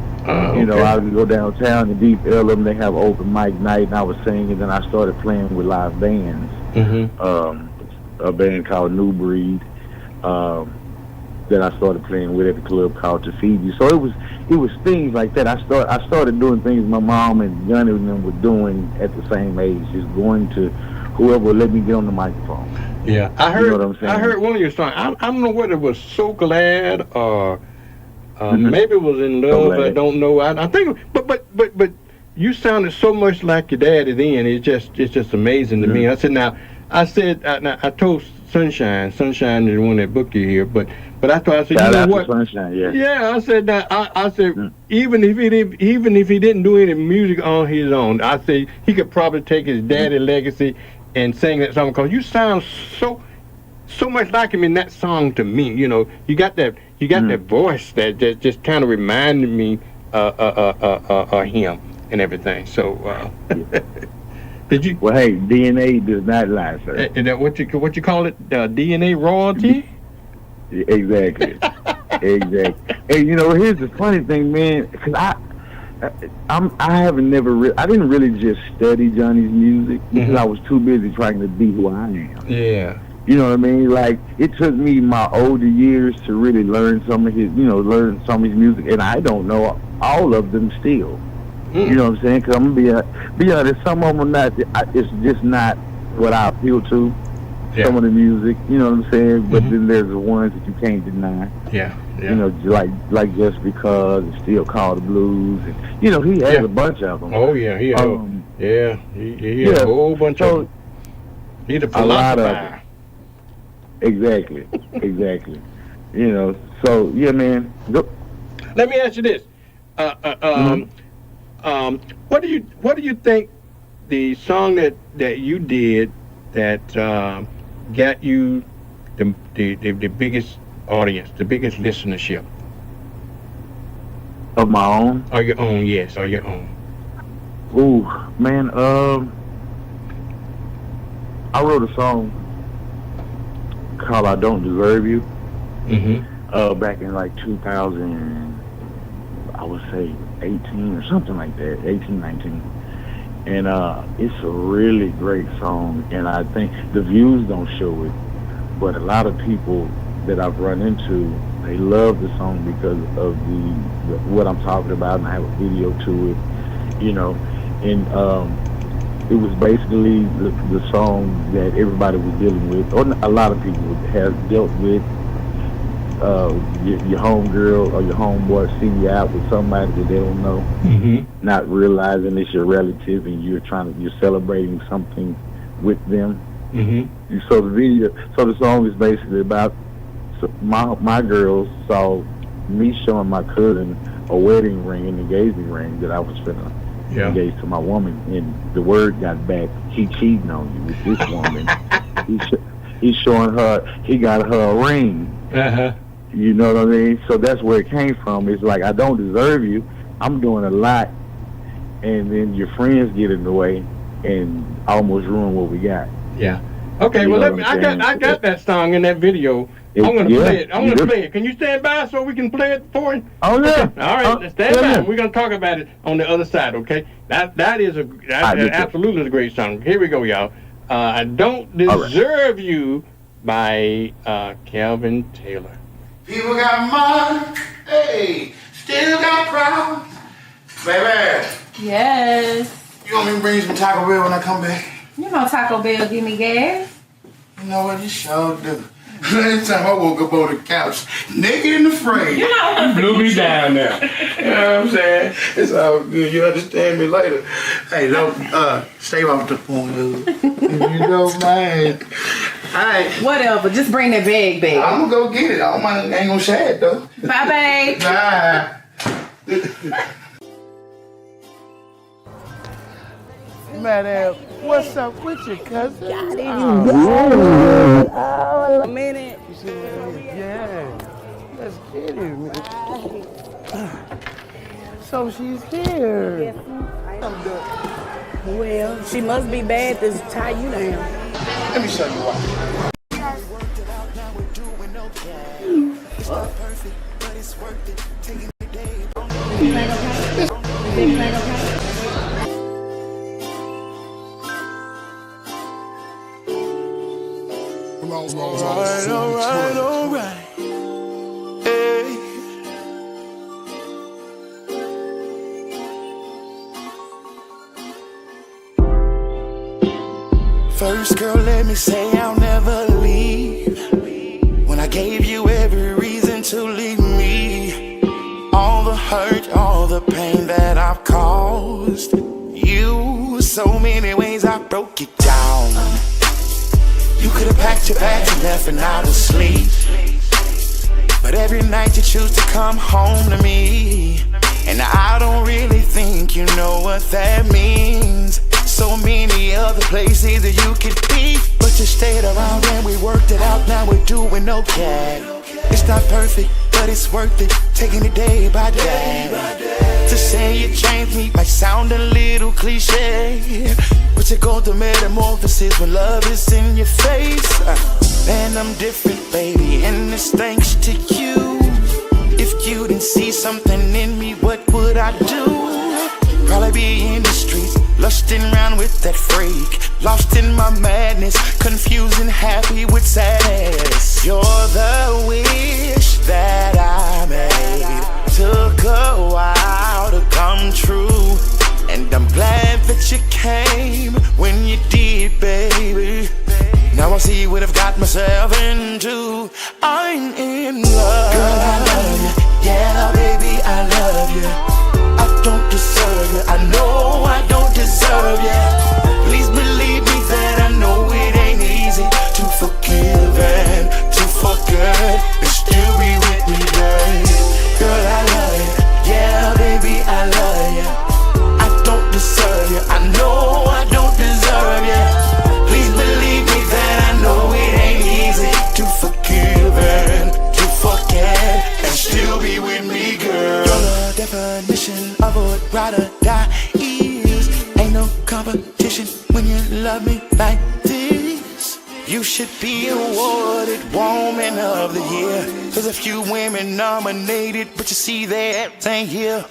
Speaker 13: You know, I would go downtown to Deep Ellum. They have open mic night, and I was singing. And then I started playing with live bands. A band called New Breed that I started playing with at the club called Tafiji. So it was things like that. I started doing things my mom and Johnny and them were doing at the same age, just going to whoever would let me get on the microphone.
Speaker 1: Yeah, I heard.
Speaker 13: You know what I'm saying?
Speaker 1: I heard one of your songs. I don't know whether it was So Glad or. Maybe it was In Love. I don't know. I think, but you sounded so much like your daddy then. It's just amazing to me. I said, I told Sunshine is the one that booked you here, but I said, you know what?
Speaker 13: Sunshine, yeah.
Speaker 1: Yeah, I said that. I said even if he didn't do any music on his own, I said he could probably take his daddy legacy and sing that song, because you sound so much like him in that song to me. You know, you got that voice that just kind of reminded me of him and everything. So, did you?
Speaker 13: Well, hey, DNA does not lie, sir.
Speaker 1: Is that what you call it? DNA royalty?
Speaker 13: Exactly. Exactly. Hey, you know, here's the funny thing, man, because I didn't really just study Johnny's music because I was too busy trying to be who I am.
Speaker 1: Yeah.
Speaker 13: You know what I mean? Like, it took me my older years to really learn some of his music, and I don't know all of them still. You know what I'm saying? Because I'm going to be honest, some of them are not, it's just not what I appeal to. some of the music, you know what I'm saying? But then there's the ones that you can't deny.
Speaker 1: Yeah.
Speaker 13: You know, like Just Because, it's still called the blues. And, you know, he has a bunch of them.
Speaker 1: Oh, yeah. He has a whole bunch of them. He's a philosopher.
Speaker 13: Exactly. You know, so, yeah, man.
Speaker 1: Let me ask you this. What do you think the song that you did that got you the biggest audience, the biggest listenership?
Speaker 13: Of my own?
Speaker 1: Or your own, yes, or your own.
Speaker 13: Ooh, man, I wrote a song called I Don't Deserve You. Back in like 2000, I would say 18 or something like that, 18, 19. And it's a really great song, and I think the views don't show it, but a lot of people that I've run into, they love the song because of the what I'm talking about, and I have a video to it, you know. And it was basically the song that everybody was dealing with, or a lot of people have dealt with. Your homegirl or your homeboy see you out with somebody that they don't know, not realizing it's your relative, and you're celebrating something with them. So the song is basically about my girls saw me showing my cousin a wedding ring, an engagement ring that I was finna engage to my woman, and the word got back, he cheating on you with this woman. He's showing her, he got her a ring. You know what I mean? So that's where it came from. It's like, I don't deserve you. I'm doing a lot, and then your friends get in the way and almost ruin what we got.
Speaker 1: Yeah. Okay.
Speaker 13: You
Speaker 1: Well, I got that song in that video. I'm gonna play it. I'm gonna play it. Can you stand by so we can play it for you?
Speaker 13: Oh yeah.
Speaker 1: Okay. All right. Stand by. We're gonna talk about it on the other side. Okay. That absolutely is a great song. Here we go, y'all. I Don't Deserve You by Calvin Taylor.
Speaker 14: People got money, hey, still got problems. Baby.
Speaker 15: Yes.
Speaker 14: You want me to bring you some Taco Bell when I come back?
Speaker 15: You know Taco Bell give me gas.
Speaker 14: You know what, you sure do. Last time I woke up on the couch, naked and afraid.
Speaker 15: You know,
Speaker 14: blew me down now. You know what I'm saying? It's all good. You understand me later. Hey, don't stay off the phone, dude. You don't mind. Alright.
Speaker 15: Whatever, just bring that bag back.
Speaker 14: I'm gonna go get it. I ain't gonna share it though.
Speaker 15: Bye, babe.
Speaker 14: Bye.
Speaker 16: Madam, what's up with you, cousin?
Speaker 5: Got it.
Speaker 16: Oh,
Speaker 5: a minute.
Speaker 16: You see what it is? Yeah. Let's get it, man. So she's here.
Speaker 5: Yes, I'm done. Well, she must be bad to tie you down.
Speaker 14: Let me show you why.
Speaker 3: Alright. Hey. First, girl, let me say I'll never leave. When I gave you every reason to leave me, all the hurt, all the pain that I've caused you, so many ways I broke it down. You could have packed your bags and left and I was asleep, but every night you choose to come home to me, and I don't really think you know what that means. So many other places that you could be, but you stayed around and we worked it out. Now we're doing okay. It's not perfect, but it's worth it, taking it day by day. To say you changed me might sound a little cliche, but you go through metamorphosis when love is in your face. And I'm different, baby, and it's thanks to you. If you didn't see something in me, what would I do? Probably be in the streets, lusting around with that freak, lost in my madness, confused and happy with sadness. You're the wish that I made, took a while to come true, and I'm glad that you came when you did, baby. Now I see what I've got myself into. I'm in love. Girl, I love you. Yeah, baby, I love you. I don't deserve you. I know I don't deserve you. Please believe me that I know it ain't easy to forgive and to forget and still be with me, babe. Girl, I love you. Yeah, baby, I love you. I don't deserve you. I know I don't deserve you. Please believe me that I know it ain't easy to forgive and to forget and still be with me, girl. You're the definition of what ride or die is. Ain't no competition when you love me like this. You should be awarded Woman of the Year. There's a few women nominated, but you see that ain't here.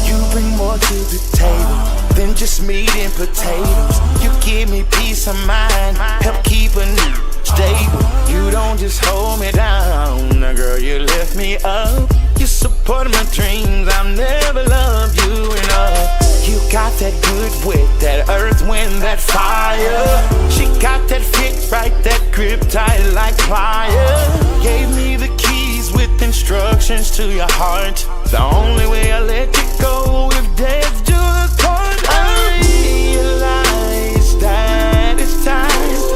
Speaker 3: You bring more to the table than just meat and potatoes. You give me peace of mind, help keep a new stable. You don't just hold me down, girl, you lift me up. You support my dreams, I'll never love you enough. You got that good wit, that earth, wind, that fire. She got that fit right, that grip tight like pliers. Gave me the keys with instructions to your heart. The only way I let you go if death do us part. I realize that it's time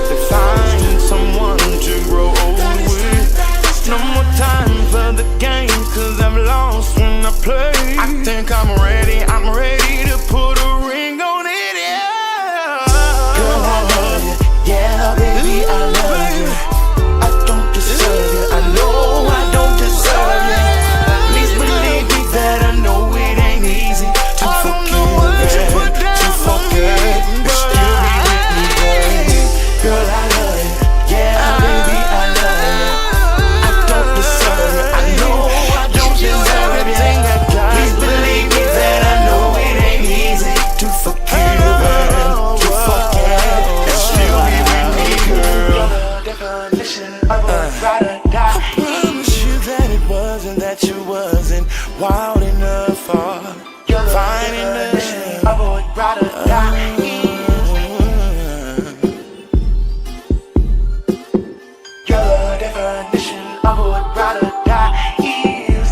Speaker 3: to find someone to grow old with. No more time for the game, cause I've lost when I play. I think I'm ready to put a ring on it, yeah. Girl, I love you, yeah, baby, I love you. I don't deserve you, I know I don't deserve you. Please believe me that I know it ain't easy to forgive and to forget and still be with me, babe. Girl, I love you, yeah, baby, I love you. I don't deserve you, I know I don't deserve you. Please believe me that I know it ain't easy to forgive and to forget and still be with me, girl. Definition of a ride or die. I promise you that it wasn't, that you wasn't wild enough for fine enough of a ride or die. Your definition of what ride or die is.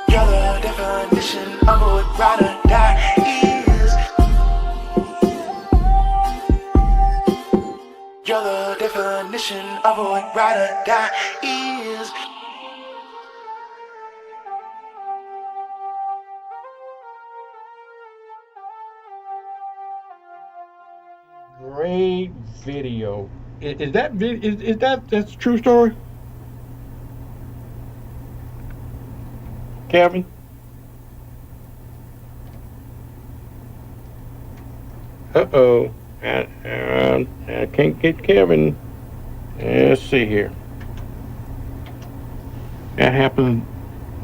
Speaker 3: You're the definition of what ride or die is. You're the definition of what ride or die is.
Speaker 1: Great video. Is that that's a true story? Kevin? Uh-oh. I can't get Kevin. Let's see here. That happened.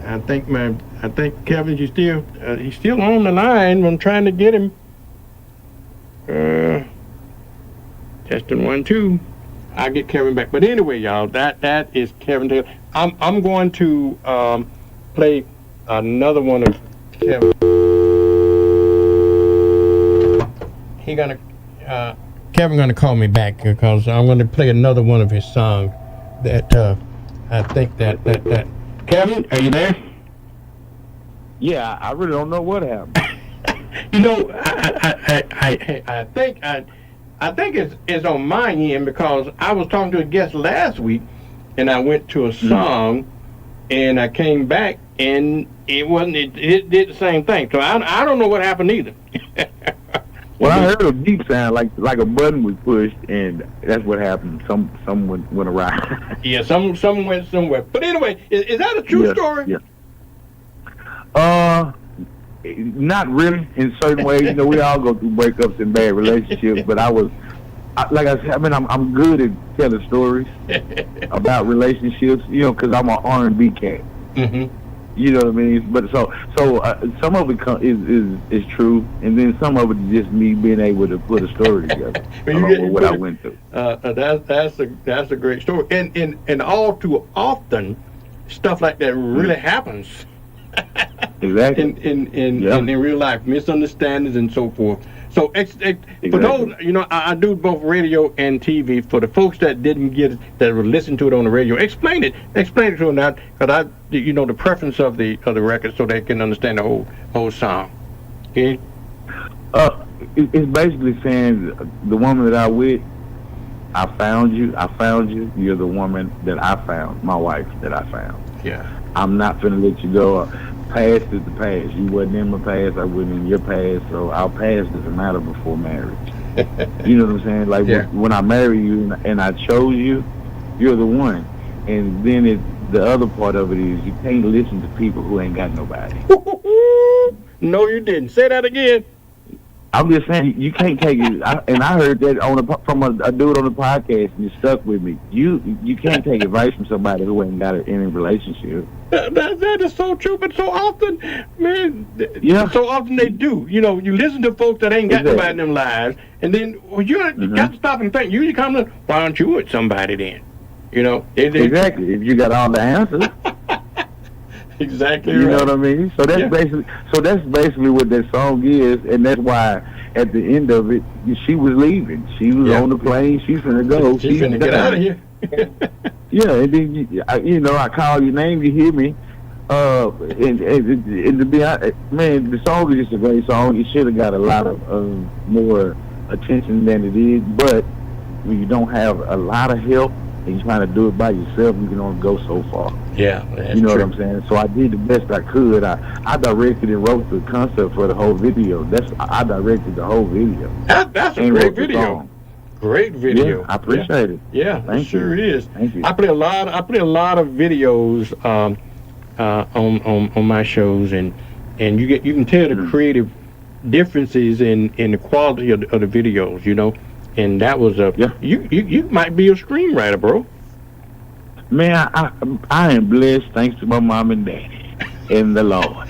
Speaker 1: I think Kevin, he's still on the line. I'm trying to get him. Testing 1 2. I'll get Kevin back. But anyway, y'all, that is Kevin Taylor. I'm going to play another one of Kevin. Kevin gonna call me back because I'm gonna play another one of his songs that I think that Kevin, are you there?
Speaker 13: Yeah, I really don't know what happened.
Speaker 1: You know, I think it's on my end because I was talking to a guest last week and I went to a song and I came back and it did the same thing. So I don't know what happened either.
Speaker 13: Well, I heard a beep sound like a button was pushed, and that's what happened. Someone went awry.
Speaker 1: Yeah, someone went somewhere. But anyway, is that a true story?
Speaker 13: Yeah. Not really. In certain ways, you know, we all go through breakups and bad relationships. But like I said, I mean, I'm good at telling stories about relationships. You know, because I'm an R&B cat. Mm-hmm. You know what I mean? But so some of it is true, and then some of it is just me being able to put a story together along with what I went through.
Speaker 1: That's a great story, and all too often, stuff like that really happens.
Speaker 13: Exactly.
Speaker 1: In real life, misunderstandings and so forth. So for those, you know, I do both radio and TV. For the folks that didn't get it, that would listen to it on the radio, explain it to them now, because you know, the preference of the record, so they can understand the whole song. Okay.
Speaker 13: It's basically saying the woman that I'm with, I found you. You're the woman that I found, my wife that I found.
Speaker 1: Yeah.
Speaker 13: I'm not finna let you go. Past is the past. You wasn't in my past. I wasn't in your past. So our past doesn't matter before marriage. You know what I'm saying? Like when I marry you and I chose you, you're the one. And then the other part of it is you can't listen to people who ain't got nobody.
Speaker 1: No, you didn't. Say that again.
Speaker 13: I'm just saying you can't take it. And I heard that from a dude on the podcast, and it stuck with me. You can't take advice from somebody who ain't got any relationship.
Speaker 1: That is so true, but so often, man, so often they do. You know, you listen to folks that ain't got nobody in them lives, and then you got to stop and think. You come to, why aren't you with somebody then? You know,
Speaker 13: exactly. If you got all the answers.
Speaker 1: Exactly.
Speaker 13: You know what I mean? So that's basically what that song is, and that's why at the end of it, she was leaving. She was on the plane. She's finna go.
Speaker 1: She's finna get out of here.
Speaker 13: Yeah, and then I call your name, you hear me. And to be honest, man, the song is just a great song. It should have got a lot of more attention than it is, but when you don't have a lot of help and you're trying to do it by yourself, you can only go so far.
Speaker 1: Yeah, that's
Speaker 13: you know
Speaker 1: true.
Speaker 13: what I'm saying? So I did the best I could. I directed and wrote the concept for the whole video. I directed the whole video.
Speaker 1: That's a great video. Great video.
Speaker 13: Yeah, I appreciate it.
Speaker 1: Yeah,
Speaker 13: Thank
Speaker 1: sure
Speaker 13: you.
Speaker 1: it is.
Speaker 13: Thank you.
Speaker 1: I play a lot of videos on my shows, and you can tell the creative differences in the quality of the videos, you know. And that was you might be a screenwriter, bro.
Speaker 13: Man, I am blessed thanks to my mom and daddy and the Lord.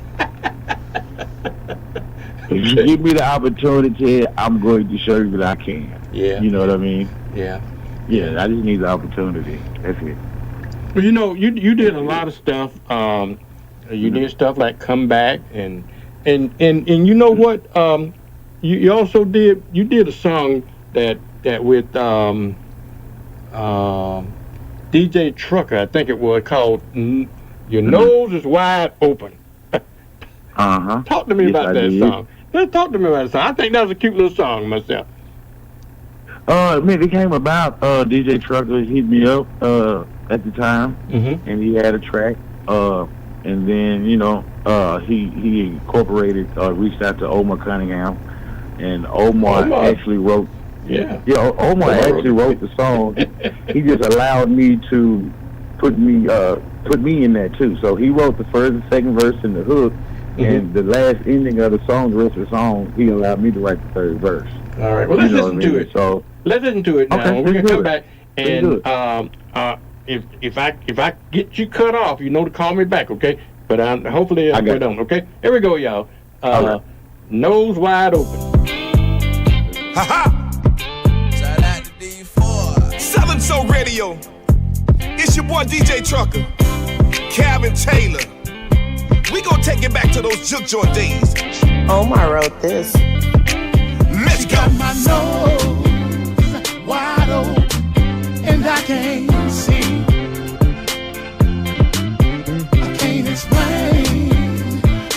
Speaker 13: If you give me the opportunity, I'm going to show you that I can.
Speaker 1: Yeah.
Speaker 13: You know what I mean?
Speaker 1: Yeah.
Speaker 13: Yeah, I just need the opportunity. That's it.
Speaker 1: Well, you know, you did a lot of stuff. You did stuff like Come Back, and you know what? You also did a song that with DJ Trucker, I think it was, called Your Nose is Wide Open. Talk to me about that song. Let's talk to me about that song. I think that was a cute little song myself.
Speaker 13: Man, it came about, DJ Trucker hit me up at the time, and he had a track, and then, you know, he incorporated, reached out to Omar Cunningham, and Omar actually wrote, Omar actually wrote the song. He just allowed me to put me in that too. So he wrote the first and second verse and the hook, and the last ending of the song, the rest of the song, he allowed me to write the third verse.
Speaker 1: All right, well, let's listen to it.
Speaker 13: So
Speaker 1: let's listen to it now.
Speaker 13: Okay,
Speaker 1: We're gonna come
Speaker 13: good.
Speaker 1: back, and if I get you cut off, you know to call me back, okay? But hopefully I don't. Okay, here we go, y'all. Nose wide open.
Speaker 17: Ha-ha! Southern Soul Radio. It's your boy DJ Trucker, Calvin Taylor. We gonna take it back to those juke joint days.
Speaker 15: Omar wrote this.
Speaker 17: Let's go.
Speaker 18: My nose wide open and I can't see. I can't explain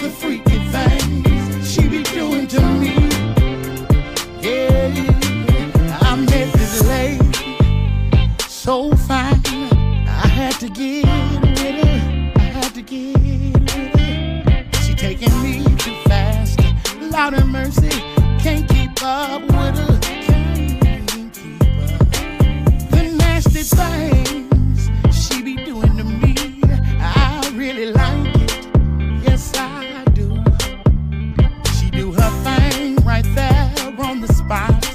Speaker 18: the freaky things she be doing to me. Yeah, I met this lady so fine. I had to get with her. She taking me too fast. Lord have mercy, can't keep up with her. The nasty things she be doing to me, I really like it. Yes, I do. She do her thing right there on the spot,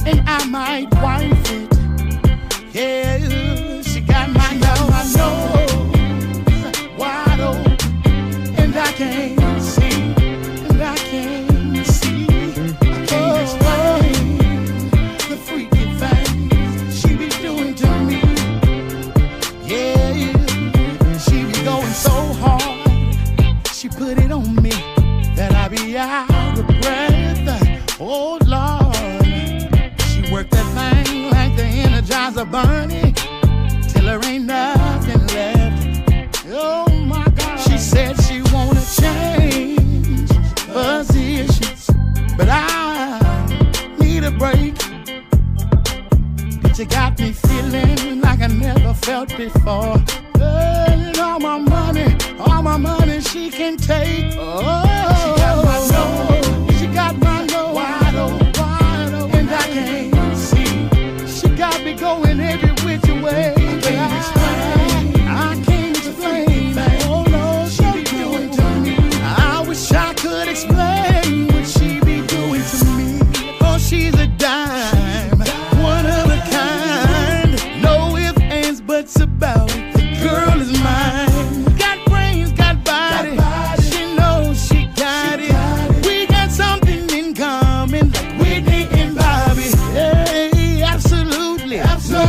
Speaker 18: and I might wife it. Yeah, she got my nose wide open, and I can't see, I can't explain the freaky things she be doing to me. Yeah, she be going so hard, she put it on me that I be out of breath. Oh Lord. She got me feeling like I never felt before. And all my money she can take. Oh, she got my nose wide open, and I can't see. She got me going every which way. I can't explain. Oh no, she be doing to me. I wish I could explain what she be doing to me. Oh, she's a dime, one of a kind. No ifs, ands, buts about it. The girl is mine. Got brains, got body. She knows she got it. We got something in common, like Whitney and Bobby. Hey, absolutely.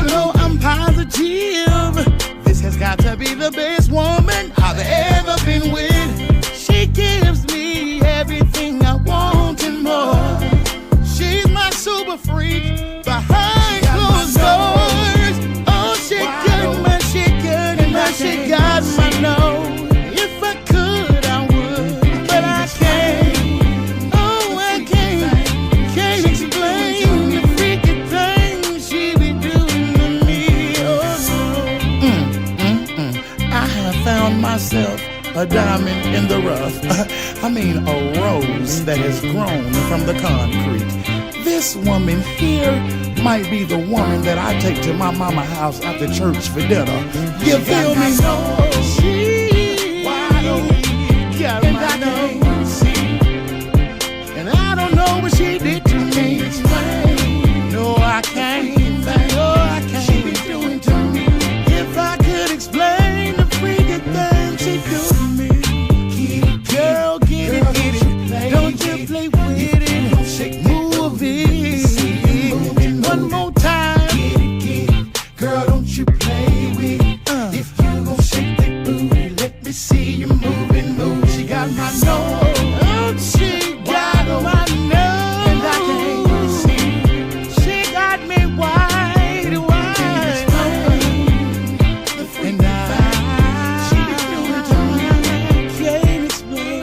Speaker 18: No, I'm positive. This has got to be the best woman I've ever been with. She gives me everything I want and more. She's my super freak behind closed doors. Oh, she got my nose. If I could, I would, but I can't. Oh, I can't explain the freaky things she be doing to me. I have found myself a diamond in the rough. I mean, a rose that has grown from the concrete. This woman here might be the woman that I take to my mama house after church for dinner. You feel me? She wide open, got my nose, and I don't know what she did to me. No, I can't. No, I can't. She be doing to me. If I could explain the freaky thing she do to me, girl, get it. Don't you play with it? Move it. One more time. Girl, don't you play with it. If you gon' shake that booty, let me see you move. She got my nose. Oh, she got my nose. And I can't see. She got me wide. And she be doing to me. Can't explain.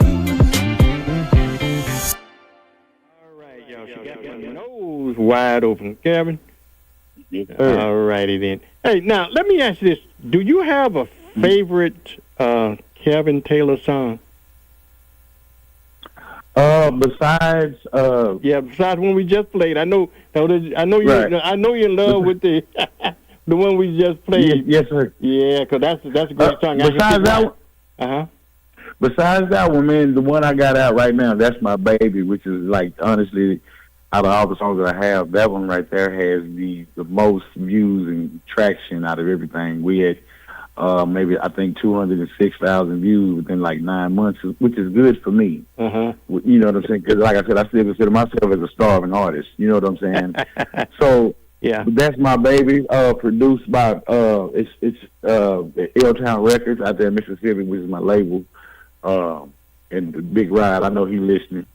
Speaker 1: Yo, she got my nose wide open, Kevin. All righty then. Hey, now let me ask you this: do you have a favorite Kevin Taylor song?
Speaker 13: Besides
Speaker 1: one we just played. I know you.
Speaker 13: Right.
Speaker 1: I know you're in love with the the one we just played.
Speaker 13: Yes, sir.
Speaker 1: Yeah, because that's a great song.
Speaker 13: Besides that
Speaker 1: one.
Speaker 13: Besides that one, man, the one I got out right now, that's my baby, which is like honestly, out of all the songs that I have, that one right there has the most views and traction out of everything. We had maybe I think 206,000 views within like 9 months, which is good for me. You know what I'm saying? Because like I said, I still consider myself as a starving artist. You know what I'm saying? So yeah, that's my baby. Produced by it's L-Town Records out there in Mississippi, which is my label. And the Big Ride, I know he's listening.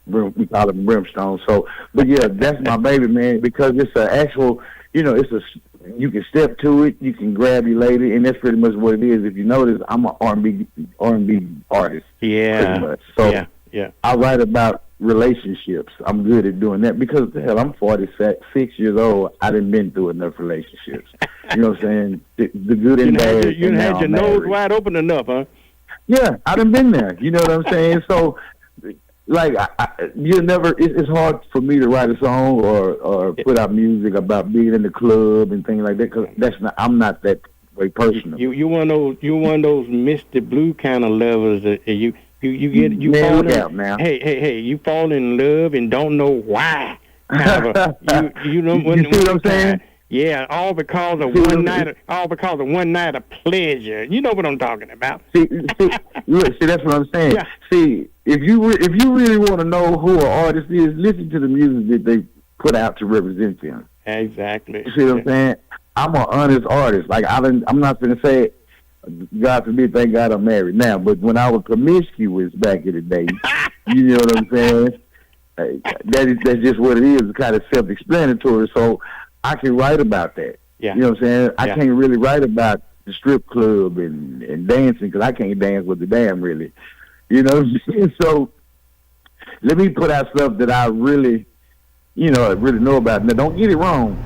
Speaker 13: We call him Brimstone. So, but yeah, that's my baby, man, because it's an actual, you can step to it, you can grab your lady, and that's pretty much what it is. If you notice, I'm an R&B artist.
Speaker 1: Yeah.
Speaker 13: Pretty much. So
Speaker 1: yeah.
Speaker 13: I write about relationships. I'm good at doing that because, hell, I'm 46 years old. I done been through enough relationships. You know what I'm saying? The good and bad.
Speaker 1: You had your nose wide open enough, huh?
Speaker 13: Yeah, I done been there. You know what I'm saying? So, like, it's hard for me to write a song or put out music about being in the club and things like that because I'm not that way personal.
Speaker 1: You one of those Mr. Blue kind of lovers that you
Speaker 13: man, look out now.
Speaker 1: Hey, you fall in love and don't know why. you know
Speaker 13: you see what I'm saying?
Speaker 1: Yeah, all because of one night of pleasure. You know what I'm talking about.
Speaker 13: See, that's what I'm saying.
Speaker 1: Yeah.
Speaker 13: See, if you really want to know who an artist is, listen to the music that they put out to represent them.
Speaker 1: Exactly.
Speaker 13: You see what I'm saying? I'm an honest artist. Like I'm not going to say, God forbid, thank God I'm married now. But when I was promiscuous back in the day, you know what I'm saying? That's just what it is. It's kind of self-explanatory. So I can write about that.
Speaker 1: Yeah.
Speaker 13: You know what I'm saying? I can't really write about the strip club and dancing because I can't dance with the damn really. You know what I'm saying? So let me put out stuff that I really really know about it. Now, don't get it wrong.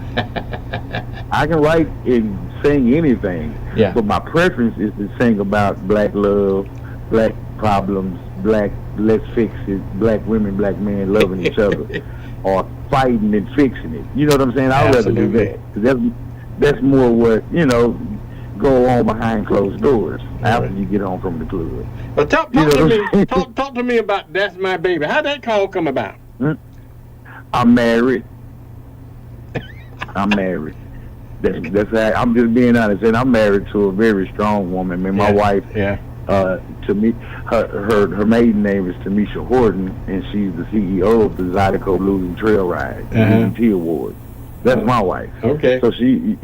Speaker 13: I can write and sing anything.
Speaker 1: Yeah.
Speaker 13: But my preference is to sing about black love, black problems, black let's fix it, black women, black men loving each other, or fighting and fixing it. You know what I'm saying? I'd rather do that. 'Cause that's more what, go on behind closed doors after you get home from the club.
Speaker 1: But talk to me about That's My Baby. How'd that call come about?
Speaker 13: I'm married. That's how, I'm just being honest, and I'm married to a very strong woman. Man, my wife, to me, her maiden name is Tamisha Horton, and she's the CEO of the Zydeco Blues and Trail Ride, the BET Award. That's my wife.
Speaker 1: Okay.
Speaker 13: So she,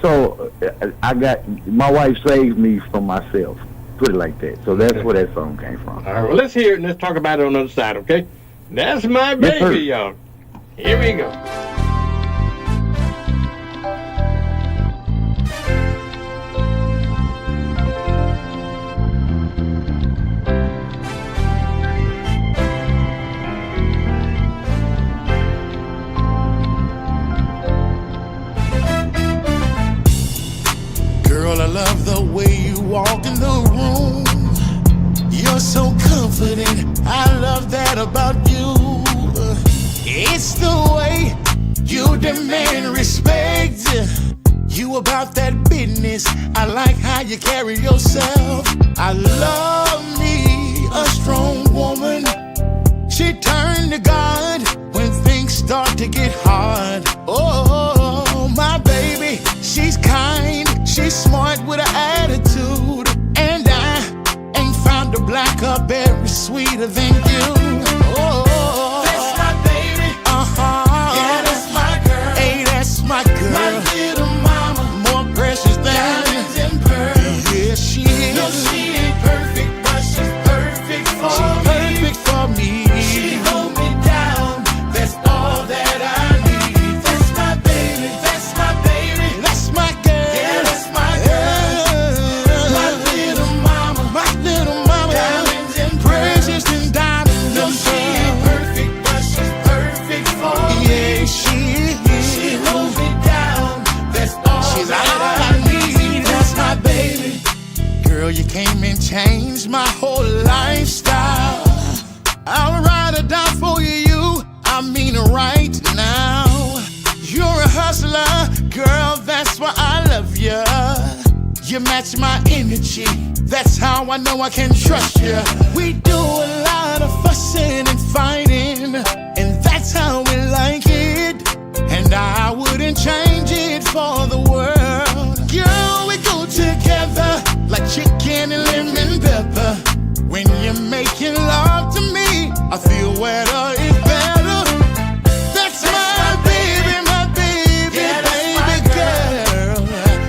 Speaker 13: so my wife saved me from myself. Put it like that. So that's where that song came from.
Speaker 1: All right, well, let's hear it and let's talk about it on the other side, okay? That's My Baby, y'all. Here we go.
Speaker 18: Girl, I love the way you walk in the room. You're so confident. I love that about you. It's the way you demand respect. You about that business. I like how you carry yourself. I love me a strong woman. She turned to God when things start to get hard. Oh, my baby, she's kind. She's smart with an attitude. And I ain't found a black up berry sweeter than you. Oh, that's my baby. Yeah, that's my girl. Hey, that's my girl. My little mama. More precious than diamonds and pearls. Yeah, she is. No, she ain't perfect, but she's perfect for me. She's perfect for me. She hold me down. That's all that I need. That's my baby. That's my baby. That's my girl. Yeah, that's my girl. My little mama. My little mama. Diamonds and precious and diamonds. No, she ain't perfect, but she's perfect for me. Yeah, she is. She holds me down. That's all she's that I need. That's my baby. Girl, you came and changed my whole lifestyle. I'll ride or die for you. I mean it right now. You're a hustler, girl, that's why I love you. You match my energy, that's how I know I can trust you. We do a lot of fussing and fighting, and that's how we like it. And I wouldn't change it for the world. Girl, we go together like chicken and lemon pepper. When you're making love to me, I feel wetter is better. That's my baby, my baby, yeah, baby girl.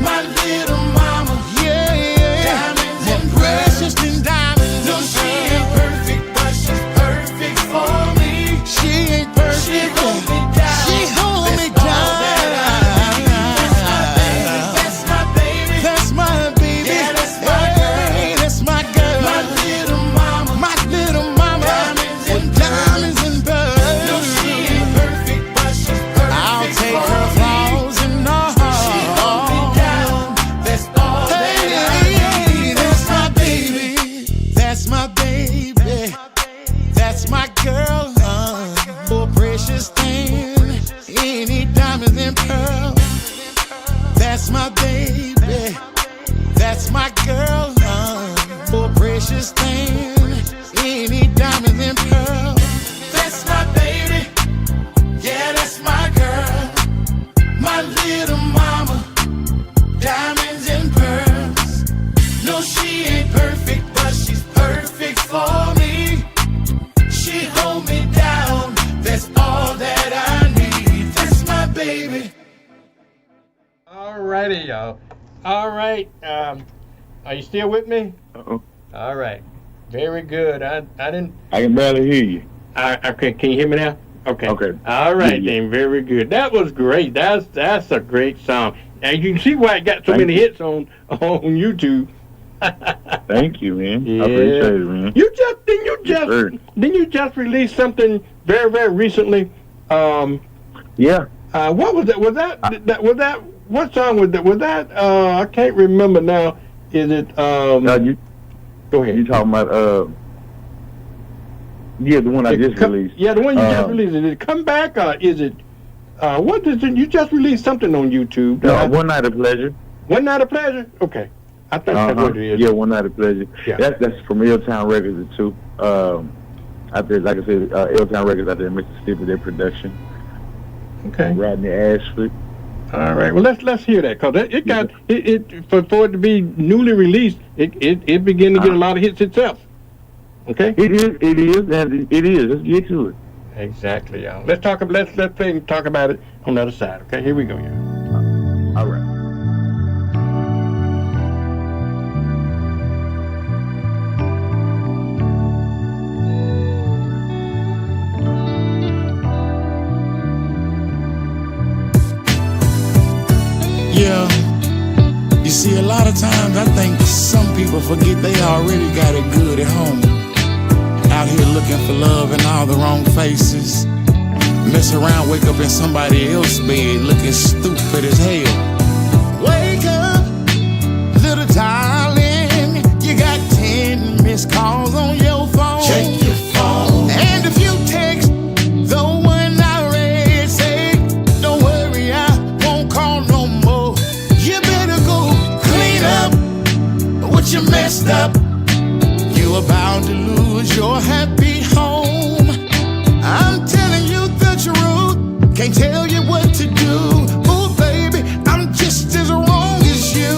Speaker 18: My little mama, yeah. Diamonds and precious and diamonds. No, she ain't perfect, but she's perfect for me. She ain't perfect. She hold me down. She hold me down. That's my baby. That's my baby. Yeah, that's my girl. That's my girl. My little mama. My little mama. Diamonds and pearls. No, she ain't perfect, but she's perfect. I'll take her flaws and all. She hold me down. That's all that I need. That's my baby. That's my baby. That's my girl. For precious thing. Any diamonds and pearls. That's my baby. That's my girl. For precious thing. Any diamonds and pearls. That's my baby. Yeah, that's my girl. My little mama. Diamonds and pearls. No, she ain't perfect, but she's perfect for me. She hold me down. That's all that I need. That's my baby.
Speaker 1: All righty, y'all. All right. Are you still with me?
Speaker 13: Uh-oh.
Speaker 1: All right. Very good. I didn't.
Speaker 13: I can barely hear you.
Speaker 1: Okay. Can you hear me now? Okay.
Speaker 13: Okay.
Speaker 1: All right, then. Very good. That was great. That's a great song. And you can see why it got so many hits on YouTube.
Speaker 13: Thank you, man.
Speaker 1: Yeah.
Speaker 13: I appreciate it, man.
Speaker 1: Didn't you just release something very, very recently
Speaker 13: Yeah.
Speaker 1: What was that? Was that? What song was that? Was that? I can't remember now. Is it?
Speaker 13: Go ahead. You talking about? Yeah, the one I just released.
Speaker 1: Yeah, the one you just released. Did it come back, or is it? What is it? You just released something on YouTube.
Speaker 13: One Night of Pleasure.
Speaker 1: One Night of Pleasure. Okay, I think that's what it is.
Speaker 13: Yeah, One Night of Pleasure.
Speaker 1: Yeah.
Speaker 13: That's from L-Town Records too. Out there, like I said, L-Town Records out there in Mississippi, their production.
Speaker 1: Okay.
Speaker 13: Rodney Ashley.
Speaker 1: All right. Well, let's hear that, because it got it for it to be newly released. It began to get a lot of hits itself. Okay.
Speaker 13: It is, and it is. Let's get to it.
Speaker 1: Exactly, y'all. Let's play and talk about it on the other side. Okay. Here we go, y'all.
Speaker 13: All right.
Speaker 18: Yeah. You see, a lot of times I think some people forget they already got it good at home. Out here looking for love in all the wrong faces. Mess around, wake up in somebody else's bed looking stupid as hell. Wake up, little darling. You got 10 missed calls on your phone. Check your phone. And if you text the one I read, say, don't worry, I won't call no more. You better go clean up what you messed up. You about to lose your happy home. I'm telling you the truth, can't tell you what to do. Ooh, baby, I'm just as wrong as you.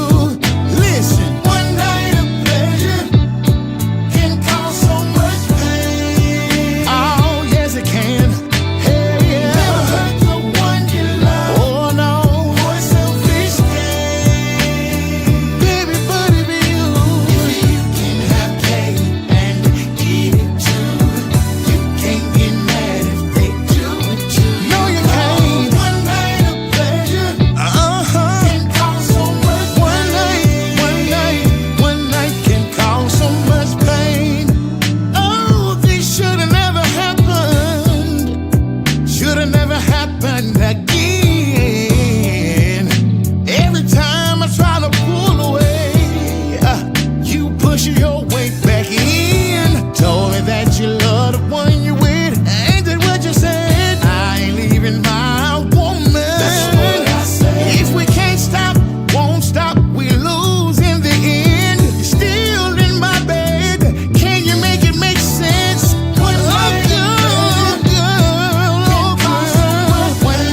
Speaker 18: Listen, one night of pleasure can cause so much pain. Oh, yes it can. Hey, yeah. Never hurt the one you love. Oh, no. Boy, selfish game. Baby, but it be you. If you can have cake and eat it too, you can't get mad if they do it too. No, you can't. One night of pleasure can cause so much. One night can cause so much pain. Oh, this should have never happened. Should have never happened again. Every time I try to pull away, you push your weight back in. Told me that you love the one you with. Ain't that what you said? I ain't leaving my woman. That's what I said. If we can't stop, won't stop, we lose in the end. You're still in my bed. Can you make it make sense? One night, girl, oh girl. One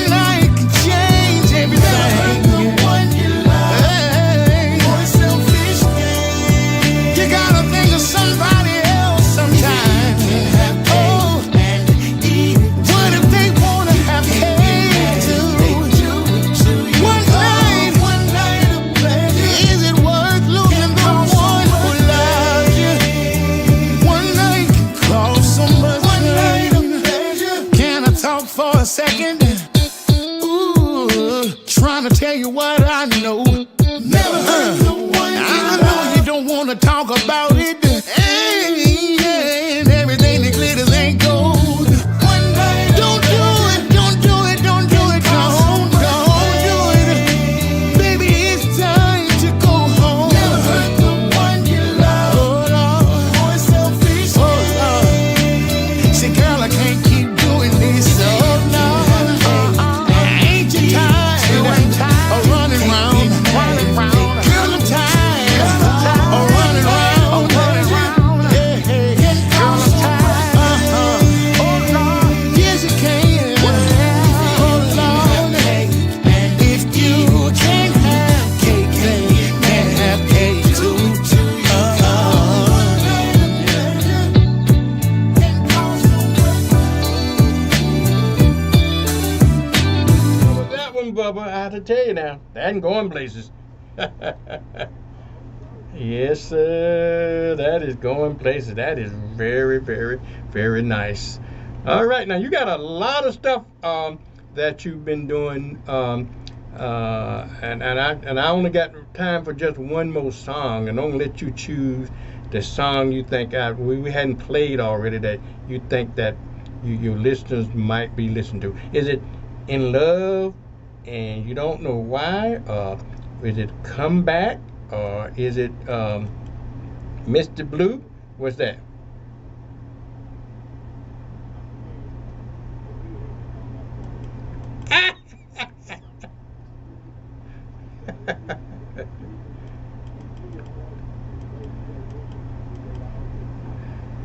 Speaker 18: night can change everything. The one you love. Hey. Boy, selfish game. You gotta think of somebody else sometimes. Oh, what if they wanna have cake too? One night of pleasure. Is it worth losing the one who loves you? One night can cause so much. One night of pleasure. Can I talk for a second? Ooh, trying to tell you what I know. Never heard the one I know you don't wanna talk about it. Hey, and everything that glitters ain't gold. One night, don't do it, don't do it, don't do it, don't do it. Baby, it's time to go home. Never hurt the one you love. Oh Lord, boy, selfish. Oh Lord, see, girl, I can't keep doing this. Oh no, ain't you tired of running round? Girl, I'm tired of running round. Yeah, girl, I'm tired. Oh Lord, yes you can. Oh Lord, if you can't have cake, then you can't have cake too.
Speaker 1: With that one, Bubba, I have to tell you now, that ain't going places. Yes, sir. That is going places. That is very, very, very nice. All right, now you got a lot of stuff that you've been doing, and I only got time for just one more song, and I'm gonna let you choose the song you think we hadn't played already that you think that your listeners might be listening to? Is it In Love and You Don't Know Why? Is it Come Back? Or is it Mr. Blue? What's that?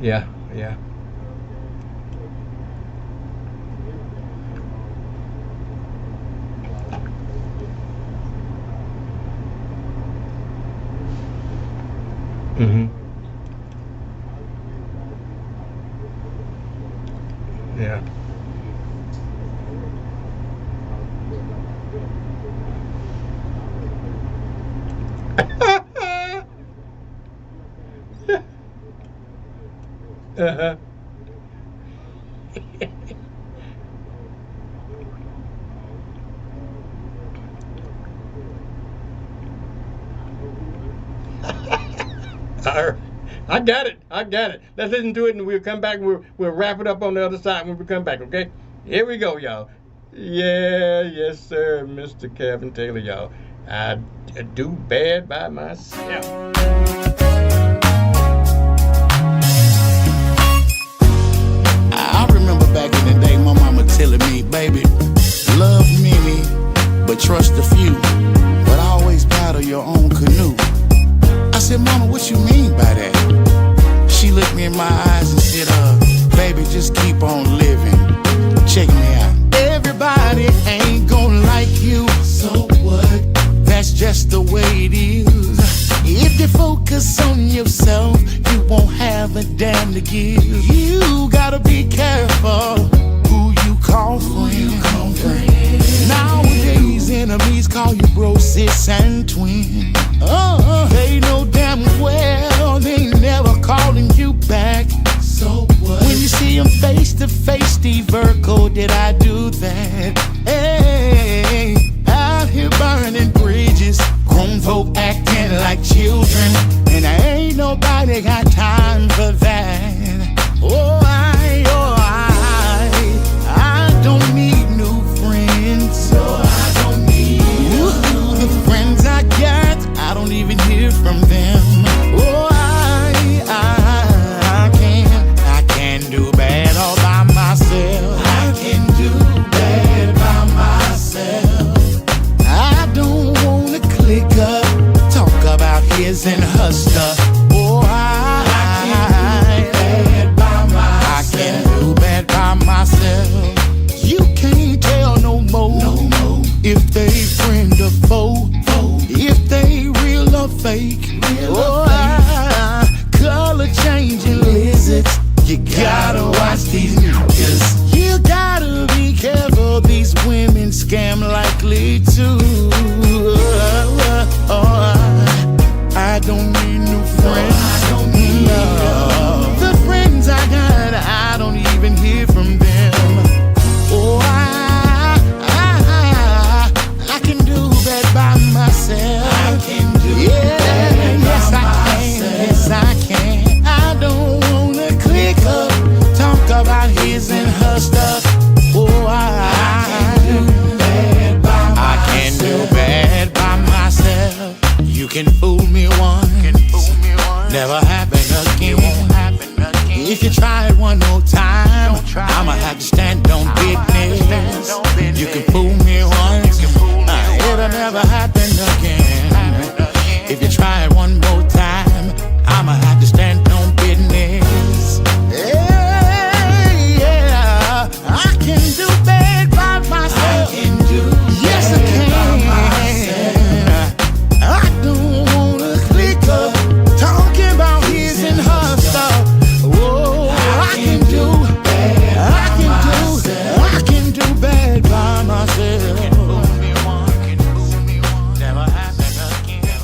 Speaker 1: Yeah, yeah. Mm-hmm. Yeah. Uh-huh. All right. I got it. Let's listen to it and we'll come back. We'll wrap it up on the other side when we come back, okay? Here we go, y'all. Yeah, yes, sir, Mr. Kevin Taylor, y'all. I do bad by myself.
Speaker 18: I remember back in the day, my mama telling me, baby, love many, but trust a few. But always paddle your own canoe. I said, Mama, what you mean by that? She looked me in my eyes and said, baby, just keep on living. Check me out. Everybody ain't gonna like you, so what? That's just the way it is. If you focus on yourself, you won't have a damn to give. You gotta be careful who you call friend. Nowadays, enemies call you bro, sis, and twin. They know damn well they ain't never calling you back. So what? When you see them face to face, Steve Urkel, did I do that? Hey, out here burning bridges, grown folk acting like children, and ain't nobody got time for that. I don't need new friends. No, I don't need you. The friends I got, I don't even hear from them. I can do bad all by myself. I can do bad by myself. I don't wanna click up, talk about his and her stuff. I can do bad by myself. You can't tell no more if they friend or foe, if they real or fake. Color changing lizards. You gotta watch these niggas. You gotta be careful. These women scam likely too. I don't need new friends. No. The friends I got, I don't even hear from them. I can do that by myself. I can do that yes, by myself. Yes, I can. I don't wanna click up, talk about his and her stuff. I can do bad by myself. I can do bad by myself. You can fool me once, never happen again. If you try it one more time, I'ma have to stand on business. You can fool me once, it'll never happen again. If you try it one more time, I'ma have to stand on business. Yeah, I can do bad by myself. Yes, I can. I don't wanna click up, talking about his and her stuff. I can do bad by myself. Never happen again.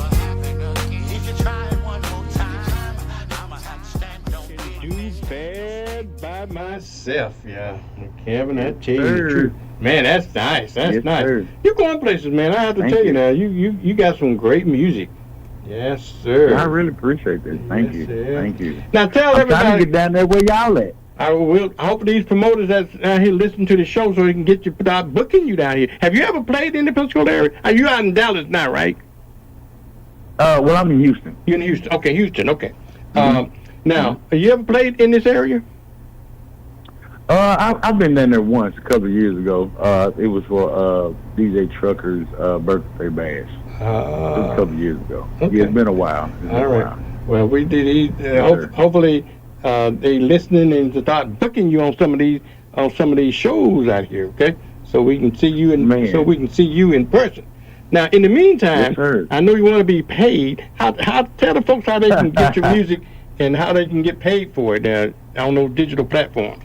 Speaker 18: If you try it one more time, I'ma have to stand on
Speaker 1: Do bad by myself, yeah. Kevin, that tell you the truth. Man, that's nice. That's nice. Sir. You're going places, man. I have to tell you now. You got some great music. Yes, sir.
Speaker 13: I really appreciate this. Thank you.
Speaker 1: Sir.
Speaker 13: Thank you.
Speaker 1: Now tell everybody.
Speaker 13: Trying to get down there where y'all at.
Speaker 1: I hope these promoters that's out here listen to the show so they can get you start booking you down here. Have you ever played in the Pensacola area? Are you out in Dallas now, right?
Speaker 13: Well, I'm in Houston.
Speaker 1: You're in Houston. Okay, Houston. Okay. Now, have you ever played in this area?
Speaker 13: I've been down there once a couple of years ago. It was for DJ Trucker's birthday bash. It was a couple of years ago.
Speaker 1: Okay.
Speaker 13: Yeah, it's been a while.
Speaker 1: All right. Well, we did. Hopefully, they listening and start booking you on some of these shows out here. Okay, so we can see you in person. Now, in the meantime,
Speaker 13: yes,
Speaker 1: I know you want to be paid. How tell the folks how they can get your music and how they can get paid for it on those digital platforms.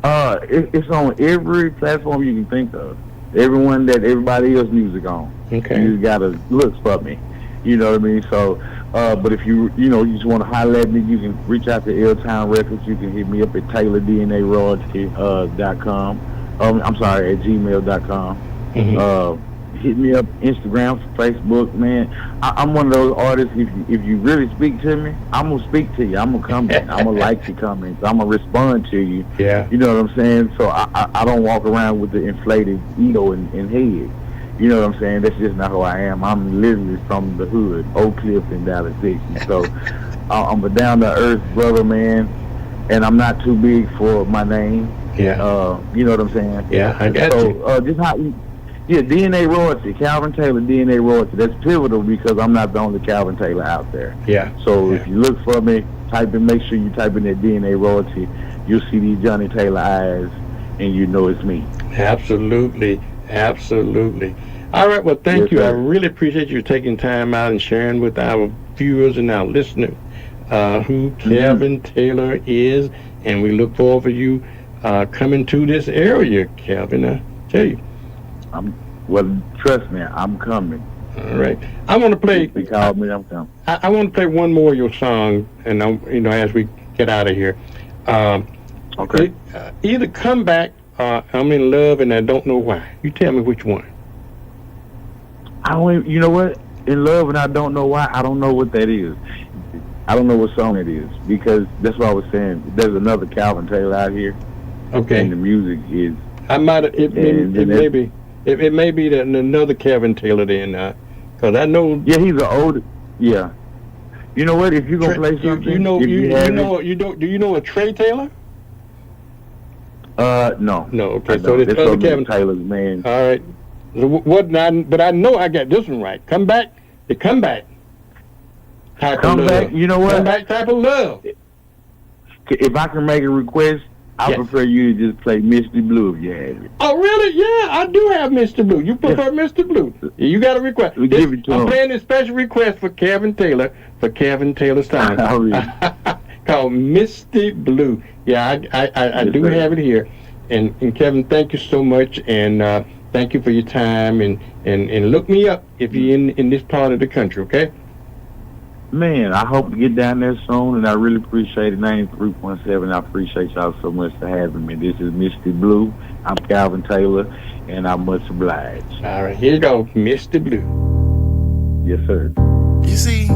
Speaker 13: It's on every platform you can think of. Everyone that everybody else music on.
Speaker 1: Okay.
Speaker 13: You gotta look for me. You know what I mean? So, but if you just want to holler at me, you can reach out to L-Town Records. You can hit me up at TaylorDNARoyalty.com. I'm sorry, at gmail.com.
Speaker 1: Mm-hmm.
Speaker 13: Hit me up Instagram, Facebook, man. I'm one of those artists. If you really speak to me, I'm gonna speak to you. I'm gonna comment. I'm gonna like your comments. I'm gonna respond to you.
Speaker 1: Yeah.
Speaker 13: You know what I'm saying? So I don't walk around with the inflated ego and head. You know what I'm saying? That's just not who I am. I'm literally from the hood, Oak Cliff in Dallas, Texas. So I'm a down to earth brother, man, and I'm not too big for my name.
Speaker 1: Yeah.
Speaker 13: You know what I'm saying?
Speaker 1: Yeah, I got you.
Speaker 13: Just how. Yeah, DNA Royalty, Calvin Taylor, DNA Royalty. That's pivotal because I'm not the only Calvin Taylor out there.
Speaker 1: Yeah.
Speaker 13: So if you look for me, make sure you type in that DNA Royalty. You'll see these Johnny Taylor eyes, and you know it's me.
Speaker 1: Absolutely. All right, well, thank you. Sir. I really appreciate you taking time out and sharing with our viewers and our listeners who Calvin Taylor is, and we look forward for you coming to this area, Calvin. I tell you.
Speaker 13: Well, trust me, I'm coming.
Speaker 1: All right. I want to play.
Speaker 13: If you call me, I'm coming.
Speaker 1: I want to play one more of your song, and as we get out of here.
Speaker 13: Okay.
Speaker 1: Either Come Back or I'm in Love and I Don't Know Why. You tell me which one.
Speaker 13: You know what? In Love and I Don't Know Why. I don't know what that is. I don't know what song it is because that's what I was saying. There's another Calvin Taylor out here.
Speaker 1: Okay.
Speaker 13: And the music is.
Speaker 1: I might. It may be. It may be another Calvin Taylor then, because I know.
Speaker 13: Yeah, he's an older. Yeah. You know what? If you're gonna play something,
Speaker 1: do you know a Trey Taylor?
Speaker 13: No.
Speaker 1: No. Okay, so this other Calvin
Speaker 13: Taylor's man.
Speaker 1: All right. But I know I got this one right. Come back. The comeback. Type
Speaker 13: Come
Speaker 1: of
Speaker 13: back.
Speaker 1: love.
Speaker 13: You know what?
Speaker 1: Comeback type of love.
Speaker 13: If I can make a request. I prefer you to just play Misty Blue if you have it.
Speaker 1: Oh, really? Yeah, I do have Mr. Blue. You prefer Mr. Blue. You got a request.
Speaker 13: Give it to him.
Speaker 1: I'm playing this special request for Calvin Taylor, for Calvin Taylor's time. Called Misty Blue. Yeah, I do have it here. And Kevin, thank you so much. And thank you for your time. And look me up if you're in this part of the country, okay?
Speaker 13: Man, I hope to get down there soon, and I really appreciate it. 93.7. I appreciate y'all so much for having me. This is Misty Blue. I'm Calvin Taylor, and I'm much obliged.
Speaker 1: All right, here you go, Misty Blue.
Speaker 13: Yes, sir.
Speaker 18: You see,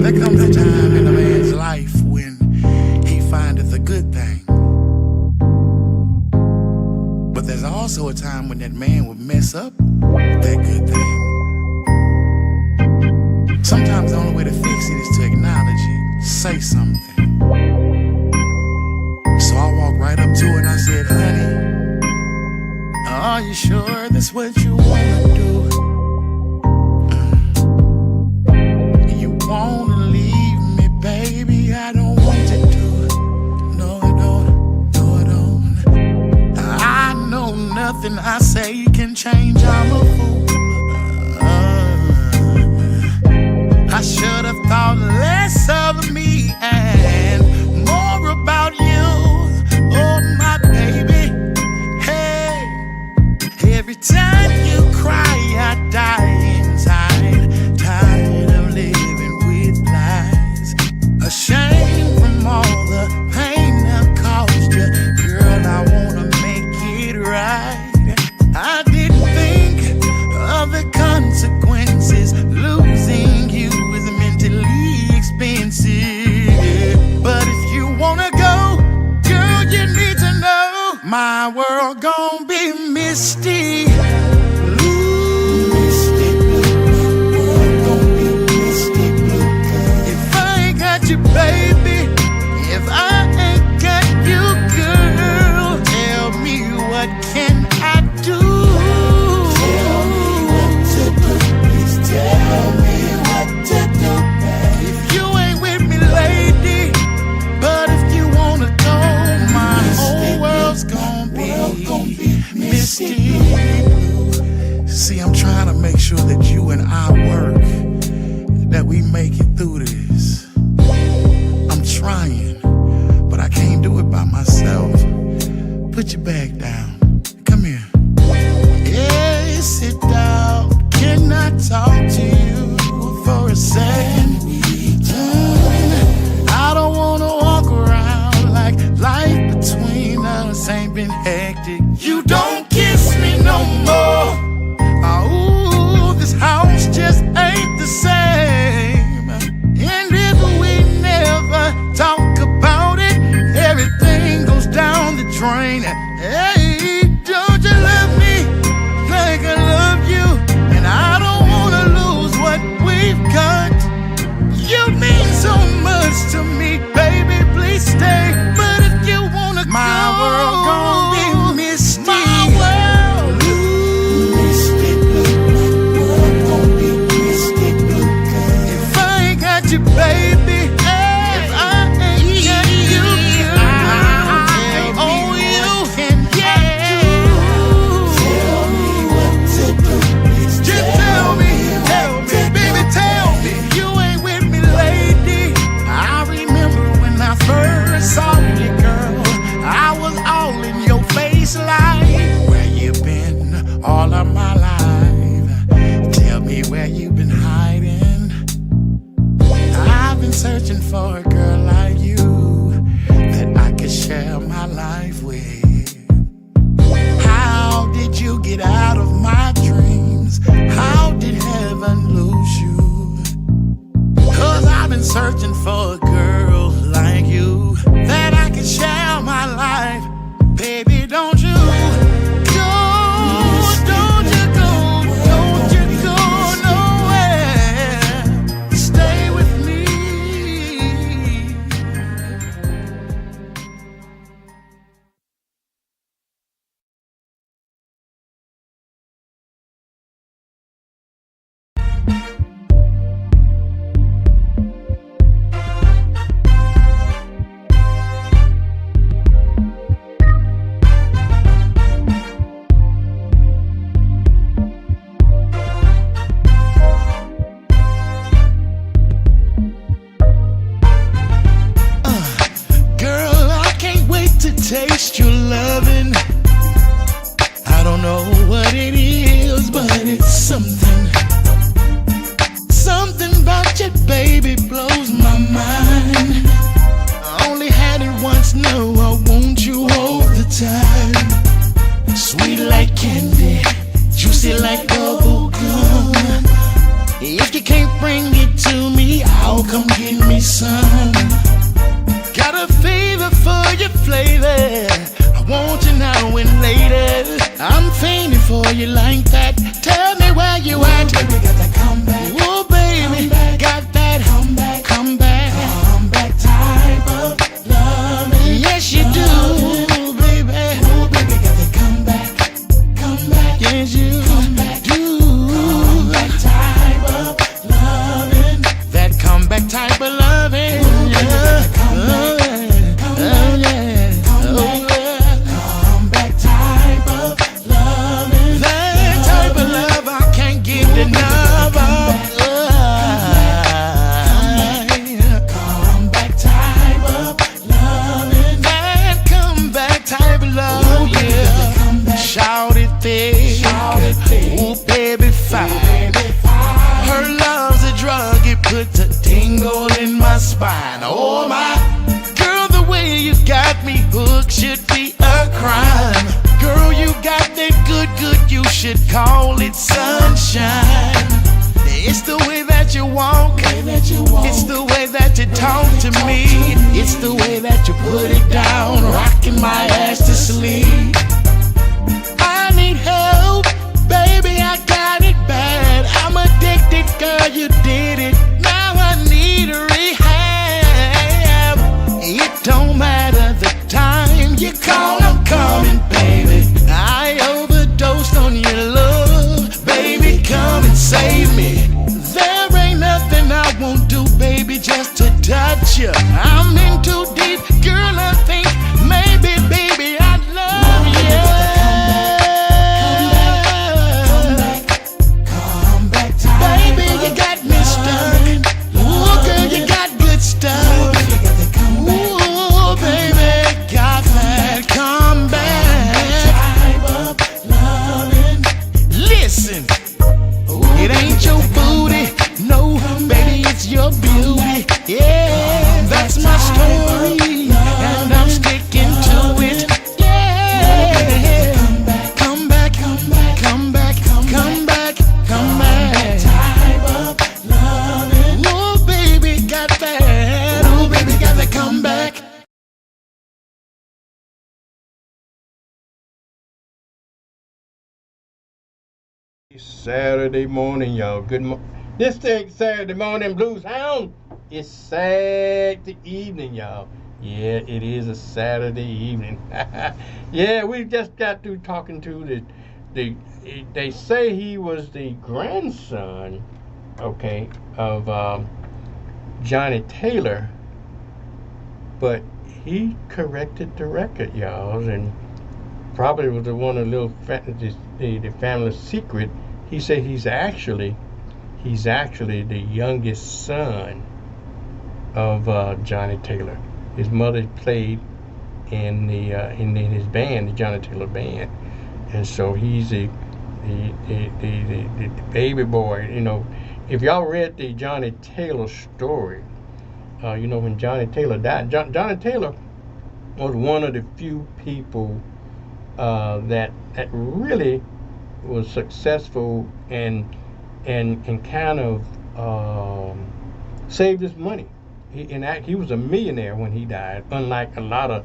Speaker 18: there comes a time in a man's life when he findeth a good thing. But there's also a time when that man would mess up that good thing. Sometimes the only way to fix it is to acknowledge it, say something. So I walked right up to her and I said, honey, are you sure that's what you want to do? You want to leave me, baby, I don't want you to. No, I don't. I know nothing I say can change, I'm a fool. I should have thought less of me and more about you, oh my baby. Hey, every time you cry, I die inside. Tired of living with lies, ashamed from all the pain I've caused you. Girl, I wanna make it right. I didn't think of the consequences. Losing you is meant to leave world gon' be misty. Misty blue, world gon' be misty blue. If I ain't got you, baby, if I ain't got you, girl, tell me what can I do? Tell me what to do, please tell me what to do. If you ain't with me, lady, but if you wanna go, my whole world's gon' be misty blue. See, I'm trying to make sure that you and I work, that we make it through this. I'm trying, but I can't do it by myself. Put your bag down. Come here. Yeah, sit down. Can I talk to you for a second? I don't wanna walk around like life between us ain't been hectic. You don't kiss me no more. Oh, this house just ain't the same. And if we never talk about it, everything goes down the drain. Hey, don't you love me like I love you? And I don't wanna lose what we've got. You mean so much to me, baby, please stay. But if you wanna go, my world gon' be misty. My world, misty blue, world gon' be misty blue. If I ain't got you, baby, if I ain't got you, oh, you can get tell me what to do. Just tell me, baby, tell me. You ain't with me, lady. I remember when I first saw you, girl. I was all in your face like, where you been all of my life? Tell me where you been hiding. I've been searching for a girl like you that I could share my life with. How did you get out of my dreams? How did heaven lose you? 'Cause I've been searching for a girl like you that I can share my life. Baby, don't you go, don't you go, don't you go nowhere. Stay with me. Girl, I can't wait to taste your loving. I don't know what it is, but it's something. Something about you, baby, blows my mind. I only had it once, now I want you all the time. Sweet like candy, juicy like bubble gum. If you can't bring it to me, I'll come get me some. Got a fever for your flavor. I want you now and later. I'm fainting for you like that. Tell me where you at. Baby, got that comeback. Oh, baby, got that comeback, comeback type of love. Yes, you do, baby. Oh, baby, got that comeback. Yes, you do. Comeback type of loving. That comeback type of loving. Yeah. Comeback type of loving. That type of love I can't get enough of. Comeback type of loving. That comeback type of love, yeah. Shout it thick. Ooh, baby, fine. Her love's a drug, it puts a tingle in my spine. Oh my girl, the way you got me hooked should be a crime. Girl, you got that good, you should call it sunshine. It's the way that you walk, it's the way that you talk to me, it's the way that you put it down, rocking my ass to sleep.
Speaker 1: Saturday morning, y'all. This thing Saturday morning blues hound. It's Saturday evening, y'all. Yeah, it is a Saturday evening. Yeah, we just got through talking to they say he was the grandson, okay, of Johnny Taylor, but he corrected the record, y'all, and probably was the one of the family secret. He said he's actually the youngest son of Johnny Taylor. His mother played in his band, the Johnny Taylor band, and so he's the baby boy. You know, if y'all read the Johnny Taylor story, you know, when Johnny Taylor died, Johnny Taylor was one of the few people that really was successful and kind of saved his money. He was a millionaire when he died, unlike a lot of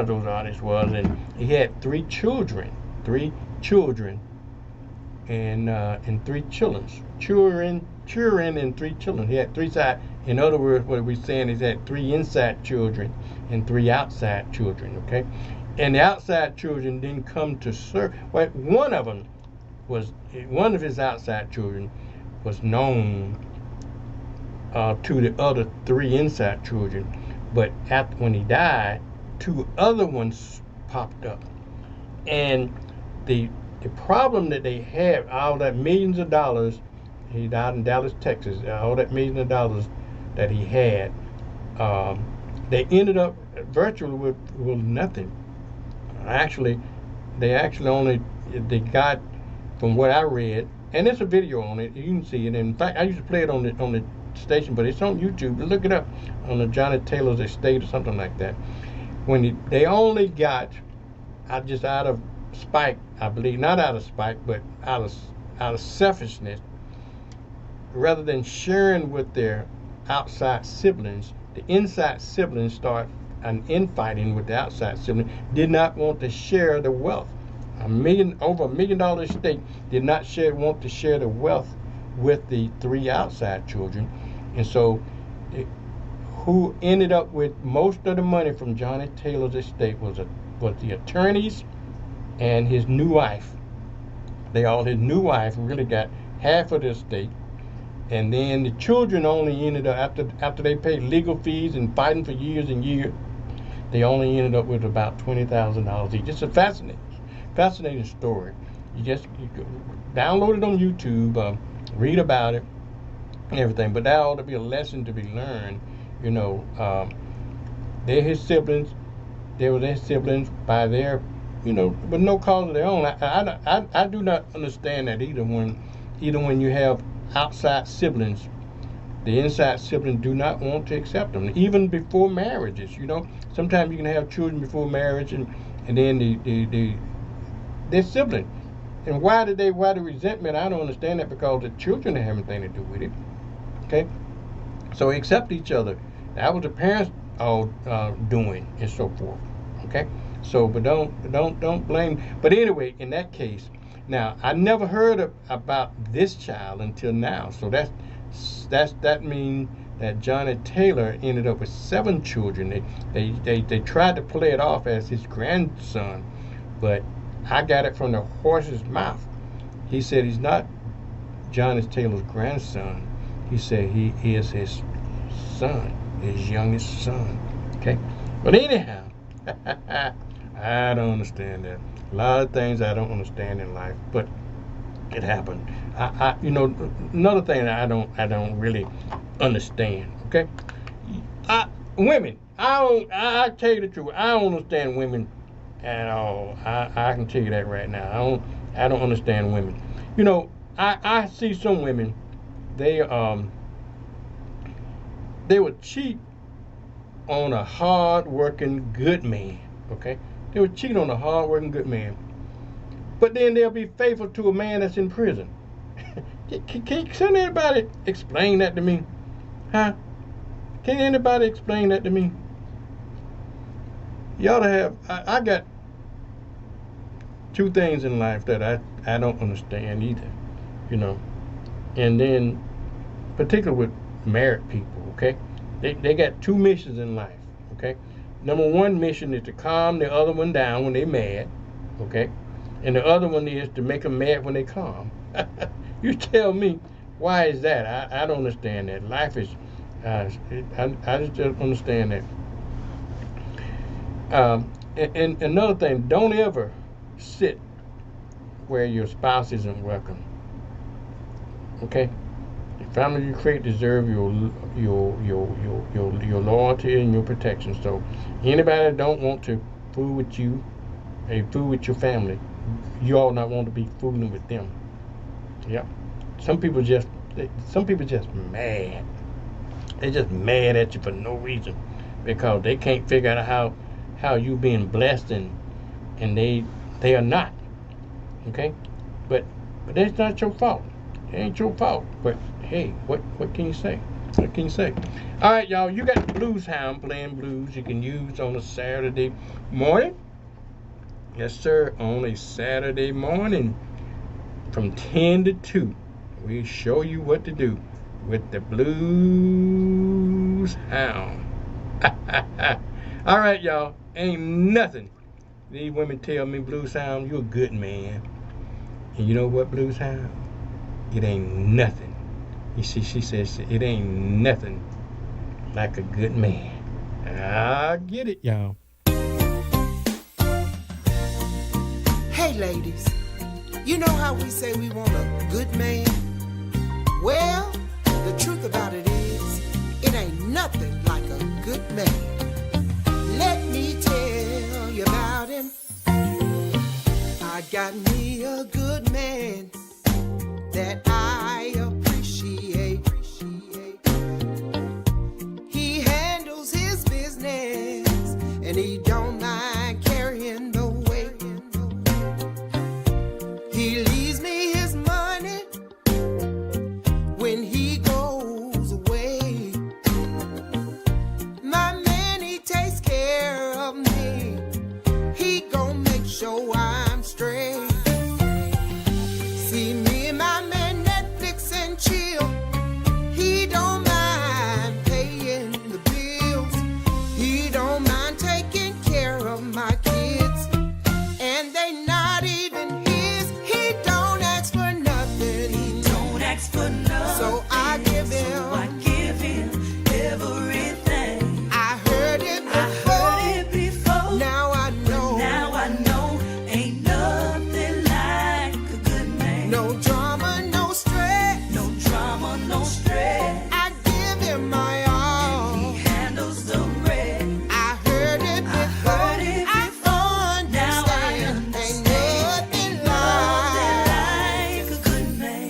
Speaker 1: those artists was, and he had three children, and three children and three children. He had three side. In other words, what we're saying is that three inside children and three outside children. Okay. And the outside children didn't come to serve. Well, one of his outside children was known to the other three inside children, but when he died, two other ones popped up, and the problem that they had, all that millions of dollars, he died in Dallas, Texas. All that millions of dollars that he had, they ended up virtually with nothing. They got, from what I read, and there's a video on it, you can see it. In fact, I used to play it on the station, but it's on YouTube. Look it up on the Johnny Taylor's estate or something like that. When they only got, just out of spite, I believe, not out of spite, but out of selfishness, rather than sharing with their outside siblings, the inside siblings start an infighting with the outside sibling, did not want to share the wealth. Over $1 million estate, did not want to share the wealth with the three outside children. And so who ended up with most of the money from Johnny Taylor's estate was the attorneys and his new wife. His new wife really got half of the estate. And then the children only ended up, after they paid legal fees and fighting for years and years, they only ended up with about $20,000 each. It's a fascinating story. You download it on YouTube, read about it and everything. But that ought to be a lesson to be learned. You know, they're his siblings. They were their siblings by their, but no cause of their own. I do not understand that either. When you have outside siblings, the inside siblings do not want to accept them, even before marriages. Sometimes you can have children before marriage, and then their sibling. And why the resentment? I don't understand that, because the children don't have anything to do with it. Okay, so accept each other. That was the parents all doing, and so forth. Okay, so but don't blame. But anyway, in that case, now I never heard about this child until now. So that means that Johnny Taylor ended up with 7 children. They tried to play it off as his grandson, but I got it from the horse's mouth. He said he's not Johnny Taylor's grandson. He said he is his son, his youngest son. Okay, but anyhow, I don't understand that. A lot of things I don't understand in life, but it happened. Another thing that I don't really understand. Okay, women. I tell you the truth. I don't understand women at all. I can tell you that right now. I don't understand women. I see some women. They would cheat on a hard-working good man. Okay, they would cheat on a hard-working good man, but then they'll be faithful to a man that's in prison. Can anybody explain that to me? Huh? Can anybody explain that to me? You ought to have. I got 2 things in life that I don't understand either. you know. And then, particularly with married people, okay, they got two missions in life, okay. Number one mission is to calm the other one down when they mad, okay, and the other one is to make them mad when they calm. You tell me, why is that? I don't understand that. Life is, I just don't understand that. And another thing, don't ever sit where your spouse isn't welcome. Okay, the family you create deserve your loyalty and your protection. So anybody that don't want to fool with you, fool with your family, you all not want to be fooling with them. Yep. Some people just mad. They're just mad at you for no reason because they can't figure out how you being blessed and they are not. Okay, but that's not your fault. It ain't your fault. But hey, what can you say? What can you say? All right, y'all. You got the Blues Hound playing blues you can use on a Saturday morning. Yes, sir. On a Saturday morning from 10 to 2. We show you what to do with the Blues Hound. All right, y'all. Ain't nothing. These women tell me, Blues Hound, you're a good man. And you know what, Blues Hound? It ain't nothing. You see, she says it ain't nothing like a good man. I get it, y'all.
Speaker 19: Hey, ladies. You know how we say we want a good man? Well, the truth about it is, it ain't nothing like a good man. Let me tell you about him. I got me a good man that I appreciate. He handles his business and he don't mind carrying the weight. He leaves me his money when he goes away. My man, he takes care of me. He gon' make sure I'm straight. See me and my man Netflix and chill. He don't mind paying the bills. He don't mind taking care of my kids. And they not even his. He don't ask for nothing. He don't ask for nothing. So I give him. So I give him everything. I heard it before. Now I know. Now I know. Ain't nothing like a good man. No drama, no stress. No drama, no stress. I give him my all. He handles the rest. I heard it before. I understand. Now I understand. Ain't nothing like a good man.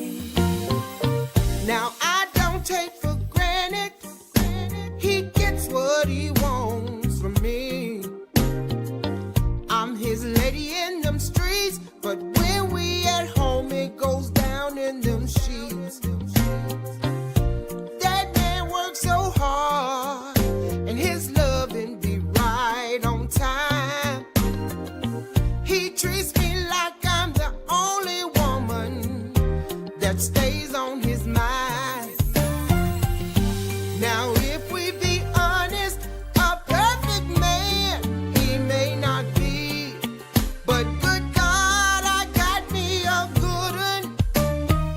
Speaker 19: Now I don't take for granted. He gets what he wants from me. I'm his lady in them streets, but when we at home, it goes down in them sheets. That man works so hard, and his loving be right on time. He treats me like I'm the only woman that stays on his mind. Now if we be honest, a perfect man he may not be, but good God, I got me a good one.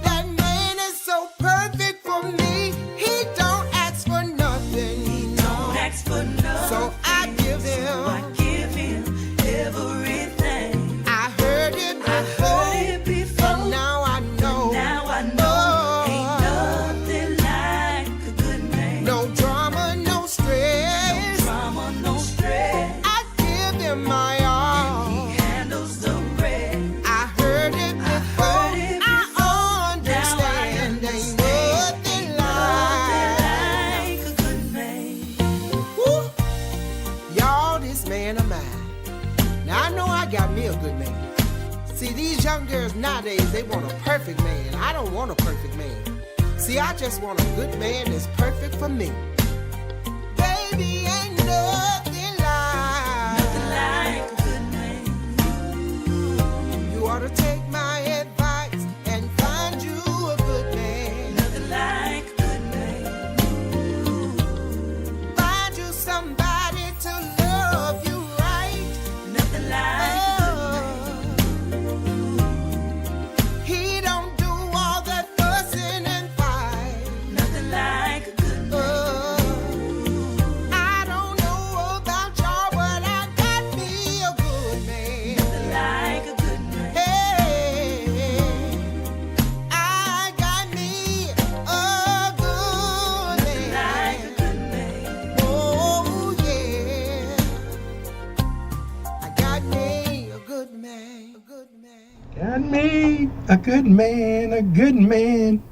Speaker 19: That man is so perfect for me. He don't ask for nothing. He don't ask for nothing. So I give him. So I give him everything. I heard it before. And now I know. Now I know. Ain't nothing like a good man. No drama, no stress. No drama, no stress. I give him my all. He handles the rest. I heard it before. I understand. Ain't nothing like a good man. Woo. Y'all, this man of mine. Now I know I got me a good man. See, these young girls nowadays, they want a perfect man. I don't want a perfect man. See, I just want a good man that's perfect for me. Baby, ain't nothing like a good man. You ought to take my advice and find you
Speaker 1: Got me a good man, a good man.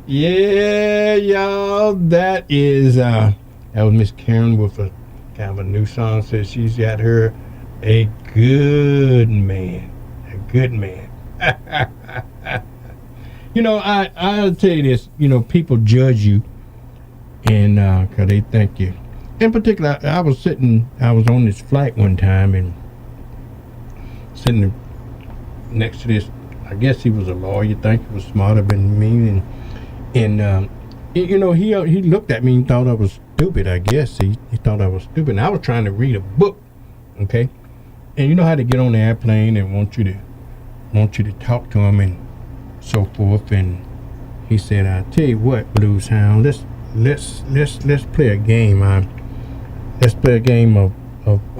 Speaker 1: Yeah, y'all, that was Miss Karen with a kind of a new song. Says she's got her a good man, a good man. You know, I'll tell you this. You know, people judge you, and cause they think you. In particular, I was on this flight one time and sitting next to this. I guess he was a lawyer. Think he was smarter than me, and you know, he looked at me and thought I was stupid. I guess he thought I was stupid. And I was trying to read a book, okay. And you know how they get on the airplane and want you to talk to him and so forth. And he said, "I tell you what, Blues Hound, let's play a game. Let's play a game of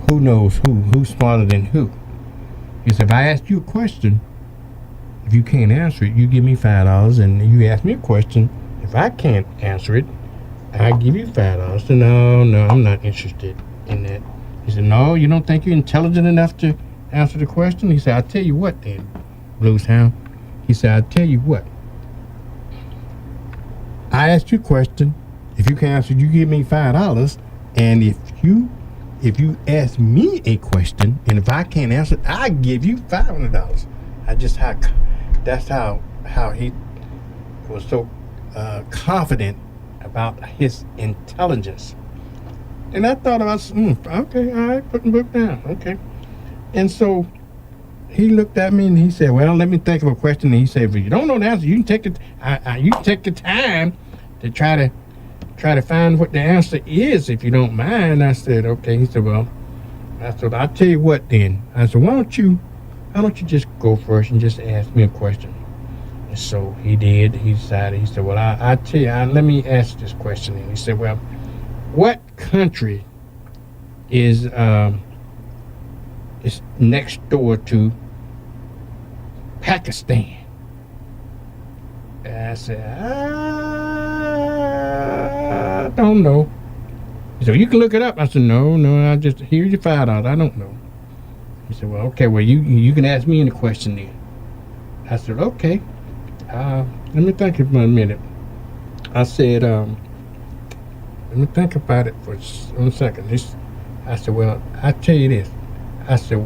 Speaker 1: who knows who's smarter than who." He said, "If I ask you a question, if you can't answer it, you give me $5, and you ask me a question. If I can't answer it, I give you $5. So no, I'm not interested in that." He said, "No, you don't think you're intelligent enough to answer the question?" He said, "I'll tell you what then, Blues Hound." He said, "I'll tell you what. I asked you a question. If you can't answer it, you give me $5. And if you ask me a question, and if I can't answer it, I give you $500. That's how he was so confident about his intelligence. And I thought about, okay, all right, put the book down, okay. And so he looked at me and he said, "Well, let me think of a question." And he said, "If you don't know the answer, you can take the time to try to find what the answer is, if you don't mind." I said, "Okay." He said, "Well," I said, "I'll tell you what then." I said, why don't you just go first and just ask me a question?" And so he did. He decided. He said, "Well, I'll tell you. Let me ask this question." And he said, "Well, what country is next door to Pakistan?" And I said, "I don't know." He said, "You can look it up." I said, No, I just, here's your $5. I don't know." He said, "Well, okay, well, you can ask me any question then." I said, "Okay, let me think for a minute." I said, "Let me think about it for a second." I said, "Well, I'll tell you this." I said,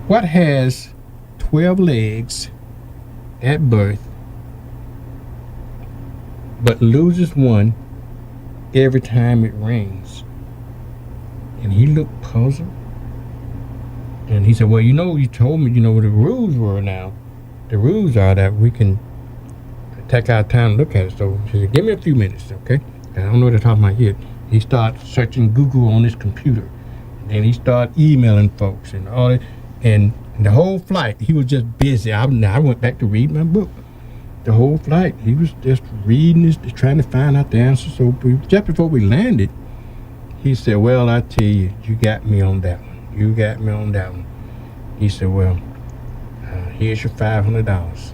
Speaker 1: "What has 12 legs at birth but loses one every time it rains?" And he looked puzzled. And he said, "Well, you told me, what the rules were now. The rules are that we can take our time to look at it." So he said, "Give me a few minutes, okay?" And I don't know what the top of my head. He started searching Google on his computer. And he started emailing folks and all that. And the whole flight, he was just busy. I went back to read my book. The whole flight, he was just reading this, trying to find out the answer. So just before we landed, he said, "Well, I tell you, you got me on that one. You got me on that one." He said, "Well, here's your $500.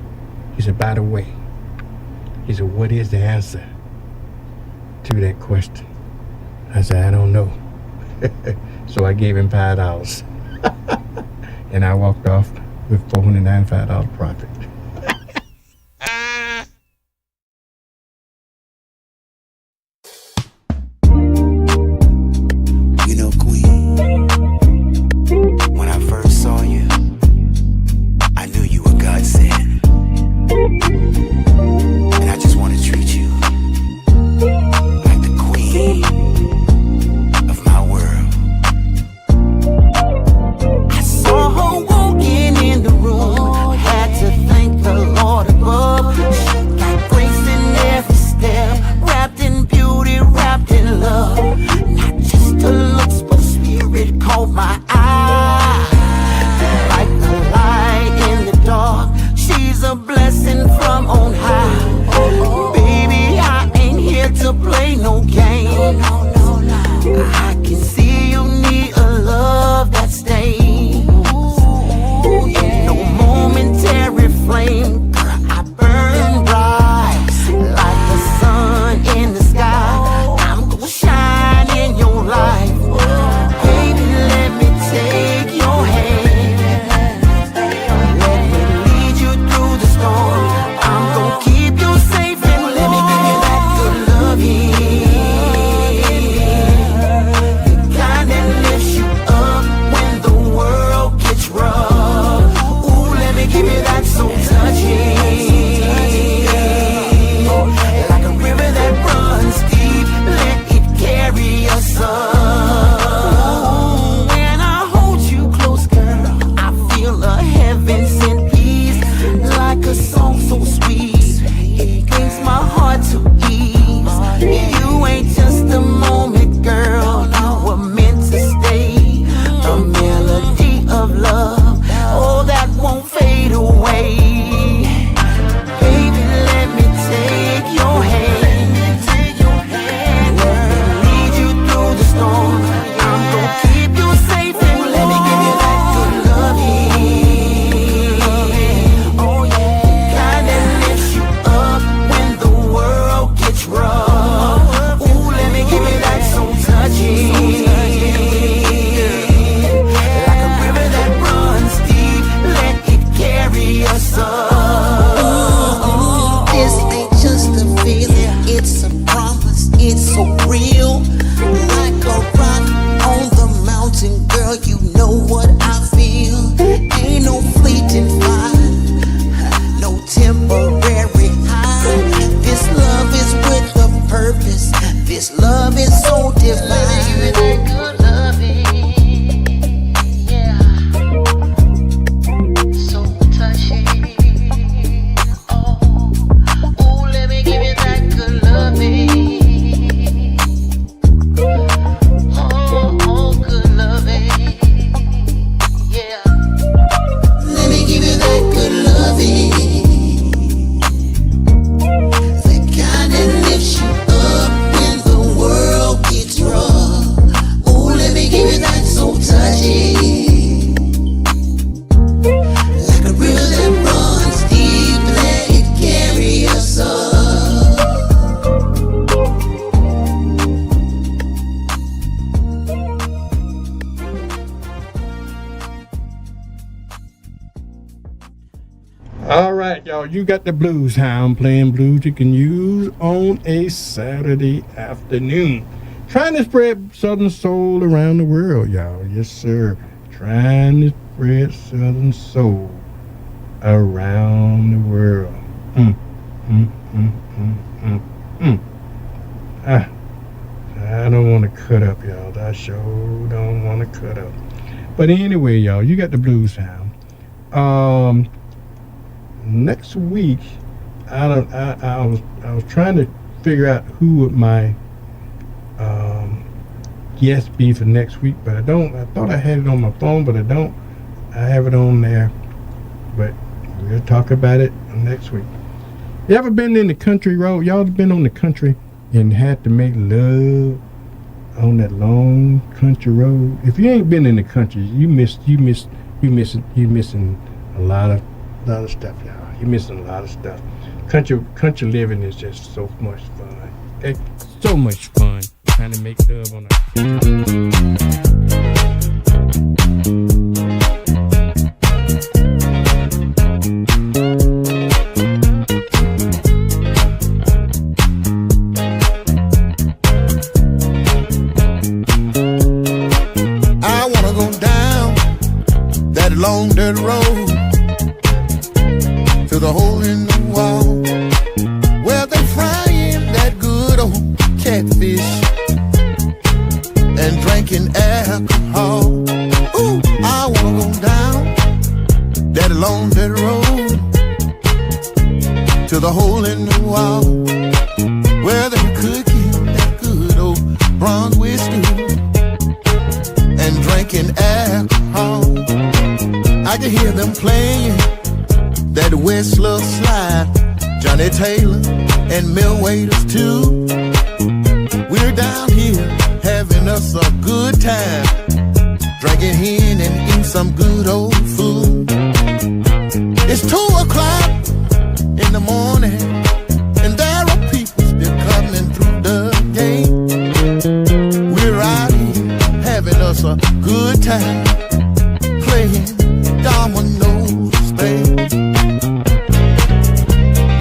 Speaker 1: He said, "By the way," he said, "what is the answer to that question?" I said, "I don't know." So I gave him $5. And I walked off with $495 profit.
Speaker 20: When I first saw you, I knew you were God sent. And I just want to treat you like the queen of my world. I saw her walking in the room, had to
Speaker 1: All right, y'all. You got the blues hound playing blues you can use on a Saturday afternoon. Trying to spread Southern soul around the world, y'all. Yes, sir. Trying to spread Southern soul around the world. I don't want to cut up, y'all. I sure don't want to cut up. But anyway, y'all, you got the blues hound. Next week, I was trying to figure out who would my guest be for next week, but I don't. I thought I had it on my phone, but I don't. I have it on there, but we'll talk about it next week. You ever been in the country road? Y'all been on the country and had to make love on that long country road? If you ain't been in the country, you missing a lot of stuff, y'all. You're missing a lot of stuff. Country living is just so much fun. Okay? So much fun trying to make love on a
Speaker 18: long dirt road to the hole in the wall where they frying that good old catfish and drinking alcohol. Ooh, I wanna go down that long dirt road to the hole in the wall where they cooking that good old bronze whiskey and drinking alcohol. I can hear them playing that Whistler slide, Johnny Taylor and Mill Waiters too. We're down here having us a good time, drinking hen and eating some good old food. It's 2:00 in the morning and there are people still coming through the gate. We're out here having us a good time, playing dominoes, babe.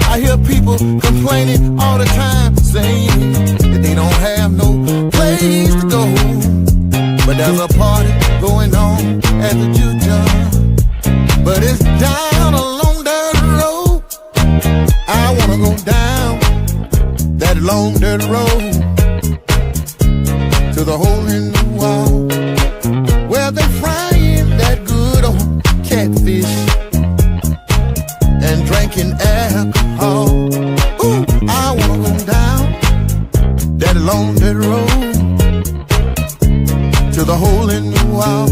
Speaker 18: I hear people complaining all the time, saying that they don't have no place to go. But there's a party going on at the juke joint, but it's down along the road. I wanna go down that long dirt road to the hole in the wall where they frying that good old catfish and drinking alcohol. Ooh, I wanna go down that long dirt road to the hole in the wall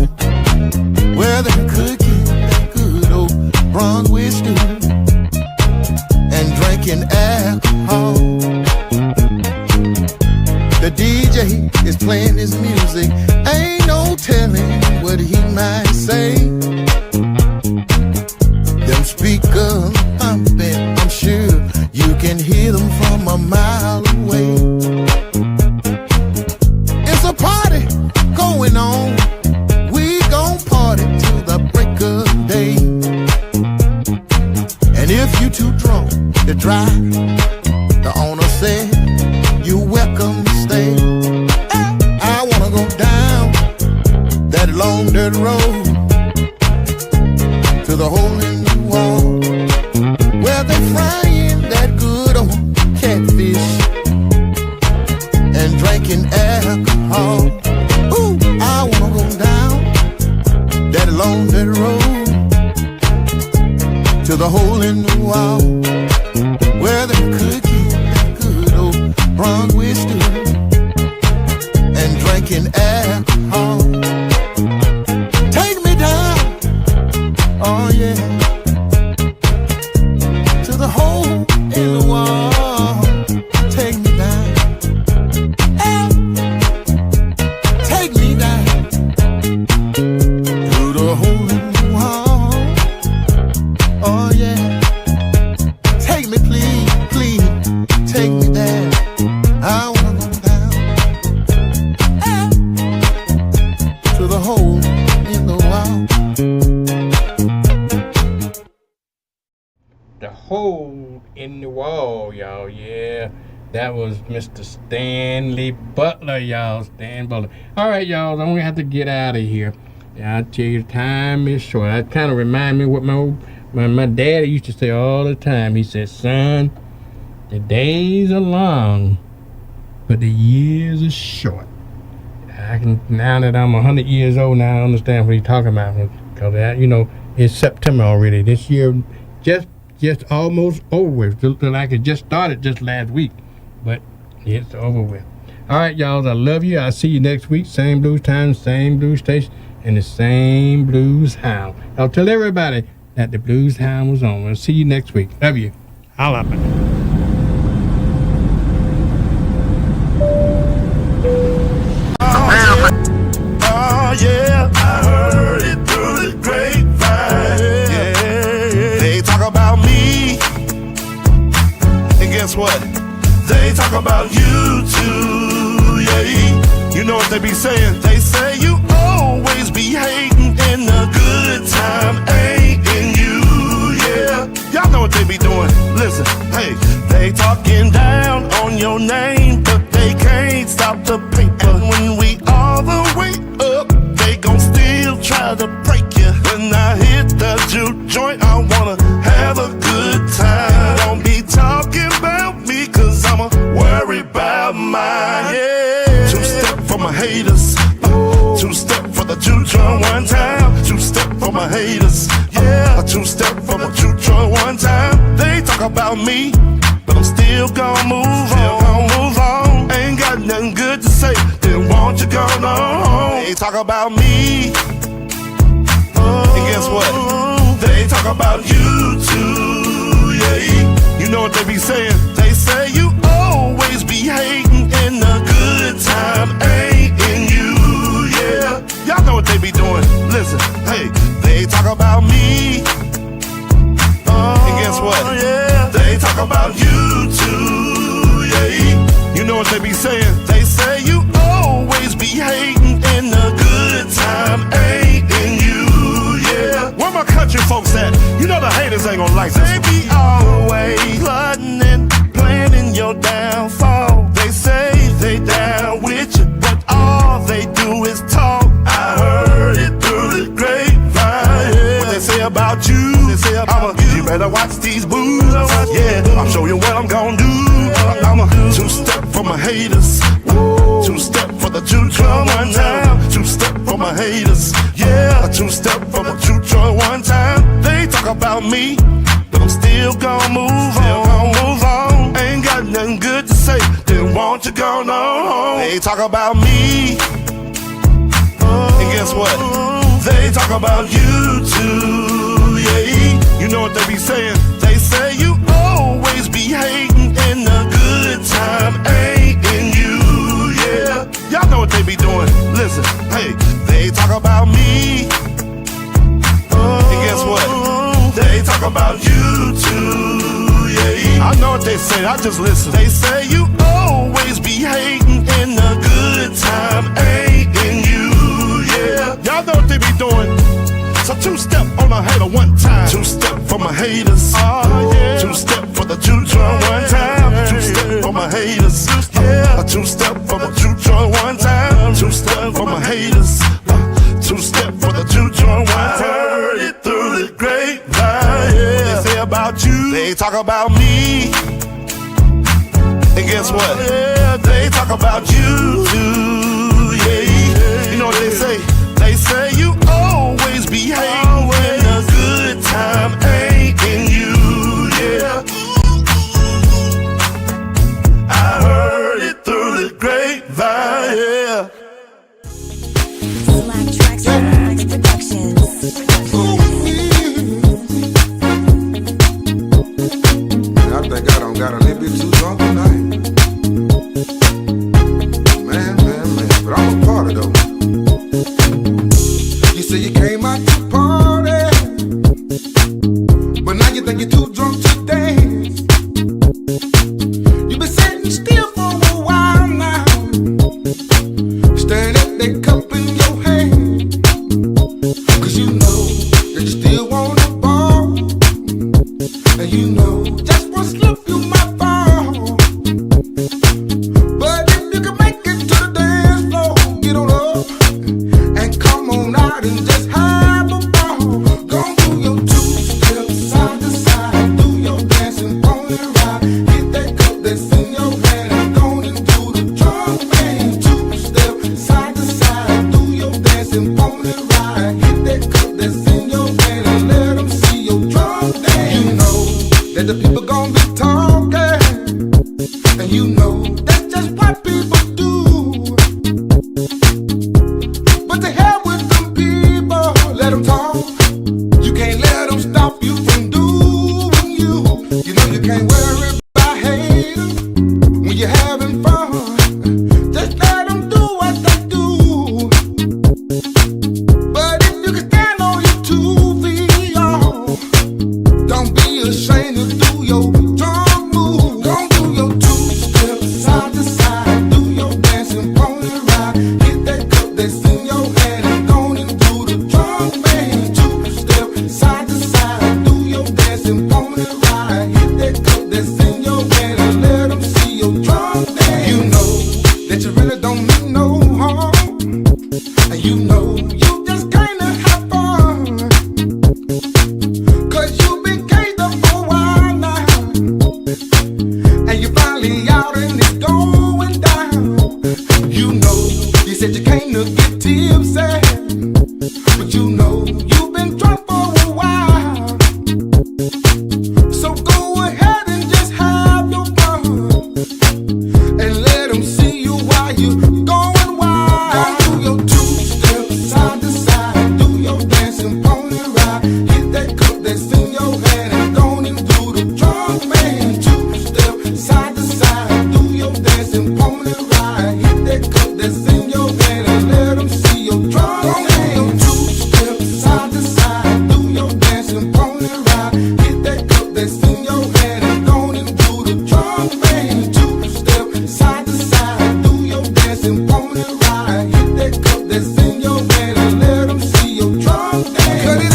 Speaker 18: where they're cooking that good old bronze whiskey and drinking alcohol. The DJ is playing his music, ain't no telling what he might say. Them speakers pumping, I'm sure you can hear them from a mile away. It's a party going on, we gon' party till the break of day. And if you too drunk to drive, the owner said you welcome to stay. I wanna go down that long dirt road to the hole in the wall where they're frying that good old catfish and drinking alcohol. Ooh, I wanna go down that long dirt road to the hole in the wall where they're cooking that good old bronze whiskey and drinking alcohol. Take me down, oh yeah, to the hole
Speaker 1: y'all. Yeah, that was Mr. Stanley Butler, y'all. Stan Butler. All right, y'all, I'm going to have to get out of here. Yeah, I tell you, time is short. That kind of remind me what my daddy used to say all the time. He said, son, the days are long, but the years are short. Now that I'm 100 years old now, I understand what he's talking about. Because, you know, it's September already. This year just almost over with. Like it just started just last week. But it's over with. All right, y'all. I love you. I'll see you next week. Same blues time, same blues station, and the same blues hound. I'll tell everybody that the blues hound was on. We'll see you next week. Love you. Holla.
Speaker 3: Oh yeah, I heard it through the grapevine. Yeah, they talk about me, and guess what? They talk about you too. Yeah, you know what they be saying? They say you always be hating, and a good time ain't in you. Yeah, y'all know what they be doing. Listen, hey, they talking down on your name, but they can't stop the paper. And when we all the way up, they gon' still try to break you. When I hit the juke joint, I wanna have a good time. Don't be talking about me, cause I'ma worry about mine. Yeah. Two-step for my haters. Two-step for the juke joint one time. Two-step for my haters. Yeah. A two-step for my juke joint one time. They talk about me, but I'm still gon' move on. Ain't got nothing good to say, then won't you go on? They talk about me, and guess what? They talk about you too, yeah. You know what they be saying? They say you always be hating, and a good time ain't in you, yeah. Y'all know what they be doing. Listen, hey, they talk about me, and guess what? They talk about you too, yeah. You know what they be saying? They say you always be hating, and a good time ain't in you, yeah. Where my country folks at? You know the haters ain't gonna like this. They be always plotting and planning your downfall. They say they down with you, but all they do is talk. I heard it through the grapevine. Yeah. What they say about you, they say about you better watch these boos. Yeah, I'll show you what I'm gonna do. I'm a two-step for my haters. Two-step for the juke-joint one time. Two-step for my haters. Yeah, a two-step for my juke-joint one time. They talk about me, but I'm still gon' move on. Ain't got nothing good to say, then won't you go on? They talk about me, and guess what? They talk about you too, yeah. You know what they be saying? They say you always be hating, and a good time ain't in you, yeah. Y'all know what they be doing. Listen, hey, they talk about me, and guess what? They talk about you too, yeah. I know what they say, I just listen. They say you always be hating, and a good time ain't in you, yeah. Y'all know what they be doing. So two-step on a hater one time. Two-step for my haters. Oh, yeah. Two-step for the juke-joint one time. Two-step for my haters. Yeah. A two-step for my juke-joint one time. Two-step for my haters. Two-step for the juke-joint one time. I heard it through the grapevine. Yeah. What they say about you, they talk about me. And guess what? Yeah, they talk about you too, yeah. You know what they say? They say you always be hating, when a good time ain't in you, yeah. I heard it through the grapevine, yeah.
Speaker 21: I think I done got a little bit too drunk tonight. Man, but I'm a party though. You say you came out to party, but now you think you're too drunk to dance. You been sitting still for a while now, staring at that cup in your hand. you know you just kinda have fun. 'Cause you've been caged up for a while now. And you're finally out and it's going down. You know, you said you came to get tipsy. But you know you've been drunk for a while. So go ahead and just have your fun. And let them see you while you going wild. Do your two-step side to side. Do your dancing pony ride. Hit that cup that's in your hand and don't even do the drunk man. Two-step side to side. Do your dancing pony ride. Hit that cup that's in your hand and let them see your drunk man. Two-step side to side. Do your dancing pony ride. Hit that cup that's in your hand and don't even do the drunk man. Two-step side to side. Do your dancing pony ride. Hit that cup that's in your hand and let them see your drunk man. Cut it